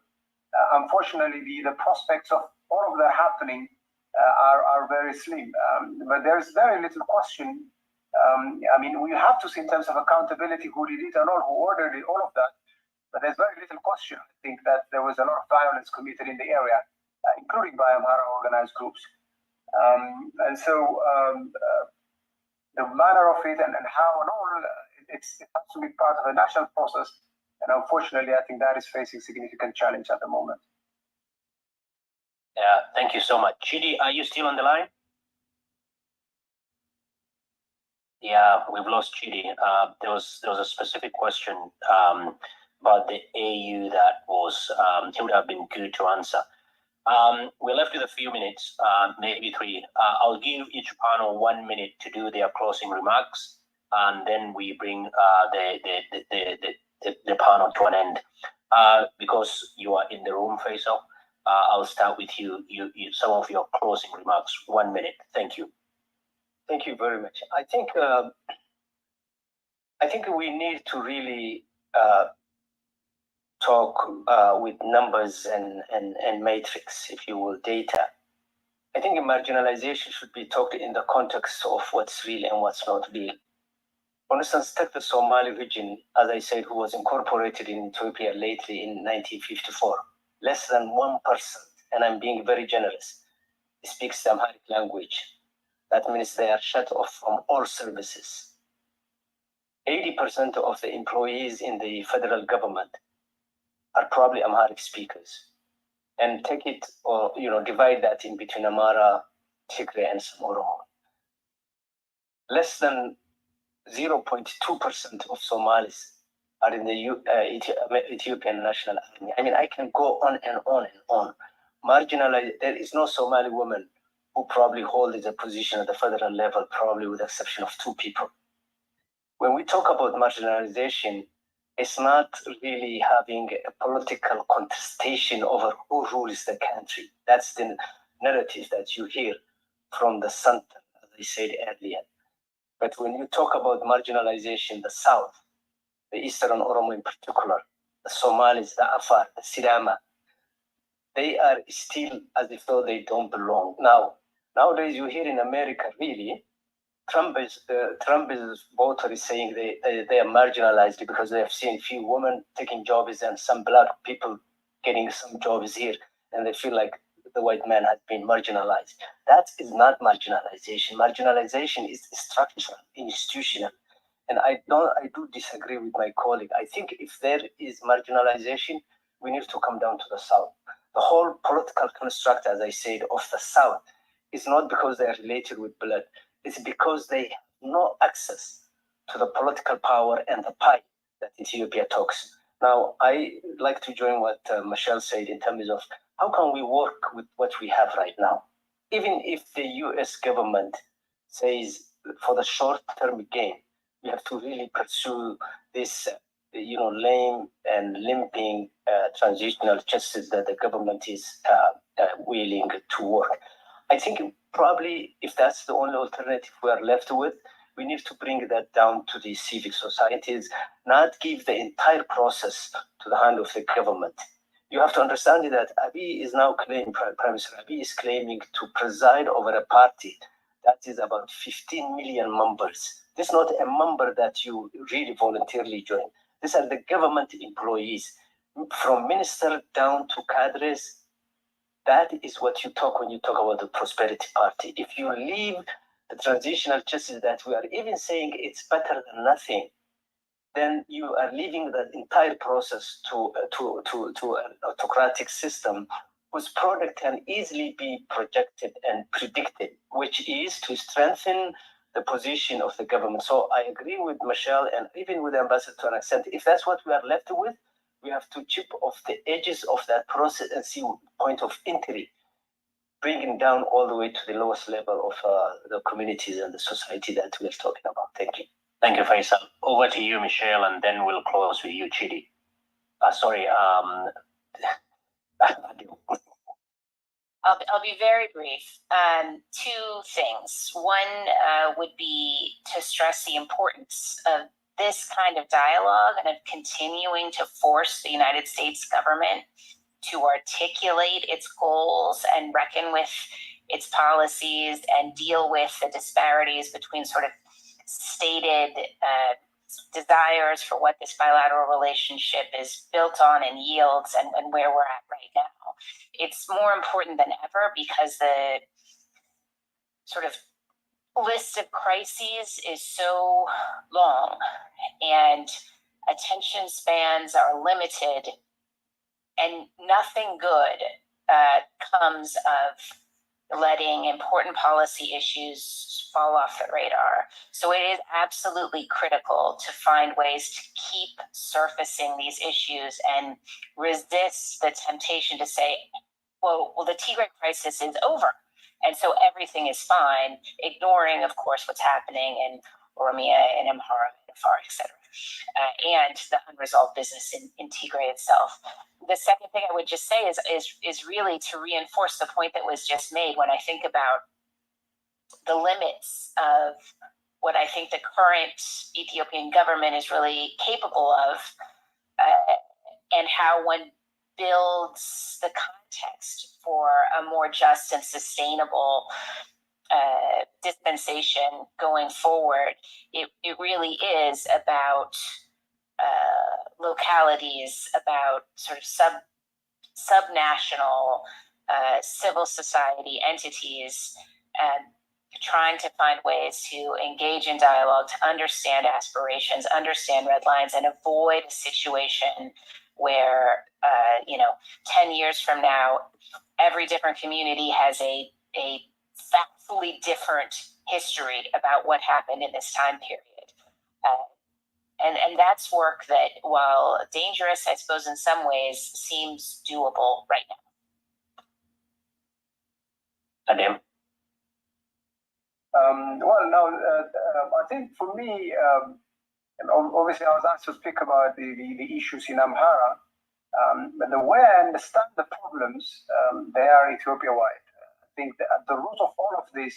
unfortunately, the prospects of all of that happening are very slim. But there's very little question. I mean, we have to see in terms of accountability who did it and who ordered it, all of that. But there's very little question, I think, that there was a lot of violence committed in the area, including by Amhara organized groups. And so the manner of it and how and all, it has to be part of a national process. And unfortunately, I think that is facing significant challenge at the moment. Yeah, thank you so much. Chidi, are you still on the line? Yeah, we've lost Chidi. There was a specific question about the AU that was it would have been good to answer. We're left with a few minutes, maybe 3. I'll give each panel 1 minute to do their closing remarks, and then we bring the panel to an end. Because you are in the room, Faisal, I'll start with you. Some of your closing remarks. 1 minute. Thank you. Thank you very much. I think we need to really talk with numbers and matrix, if you will, data. I think marginalization should be talked in the context of what's real and what's not real. For instance, take the Somali region, as I said, who was incorporated in Ethiopia lately in 1954. Less than 1%, and I'm being very generous, speaks the Amharic language. That means they are shut off from all services. 80% of the employees in the federal government are probably Amharic speakers. And take it, or divide that in between Amhara, Tigray, and some Oromo. Less than 0.2% of Somalis are in the Ethiopian National Army. I mean, I can go on and on and on. Marginalized, there is no Somali woman who probably holds a position at the federal level, probably with the exception of 2 people. When we talk about marginalization, it's not really having a political contestation over who rules the country. That's the narrative that you hear from the center, as I said earlier. But when you talk about marginalization, the South, the Eastern Oromo in particular, the Somalis, the Afar, the Sidama, they are still as if though they don't belong. Nowadays you hear in America, really, Trump is voter is saying they are marginalized because they have seen few women taking jobs and some black people getting some jobs here, and they feel like the white man has been marginalized. That is not marginalization. Marginalization is structural, institutional. And I do disagree with my colleague. I think if there is marginalization, we need to come down to the South. The whole political construct, as I said, of the South is not because they are related with blood. It's because they have no access to the political power and the pie that Ethiopia talks. Now, I like to join what Michelle said in terms of how can we work with what we have right now? Even if the US government says for the short-term gain, we have to really pursue this, lame and limping transitional justice that the government is willing to work. I think probably if that's the only alternative we are left with, we need to bring that down to the civic societies, not give the entire process to the hand of the government. You have to understand that Abiy is now claiming, Prime Minister Abiy is claiming to preside over a party that is about 15 million members. This is not a member that you really voluntarily join. These are the government employees, from minister down to cadres. That is what you talk when you talk about the Prosperity Party. If you leave the transitional justice that we are even saying it's better than nothing, then you are leaving the entire process to an autocratic system whose product can easily be projected and predicted, which is to strengthen the position of the government. So I agree with Michelle and even with the ambassador to an extent. If that's what we are left with, we have to chip off the edges of that process and see point of entry, bringing down all the way to the lowest level of the communities and the society that we're talking about. Thank you. Thank you, Faisal. Over to you, Michelle, and then we'll close with you, Chidi. I'll be very brief. Two things. One would be to stress the importance of this kind of dialogue and of continuing to force the United States government to articulate its goals and reckon with its policies and deal with the disparities between sort of stated desires for what this bilateral relationship is built on and yields and where we're at right now. It's more important than ever because the sort of list of crises is so long and attention spans are limited, and nothing good comes of letting important policy issues fall off the radar. So it is absolutely critical to find ways to keep surfacing these issues and resist the temptation to say, well, the Tigray crisis is over, and so everything is fine, ignoring, of course, what's happening in Oromia and Amhara and Afar, etc., and the unresolved business in Tigray itself. The second thing I would just say is really to reinforce the point that was just made when I think about the limits of what I think the current Ethiopian government is really capable of, and how one builds the context for a more just and sustainable dispensation going forward. It really is about localities, about sort of subnational civil society entities, trying to find ways to engage in dialogue, to understand aspirations, understand red lines, and avoid a situation where 10 years from now, every different community has a factually different history about what happened in this time period. And that's work that, while dangerous, I suppose in some ways, seems doable right now. Adam? I think for me, and obviously I was asked to speak about the issues in Amhara, but the way I understand the problems, they are Ethiopia-wide. I think that at the root of all of this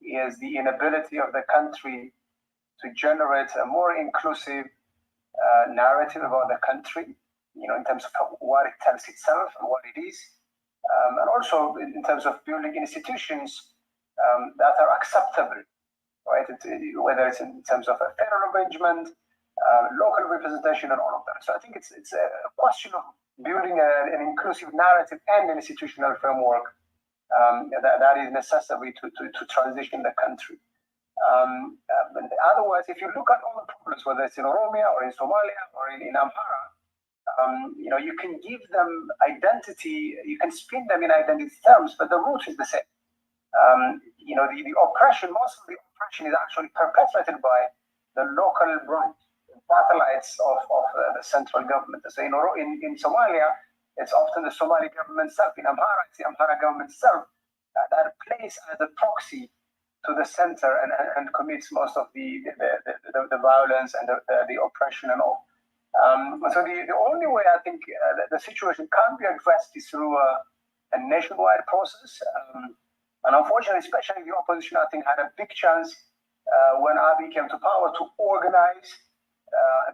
is the inability of the country to generate a more inclusive narrative about the country, in terms of what it tells itself and what it is, and also in terms of building institutions that are acceptable, right? Whether it's in terms of a federal arrangement, local representation, and all of that. So I think it's a question of building an inclusive narrative and an institutional framework that is necessary to transition the country. Otherwise, if you look at all the problems, whether it's in Oromia or in Somalia or in Amhara, you can give them identity, you can spin them in identity terms, but the root is the same. The oppression, most of the oppression is actually perpetrated by the local branch, satellites of the central government. So in Somalia, it's often the Somali government itself. In Amhara, it's the Amhara government itself that plays as a proxy to the center and commits most of the violence and the oppression and all. So the only way I think the situation can be addressed is through a nationwide process. And unfortunately, especially the opposition, I think, had a big chance when Abiy came to power to organize,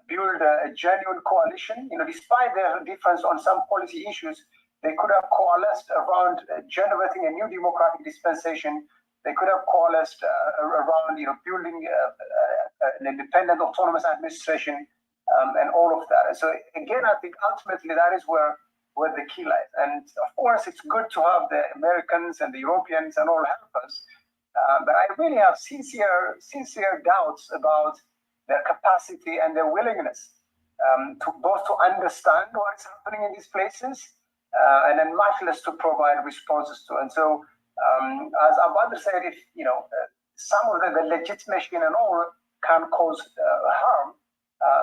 build a genuine coalition. Despite their difference on some policy issues, they could have coalesced around generating a new democratic dispensation They could have coalesced around, building an independent, autonomous administration and all of that. And so again, I think ultimately that is where the key lies. And of course, it's good to have the Americans and the Europeans and all help us. But I really have sincere doubts about their capacity and their willingness to both to understand what's happening in these places and then much less to provide responses to. And so, as Abad said, if some of the legitimation and all can cause harm,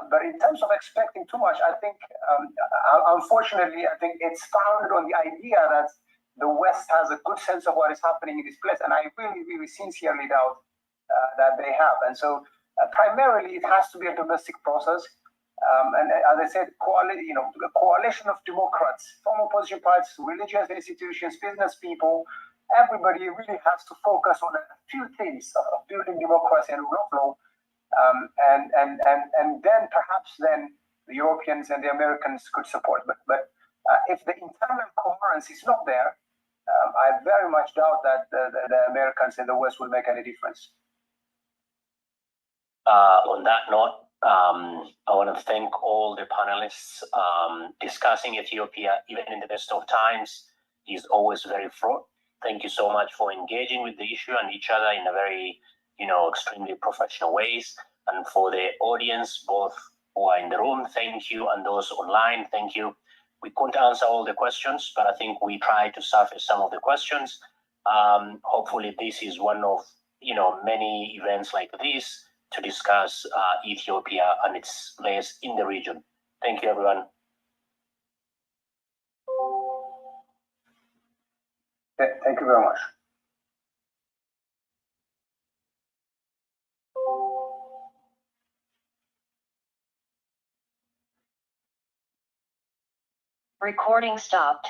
but in terms of expecting too much, I think, unfortunately, I think it's founded on the idea that the West has a good sense of what is happening in this place, and I really, really sincerely doubt that they have. And so, primarily, it has to be a domestic process. And as I said, a coalition of Democrats, from opposition parties, religious institutions, business people, everybody really has to focus on a few things of building democracy and rule of law. And then perhaps the Europeans and the Americans could support. But if the internal coherence is not there, I very much doubt that the Americans and the West will make any difference. On that note, I want to thank all the panelists. Discussing Ethiopia, even in the best of times, is always very fraught. Thank you so much for engaging with the issue and each other in a very, extremely professional ways. And for the audience, both who are in the room, thank you, and those online, thank you. We couldn't answer all the questions, but I think we tried to surface some of the questions. Hopefully, this is one of many events like this to discuss Ethiopia and its place in the region. Thank you, everyone. Thank you very much. Recording stopped.